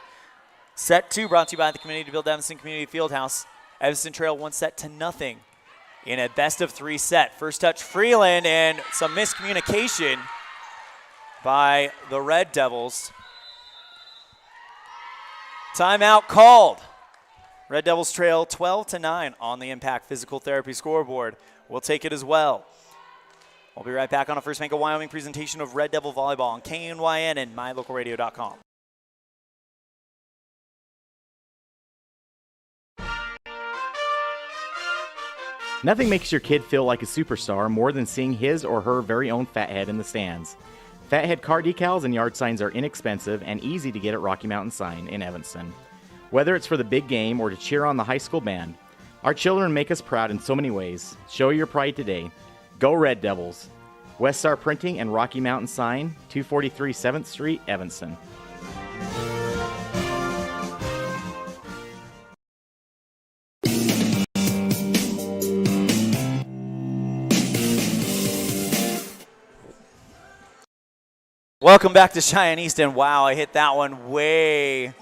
Set 2 brought to you by the committee to build Evanston Community Fieldhouse. Evanston trail 1-0 in a best-of-3 set. First touch, Freeland, and some miscommunication by the Red Devils. Timeout called. Red Devils trail 12-9 on the Impact Physical Therapy scoreboard. We'll take it as well. We'll be right back on a First Bank of Wyoming presentation of Red Devil Volleyball on CHEYENNE and MyLocalRadio.com. Nothing makes your kid feel like a superstar more than seeing his or her very own Fathead in the stands. Fathead car decals and yard signs are inexpensive and easy to get at Rocky Mountain Sign in Evanston. Whether it's for the big game or to cheer on the high school band, Our children make us proud in so many ways. Show your pride today. Go Red Devils. West Star Printing and Rocky Mountain Sign, 243 7th Street, Evanston. Welcome back to Cheyenne East, and wow, I hit that one way.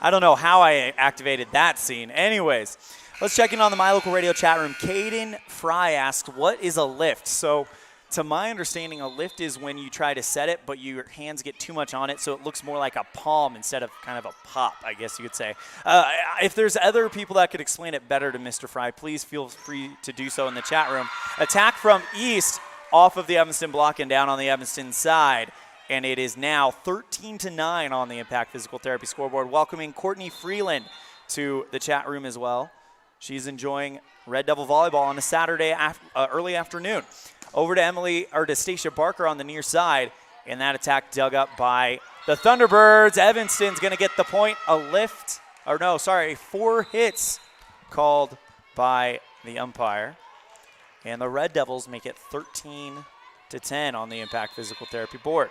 I don't know how I activated that scene. Anyways, let's check in on the My Local Radio chat room. Caden Fry asks, what is a lift? So to my understanding, a lift is when you try to set it, but your hands get too much on it, so it looks more like a palm instead of kind of a pop, I guess you could say. If there's other people that could explain it better to Mr. Fry, please feel free to do so in the chat room. Attack from East off of the Evanston block and down on the Evanston side. And it is now 13-9 on the Impact Physical Therapy scoreboard. Welcoming Courtney Freeland to the chat room as well. She's enjoying Red Devil volleyball on a Saturday early afternoon. Over to Stacia Barker on the near side, and that attack dug up by the Thunderbirds. Evanston's going to get the point. Four hits called by the umpire. And the Red Devils make it 13-10 on the Impact Physical Therapy board.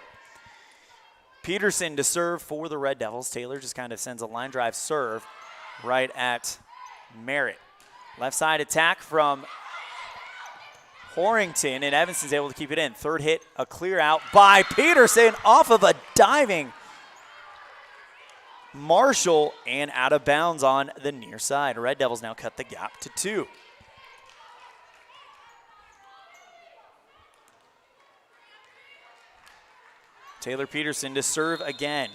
Peterson to serve for the Red Devils. Taylor just kind of sends a line drive serve right at Merritt. Left side attack from Horrington, and Evanston's able to keep it in. Third hit, a clear out by Peterson off of a diving Marshall and out of bounds on the near side. Red Devils now cut the gap to 2. Taylor Peterson to serve again.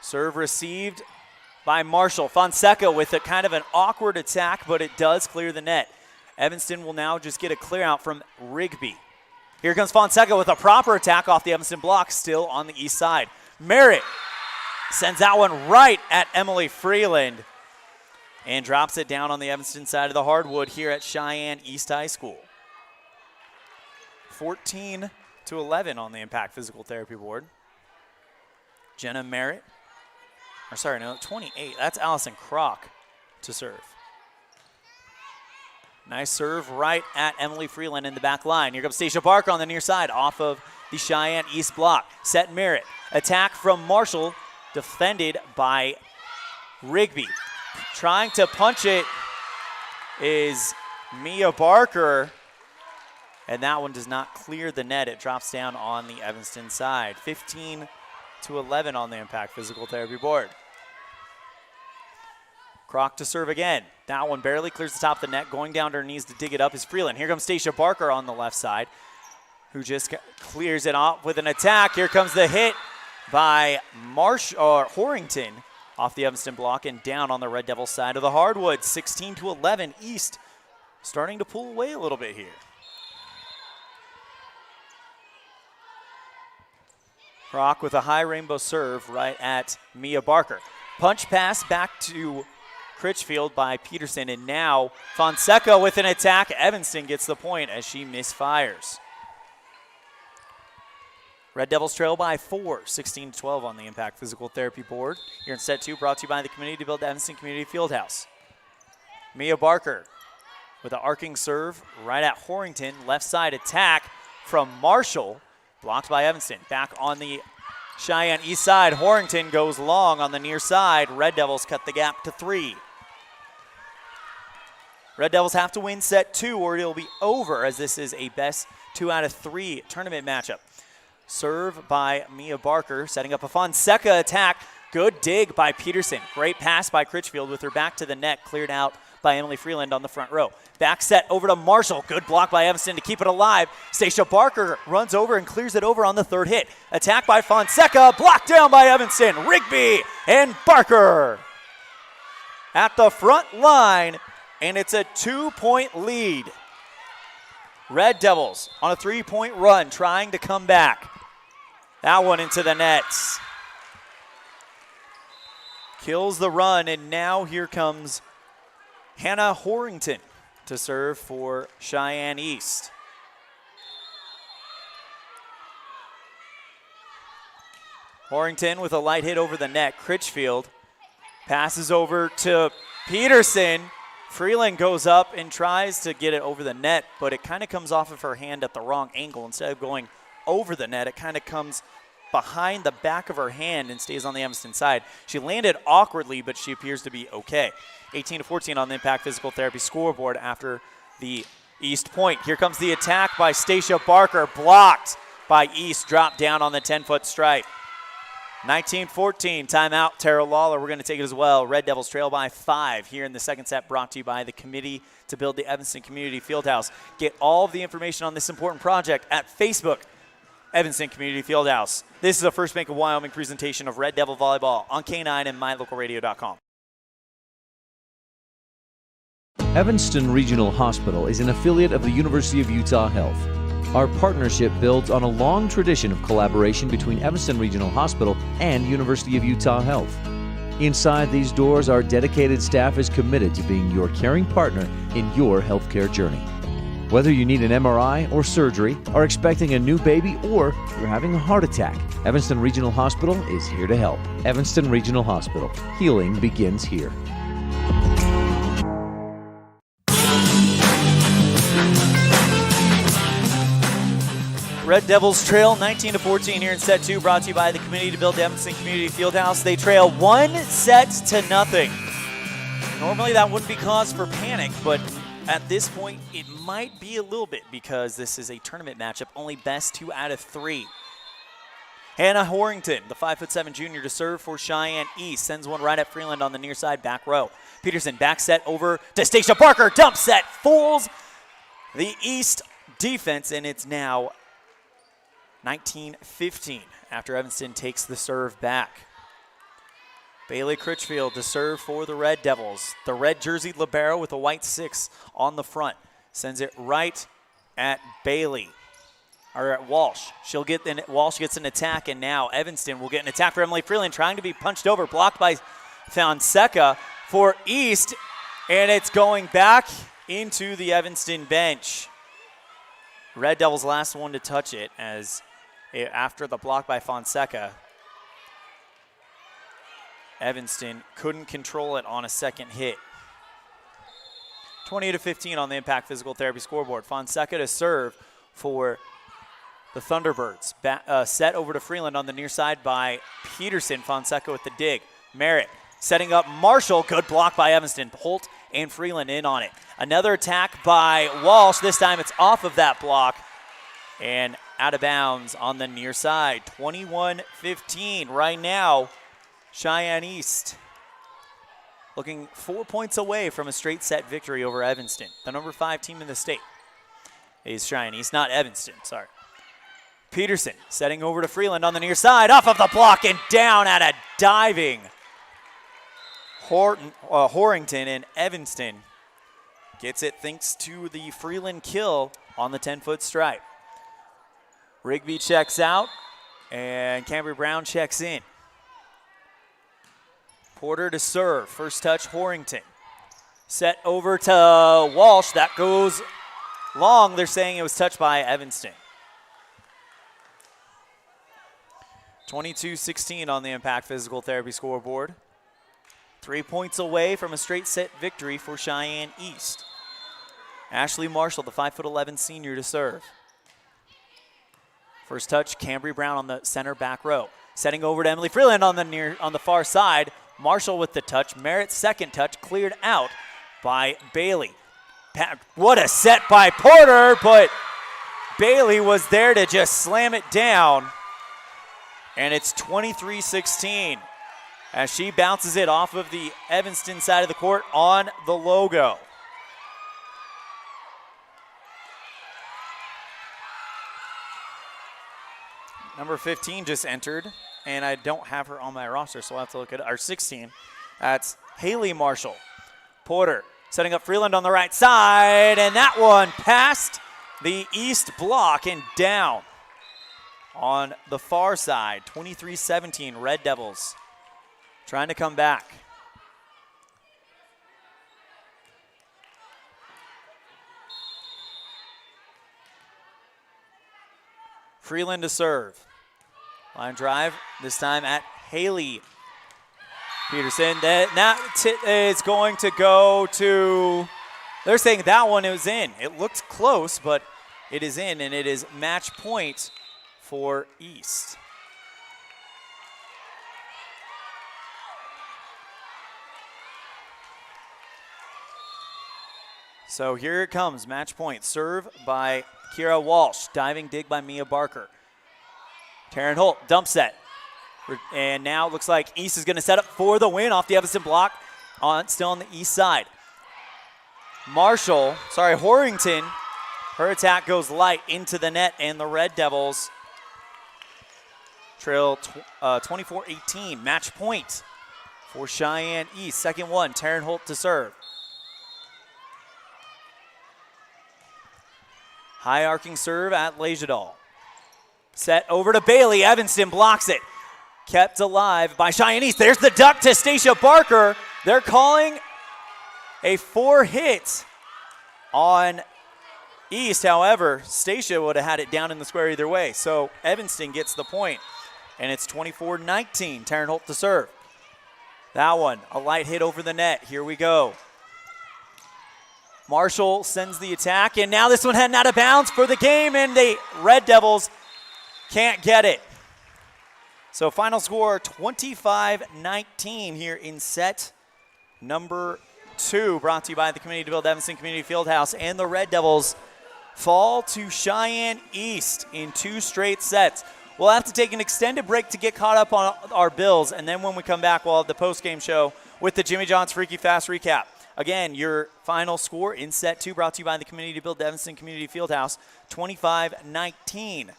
Serve received by Marshall. Fonseca with a kind of an awkward attack, but it does clear the net. Evanston will now just get a clear out from Rigby. Here comes Fonseca with a proper attack off the Evanston block, still on the east side. Merritt sends that one right at Emily Freeland and drops it down on the Evanston side of the hardwood here at Cheyenne East High School. 14-11 on the Impact Physical Therapy board. Jenna Merritt, 28. That's Allison Kroc to serve. Nice serve right at Emily Freeland in the back line. Here comes Stacia Barker on the near side off of the Cheyenne East block. Set Merritt. Attack from Marshall, defended by Rigby. Trying to punch it is Mia Barker, and that one does not clear the net. It drops down on the Evanston side. 15-11 on the Impact Physical Therapy board. Kroc to serve again. That one barely clears the top of the net. Going down to her knees to dig it up is Freeland. Here comes Stacia Barker on the left side, who just clears it off with an attack. Here comes the hit by Horrington off the Evanston block and down on the Red Devil side of the hardwood. 16-11 East, starting to pull away a little bit here. Kroc with a high rainbow serve right at Mia Barker. Punch pass back to Critchfield by Peterson, and now Fonseca with an attack. Evanston gets the point as she misfires. Red Devils trail by 4, 16-12 on the Impact Physical Therapy board. Here in set 2, brought to you by the Community to Build Evanston Community Fieldhouse. Mia Barker with an arcing serve right at Horrington. Left side attack from Marshall, blocked by Evanston. Back on the Cheyenne east side, Horrington goes long on the near side. Red Devils cut the gap to 3. Red Devils have to win set 2 or it'll be over, as this is a best 2 out of 3 tournament matchup. Serve by Mia Barker, setting up a Fonseca attack. Good dig by Peterson. Great pass by Critchfield with her back to the net, cleared out by Emily Freeland on the front row. Back set over to Marshall. Good block by Evanston to keep it alive. Stacia Barker runs over and clears it over on the third hit. Attack by Fonseca, blocked down by Evanston. Rigby and Barker at the front line, and it's a 2-point lead. Red Devils on a 3-point run, trying to come back. That one into the nets. Kills the run, and now here comes Hannah Horrington to serve for Cheyenne East. Horrington with a light hit over the net. Critchfield passes over to Peterson. Freeland goes up and tries to get it over the net, but it kind of comes off of her hand at the wrong angle. Instead of going over the net, it kind of comes behind the back of her hand and stays on the Evanston side. She landed awkwardly, but she appears to be okay. 18-14 on the Impact Physical Therapy scoreboard after the East point. Here comes the attack by Stacia Barker, blocked by East, dropped down on the 10-foot stripe. 19-14, timeout, Tara Lawler. We're going to take it as well. Red Devils trail by 5 here in the second set, brought to you by the Committee to Build the Evanston Community Fieldhouse. Get all of the information on this important project at Facebook, Evanston Community Fieldhouse. This is a First Bank of Wyoming presentation of Red Devil Volleyball on K9 and MyLocalRadio.com. Evanston Regional Hospital is an affiliate of the University of Utah Health. Our partnership builds on a long tradition of collaboration between Evanston Regional Hospital and University of Utah Health. Inside these doors, our dedicated staff is committed to being your caring partner in your healthcare journey. Whether you need an MRI or surgery, are expecting a new baby, or you're having a heart attack, Evanston Regional Hospital is here to help. Evanston Regional Hospital. Healing begins here. Red Devils trail 19-14 here in set 2, brought to you by the Committee to Build the Evanston Community Fieldhouse. They trail 1-0. Normally that wouldn't be cause for panic, but at this point it might be a little bit because this is a tournament matchup, only best 2 out of 3. Hannah Horrington, the 5'7" junior, to serve for Cheyenne East. Sends one right at Freeland on the near side, back row. Peterson back set over to Stacia Barker. Dump set, fools the East defense, and it's now 19-15 after Evanston takes the serve back. Bailey Critchfield to serve for the Red Devils. The red jerseyed libero with a white 6 on the front. Sends it right at Bailey, or at Walsh. Walsh gets an attack, and now Evanston will get an attack for Emily Freeland, trying to be punched over, blocked by Fonseca for East, and it's going back into the Evanston bench. Red Devils last one to touch it, as after the block by Fonseca, Evanston couldn't control it on a second hit. 20-15 on the Impact Physical Therapy scoreboard. Fonseca to serve for the Thunderbirds. Set over to Freeland on the near side by Peterson. Fonseca with the dig. Merritt setting up Marshall. Good block by Evanston. Holt and Freeland in on it. Another attack by Walsh. This time it's off of that block and out of bounds on the near side. 21-15 right now. Cheyenne East looking 4 points away from a straight set victory over Evanston. The number 5 team in the state is Cheyenne East, not Evanston, sorry. Peterson setting over to Freeland on the near side, off of the block and down at a diving Horrington, and Evanston gets it thanks to the Freeland kill on the 10-foot stripe. Rigby checks out, and Cambry Brown checks in. Porter to serve. First touch, Horrington. Set over to Walsh. That goes long. They're saying it was touched by Evanston. 22-16 on the Impact Physical Therapy scoreboard. 3 points away from a straight set victory for Cheyenne East. Ashley Marshall, the 5'11" senior, to serve. First touch, Cambry Brown on the center back row. Setting over to Emily Freeland on the far side. Marshall with the touch. Merritt's second touch cleared out by Bailey. What a set by Porter, but Bailey was there to just slam it down. And it's 23-16 as she bounces it off of the Evanston side of the court on the logo. Number 15 just entered, and I don't have her on my roster, so I'll have to look at our 16. That's Haley Marshall. Porter setting up Freeland on the right side, and that one past the East block and down on the far side. 23-17, Red Devils trying to come back. Freeland to serve. Line drive, this time at Haley Peterson. That is going to go to, they're saying that one was in. It looked close, but it is in, and it is match point for East. So here it comes, match point. Serve by Kira Walsh. Diving dig by Mia Barker. Taryn Holt, dump set. And now it looks like East is going to set up for the win off the Evanston block, still on the East side. Horrington, her attack goes light into the net, and the Red Devils trail 24-18. Match point for Cheyenne East. Second one, Taryn Holt to serve. High arcing serve at Lejadal. Set over to Bailey. Evanston blocks it. Kept alive by Cheyenne East. There's the duck to Stacia Barker. They're calling a 4-hit on East. However, Stacia would have had it down in the square either way. So Evanston gets the point, and it's 24-19. Taryn Holt to serve. That one, a light hit over the net. Here we go. Marshall sends the attack, and now this one heading out of bounds for the game, and the Red Devils can't get it. So final score, 25-19 here in set number 2, brought to you by the Community to Build Evanston Community Fieldhouse, and the Red Devils fall to Cheyenne East in 2 straight sets. We'll have to take an extended break to get caught up on our bills, and then when we come back, we'll have the post-game show with the Jimmy John's Freaky Fast Recap. Again, your final score in set 2, brought to you by the Community to Build Evanston Community Fieldhouse, 25-19.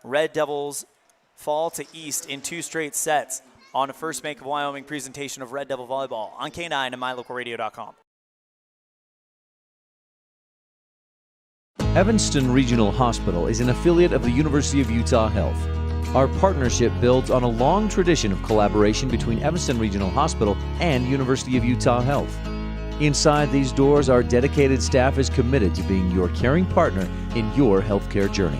Red Devils fall to East in 2 straight sets on a First Bank of Wyoming presentation of Red Devil Volleyball on K9 and MyLocalRadio.com. Evanston Regional Hospital is an affiliate of the University of Utah Health. Our partnership builds on a long tradition of collaboration between Evanston Regional Hospital and University of Utah Health. Inside these doors, our dedicated staff is committed to being your caring partner in your healthcare journey.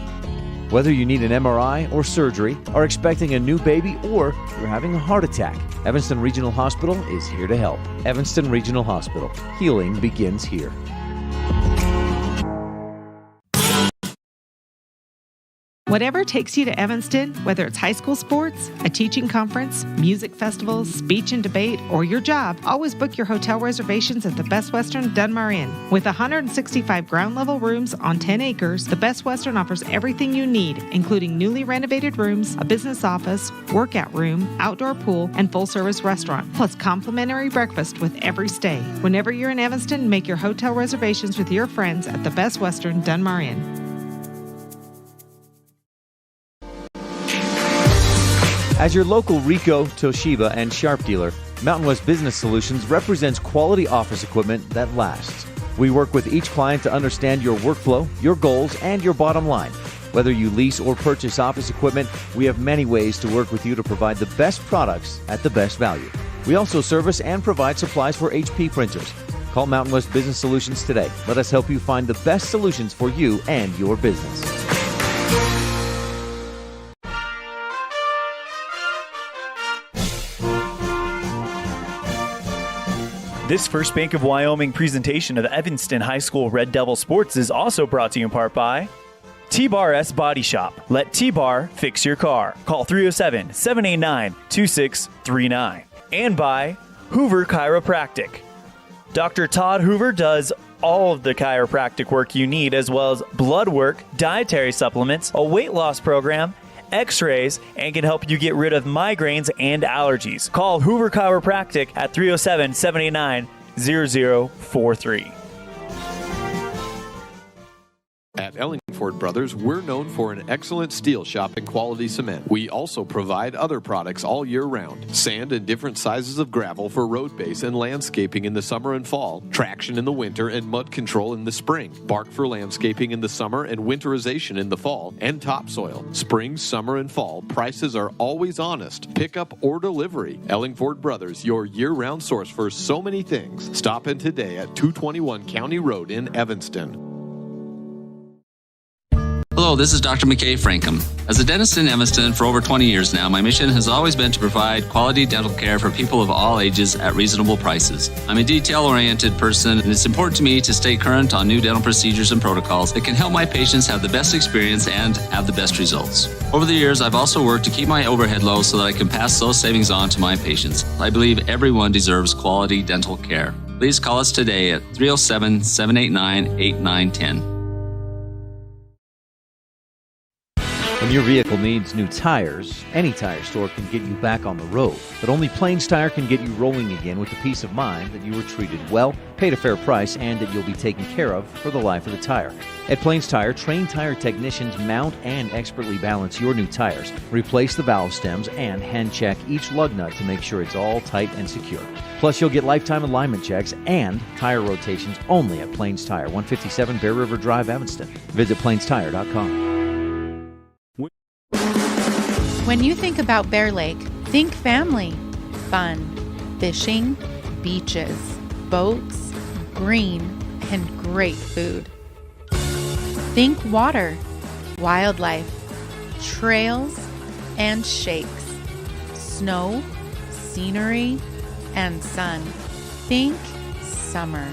Whether you need an MRI or surgery, are expecting a new baby, or you're having a heart attack, Evanston Regional Hospital is here to help. Evanston Regional Hospital. Healing begins here. Whatever takes you to Evanston, whether it's high school sports, a teaching conference, music festivals, speech and debate, or your job, always book your hotel reservations at the Best Western Dunmar Inn. With 165 ground-level rooms on 10 acres, the Best Western offers everything you need, including newly renovated rooms, a business office, workout room, outdoor pool, and full-service restaurant, plus complimentary breakfast with every stay. Whenever you're in Evanston, make your hotel reservations with your friends at the Best Western Dunmar Inn. As your local Ricoh, Toshiba, and Sharp dealer, Mountain West Business Solutions represents quality office equipment that lasts. We work with each client to understand your workflow, your goals, and your bottom line. Whether you lease or purchase office equipment, we have many ways to work with you to provide the best products at the best value. We also service and provide supplies for HP printers. Call Mountain West Business Solutions today. Let us help you find the best solutions for you and your business. This First Bank of Wyoming presentation of Evanston High School Red Devil Sports is also brought to you in part by T-Bar S Body Shop. Let T-Bar fix your car. Call 307-789-2639. And by Hoover Chiropractic. Dr. Todd Hoover does all of the chiropractic work you need, as well as blood work, dietary supplements, a weight loss program, x-rays, and can help you get rid of migraines and allergies. Call Hoover Chiropractic at 307-789-0043. At Ellingford Brothers, we're known for an excellent steel shop and quality cement. We also provide other products all year round. Sand and different sizes of gravel for road base and landscaping in the summer and fall. Traction in the winter and mud control in the spring. Bark for landscaping in the summer and winterization in the fall. And topsoil. Spring, summer, and fall. Prices are always honest. Pickup or delivery. Ellingford Brothers, your year-round source for so many things. Stop in today at 221 County Road in Evanston. Hello, this is Dr. McKay Frankham. As a dentist in Evanston for over 20 years now, my mission has always been to provide quality dental care for people of all ages at reasonable prices. I'm a detail-oriented person, and it's important to me to stay current on new dental procedures and protocols that can help my patients have the best experience and have the best results. Over the years, I've also worked to keep my overhead low so that I can pass those savings on to my patients. I believe everyone deserves quality dental care. Please call us today at 307-789-8910. When your vehicle needs new tires, any tire store can get you back on the road. But only Plains Tire can get you rolling again with the peace of mind that you were treated well, paid a fair price, and that you'll be taken care of for the life of the tire. At Plains Tire, trained tire technicians mount and expertly balance your new tires, replace the valve stems, and hand check each lug nut to make sure it's all tight and secure. Plus, you'll get lifetime alignment checks and tire rotations only at Plains Tire, 157 Bear River Drive, Evanston. Visit plainstire.com. When you think about Bear Lake, think family, fun, fishing, beaches, boats, green, and great food. Think water, wildlife, trails, and shakes, snow, scenery, and sun. Think summer.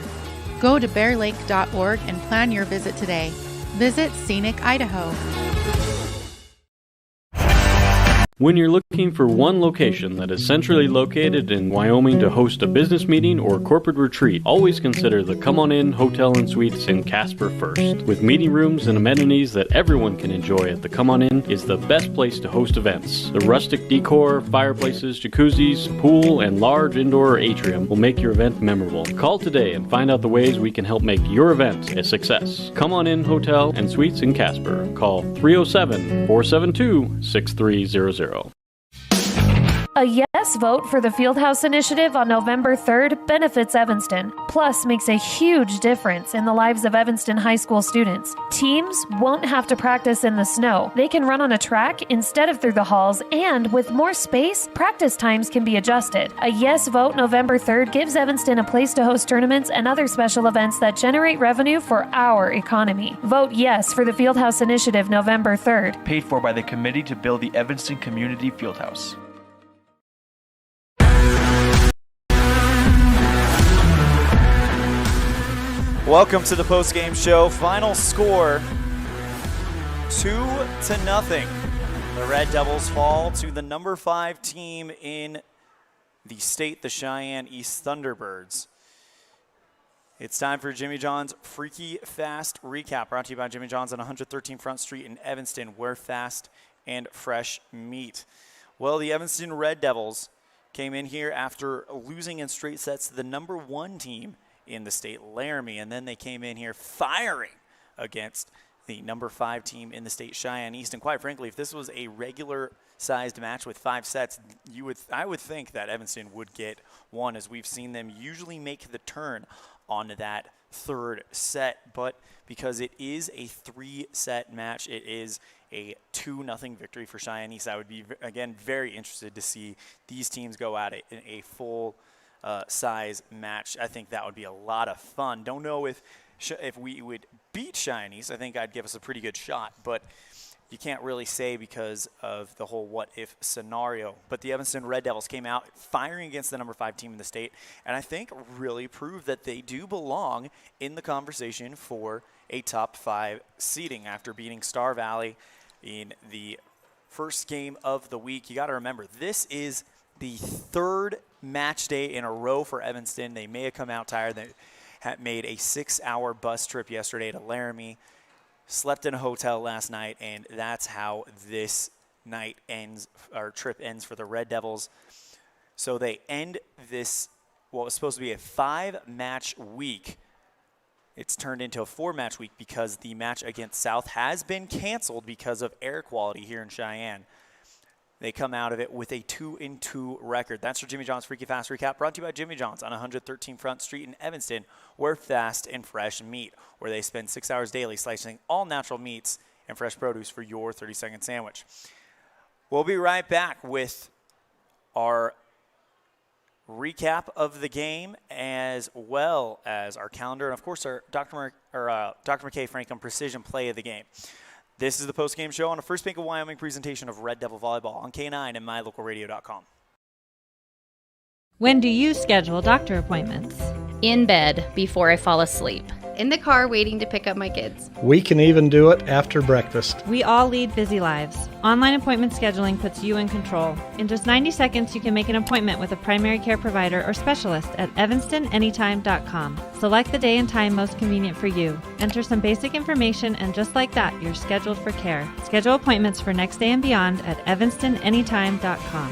Go to bearlake.org and plan your visit today. Visit Scenic Idaho. When you're looking for one location that is centrally located in Wyoming to host a business meeting or corporate retreat, always consider the Come On In Hotel and Suites in Casper first. With meeting rooms and amenities that everyone can enjoy at the Come On In is the best place to host events. The rustic decor, fireplaces, jacuzzis, pool, and large indoor atrium will make your event memorable. Call today and find out the ways we can help make your event a success. Come On In Hotel and Suites in Casper. Call 307-472-6300. A yes vote for the Fieldhouse Initiative on November 3rd benefits Evanston, plus makes a huge difference in the lives of Evanston High School students. Teams won't have to practice in the snow. They can run on a track instead of through the halls, and with more space, practice times can be adjusted. A yes vote November 3rd gives Evanston a place to host tournaments and other special events that generate revenue for our economy. Vote yes for the Fieldhouse Initiative November 3rd. Paid for by the Committee to Build the Evanston Community Fieldhouse. Welcome to the post-game show. Final score, 2-0. The Red Devils fall to the number 5 team in the state, the Cheyenne East Thunderbirds. It's time for Jimmy John's Freaky Fast Recap, brought to you by Jimmy John's on 113 Front Street in Evanston, where fast and fresh meat. Well, the Evanston Red Devils came in here after losing in straight sets to the number 1 team in the state, Laramie, and then they came in here firing against the number 5 team in the state, Cheyenne East. And quite frankly, if this was a regular-sized match with 5 sets, I would think that Evanston would get one, as we've seen them usually make the turn on that 3rd set. But because it is a 3-set match, it is a 2-0 victory for Cheyenne East. I would be, again, very interested to see these teams go at it in a full size match. I think that would be a lot of fun. Don't know if we would beat Cheyenne East. I think I'd give us a pretty good shot, but you can't really say because of the whole what-if scenario. But the Evanston Red Devils came out firing against the number 5 team in the state, and I think really proved that they do belong in the conversation for a top 5 seeding after beating Star Valley in the first game of the week. You got to remember, this is the 3rd match day in a row for Evanston. They may have come out tired. They had made a 6-hour bus trip yesterday to Laramie, slept in a hotel last night, and that's how this night ends, or trip ends for the Red Devils. So they end this, what was supposed to be a 5-match week. It's turned into a 4-match week because the match against South has been canceled because of air quality here in Cheyenne. They come out of it with a 2-2 record. That's your Jimmy John's Freaky Fast Recap, brought to you by Jimmy John's on 113 Front Street in Evanston, where fast and fresh meat, where they spend 6 hours daily slicing all natural meats and fresh produce for your 30-second sandwich. We'll be right back with our recap of the game, as well as our calendar, and of course our Dr. McKay Frankham Precision Play of the Game. This is the post-game show on a First Bank of Wyoming presentation of Red Devil Volleyball on K9 and mylocalradio.com. When do you schedule doctor appointments? In bed before I fall asleep. In the car waiting to pick up my kids. We can even do it after breakfast. We all lead busy lives. Online appointment scheduling puts you in control. In just 90 seconds, you can make an appointment with a primary care provider or specialist at evanstonanytime.com. Select the day and time most convenient for you. Enter some basic information, and just like that, you're scheduled for care. Schedule appointments for next day and beyond at evanstonanytime.com.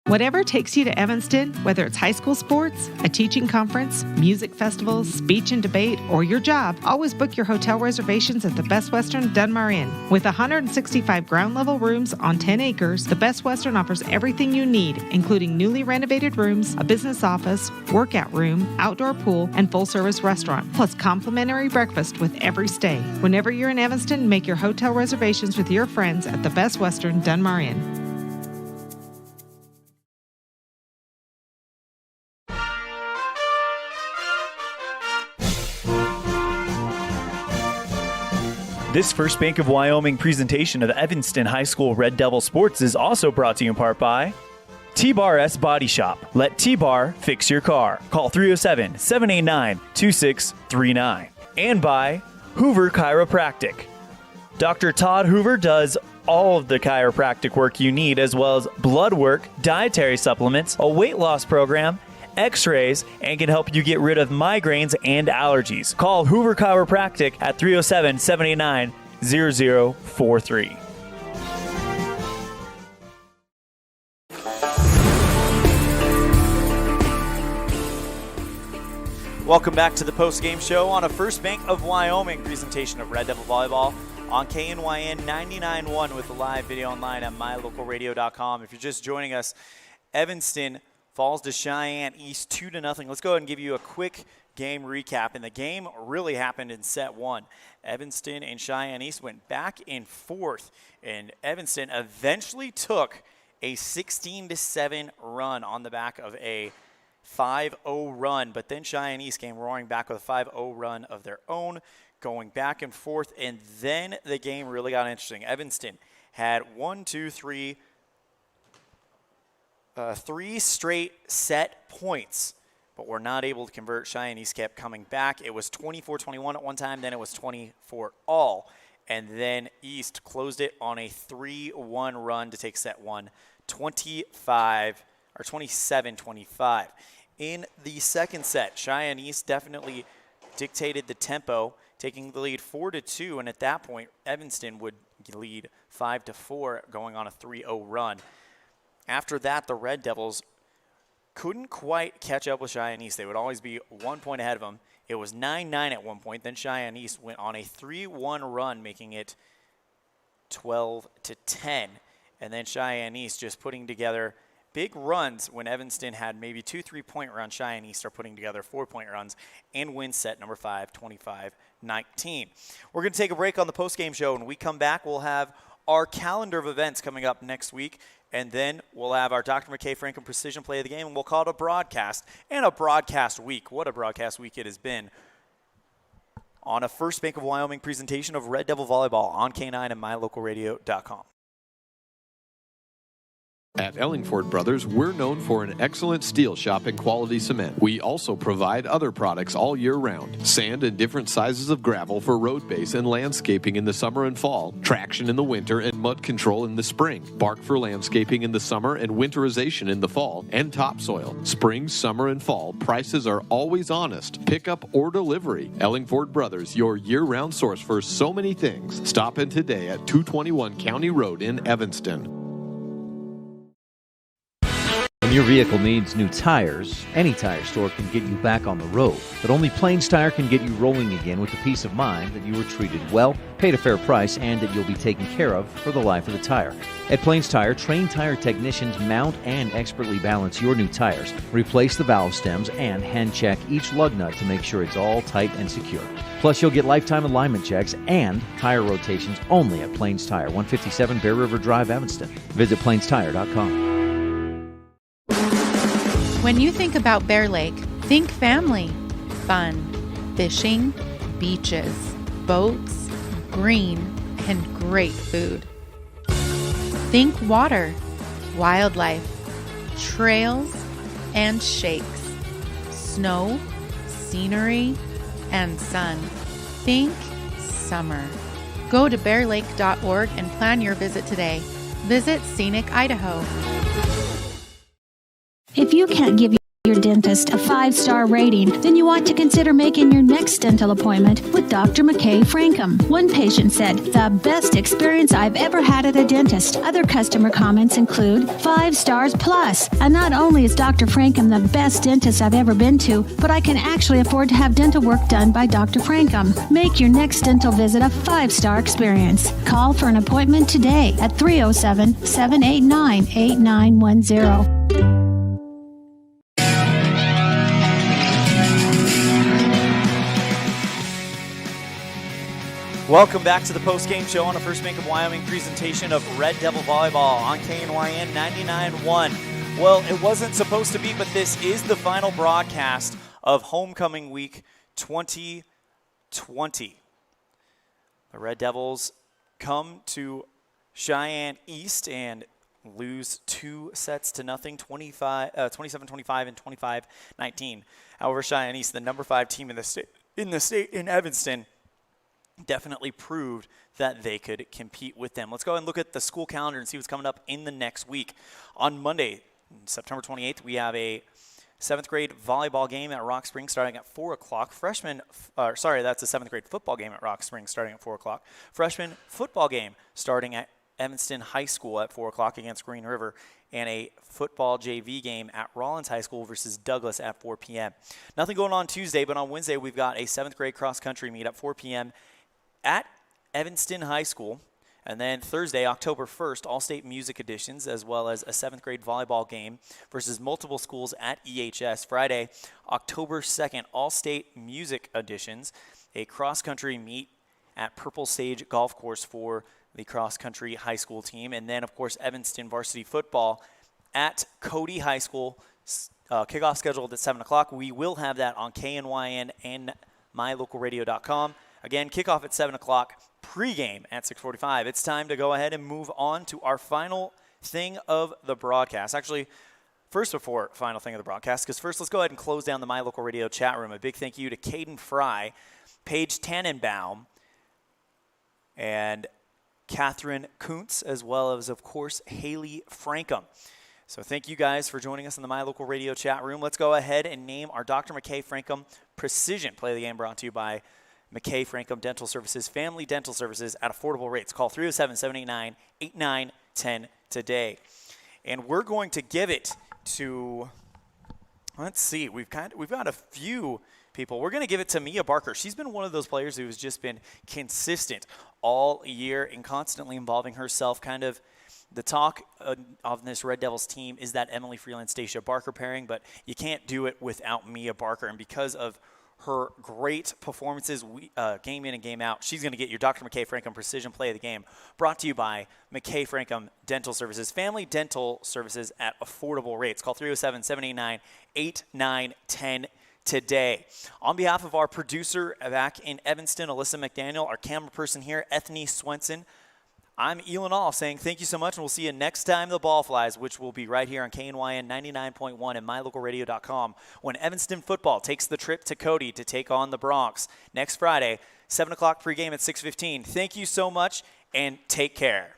Whatever takes you to Evanston, whether it's high school sports, a teaching conference, music festivals, speech and debate, or your job, always book your hotel reservations at the Best Western Dunmar Inn. With 165 ground-level rooms on 10 acres, the Best Western offers everything you need, including newly renovated rooms, a business office, workout room, outdoor pool, and full-service restaurant, plus complimentary breakfast with every stay. Whenever you're in Evanston, make your hotel reservations with your friends at the Best Western Dunmar Inn. This First Bank of Wyoming presentation of Evanston High School Red Devil Sports is also brought to you in part by T-Bar S Body Shop. Let T-Bar fix your car. Call 307-789-2639. And by Hoover Chiropractic. Dr. Todd Hoover does all of the chiropractic work you need, as well as blood work, dietary supplements, a weight loss program, x-rays, and can help you get rid of migraines and allergies. Call Hoover Chiropractic at 307-789-0043. Welcome back to the post-game show on a First Bank of Wyoming presentation of Red Devil Volleyball on KNYN 99.1 with the live video online at mylocalradio.com. If you're just joining us, Evanston falls to Cheyenne East 2-0. Let's go ahead and give you a quick game recap. And the game really happened in set one. Evanston and Cheyenne East went back and forth, and Evanston eventually took a 16-7 run on the back of a 5-0 run. But then Cheyenne East came roaring back with a 5-0 run of their own, going back and forth. And then the game really got interesting. Evanston had 3 straight set points, but were not able to convert. Cheyenne East kept coming back. It was 24-21 at one time, then it was 24-all, and then East closed it on a 3-1 run to take set one, 27-25. In the second set, Cheyenne East definitely dictated the tempo, taking the lead 4-2, and at that point, Evanston would lead 5-4, going on a 3-0 run. After that, the Red Devils couldn't quite catch up with Cheyenne East. They would always be 1 point ahead of them. It was 9-9 at one point. Then Cheyenne East went on a 3-1 run, making it 12-10. And then Cheyenne East just putting together big runs when Evanston had maybe 2 3-point runs. Cheyenne East are putting together 4-point runs and win set number 5, 25-19. We're going to take a break on the postgame show. When we come back, we'll have our calendar of events coming up next week. And then we'll have our Dr. McKay Franklin Precision Play of the Game, and we'll call it a broadcast and a broadcast week. What a broadcast week it has been on a First Bank of Wyoming presentation of Red Devil Volleyball on K9 and mylocalradio.com. At Ellingford Brothers, we're known for an excellent steel shop and quality cement. We also provide other products all year round. Sand and different sizes of gravel for road base and landscaping in the summer and fall. Traction in the winter and mud control in the spring. Bark for landscaping in the summer and winterization in the fall. And topsoil. Spring, summer, and fall. Prices are always honest. Pickup or delivery. Ellingford Brothers, your year-round source for so many things. Stop in today at 221 County Road in Evanston. When your vehicle needs new tires, any tire store can get you back on the road. But only Plains Tire can get you rolling again with the peace of mind that you were treated well, paid a fair price, and that you'll be taken care of for the life of the tire. At Plains Tire, trained tire technicians mount and expertly balance your new tires, replace the valve stems, and hand check each lug nut to make sure it's all tight and secure. Plus, you'll get lifetime alignment checks and tire rotations only at Plains Tire, 157 Bear River Drive, Evanston. Visit plainstire.com. When you think about Bear Lake, think family, fun, fishing, beaches, boats, green, and great food. Think water, wildlife, trails, and shakes, snow, scenery, and sun. Think summer. Go to bearlake.org and plan your visit today. Visit Scenic Idaho. If you can't give your dentist a 5-star rating, then you ought to consider making your next dental appointment with Dr. McKay Frankham. One patient said, "The best experience I've ever had at a dentist." Other customer comments include 5 stars plus. And not only is Dr. Frankham the best dentist I've ever been to, but I can actually afford to have dental work done by Dr. Frankham. Make your next dental visit a 5-star experience. Call for an appointment today at 307-789-8910. Welcome back to the post-game show on the First Bank of Wyoming presentation of Red Devil Volleyball on KNYN 99.1. Well, it wasn't supposed to be, but this is the final broadcast of Homecoming Week 2020. The Red Devils come to Cheyenne East and lose 2-0, 27-25 and 25-19. However, Cheyenne East, the number 5 team in the state in Evanston, definitely proved that they could compete with them. Let's go and look at the school calendar and see what's coming up in the next week. On Monday, September 28th, we have a 7th grade volleyball game at Rock Springs starting at 4 o'clock. That's a 7th grade football game at Rock Springs starting at 4 o'clock. Freshman football game starting at Evanston High School at 4 o'clock against Green River, and a football JV game at Rollins High School versus Douglas at 4 p.m. Nothing going on Tuesday, but on Wednesday we've got a 7th grade cross-country meet at 4 p.m. at Evanston High School. And then Thursday, October 1st, all-state music editions, as well as a 7th grade volleyball game versus multiple schools at EHS. Friday, October 2nd, all-state music editions, a cross-country meet at Purple Sage Golf Course for the cross-country high school team. And then, of course, Evanston varsity football at Cody High School. Kickoff scheduled at 7 o'clock. We will have that on KNYN and mylocalradio.com. Again, kickoff at 7 o'clock, pregame at 6:45. It's time to go ahead and move on to our final thing of the broadcast. Actually, first before final thing of the broadcast, because first let's go ahead and close down the My Local Radio chat room. A big thank you to Caden Fry, Paige Tannenbaum, and Catherine Kuntz, as well as, of course, Haley Frankham. So thank you guys for joining us in the My Local Radio chat room. Let's go ahead and name our Dr. McKay Frankham Precision Play of the Game, brought to you by McKay Frankham Dental Services, family dental services at affordable rates. Call 307-789-8910 today. And we're going to give it to, let's see, we've got a few people. We're going to give it to Mia Barker. She's been one of those players who has just been consistent all year and constantly involving herself. Kind of the talk of this Red Devils team is that Emily Freeland-Stacia Barker pairing, but you can't do it without Mia Barker. And because of her great performances game in and game out, she's going to get your Dr. McKay Frankham Precision Play of the Game, brought to you by McKay Frankham Dental Services, family dental services at affordable rates. Call 307-789-8910 today. On behalf of our producer back in Evanston, Alyssa McDaniel, our camera person here, Ethne Swenson, I'm Elan Ollliff saying thank you so much, and we'll see you next time the ball flies, which will be right here on KNYN 99.1 and mylocalradio.com when Evanston football takes the trip to Cody to take on the Bronx next Friday, 7 o'clock pregame at 6:15. Thank you so much, and take care.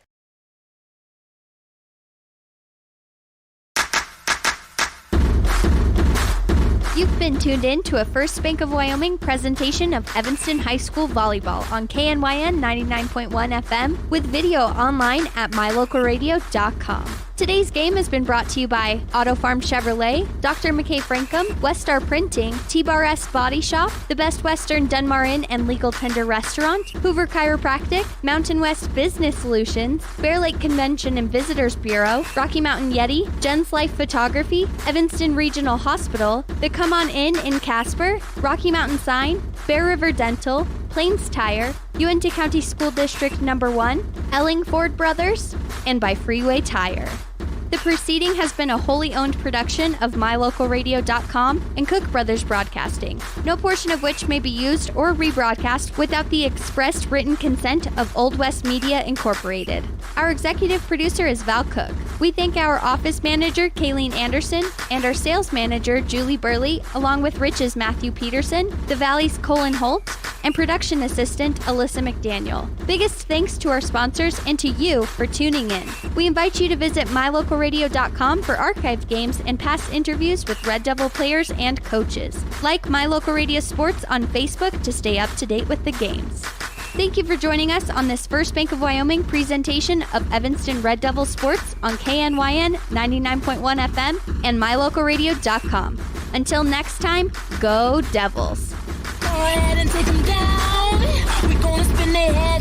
You've been tuned in to a First Bank of Wyoming presentation of Evanston High School Volleyball on KNYN 99.1 FM with video online at mylocalradio.com. Today's game has been brought to you by Auto Farm Chevrolet, Dr. McKay Frankham, Westar Printing, T-Bar S Body Shop, The Best Western Dunmar Inn and Legal Tender Restaurant, Hoover Chiropractic, Mountain West Business Solutions, Bear Lake Convention and Visitors Bureau, Rocky Mountain Yeti, Jen's Life Photography, Evanston Regional Hospital, The Come On In Casper, Rocky Mountain Sign, Bear River Dental, Plains Tire, Uinta County School District No. 1, Elling Ford Brothers, and by Freeway Tire. The proceeding has been a wholly owned production of MyLocalRadio.com and Cook Brothers Broadcasting, no portion of which may be used or rebroadcast without the expressed written consent of Old West Media Incorporated. Our executive producer is Val Cook. We thank our office manager, Kayleen Anderson, and our sales manager, Julie Burley, along with Rich's Matthew Peterson, the Valley's Colin Holt, and production assistant, Alyssa McDaniel. Biggest thanks to our sponsors and to you for tuning in. We invite you to visit MyLocalRadio.com for archived games and past interviews with Red Devil players and coaches. Like My Local Radio Sports on Facebook to stay up to date with the games. Thank you for joining us on this First Bank of Wyoming presentation of Evanston Red Devil Sports on KNYN 99.1 FM and MyLocalRadio.com. Until next time, go Devils! Go ahead and take them down. We're gonna spin their head.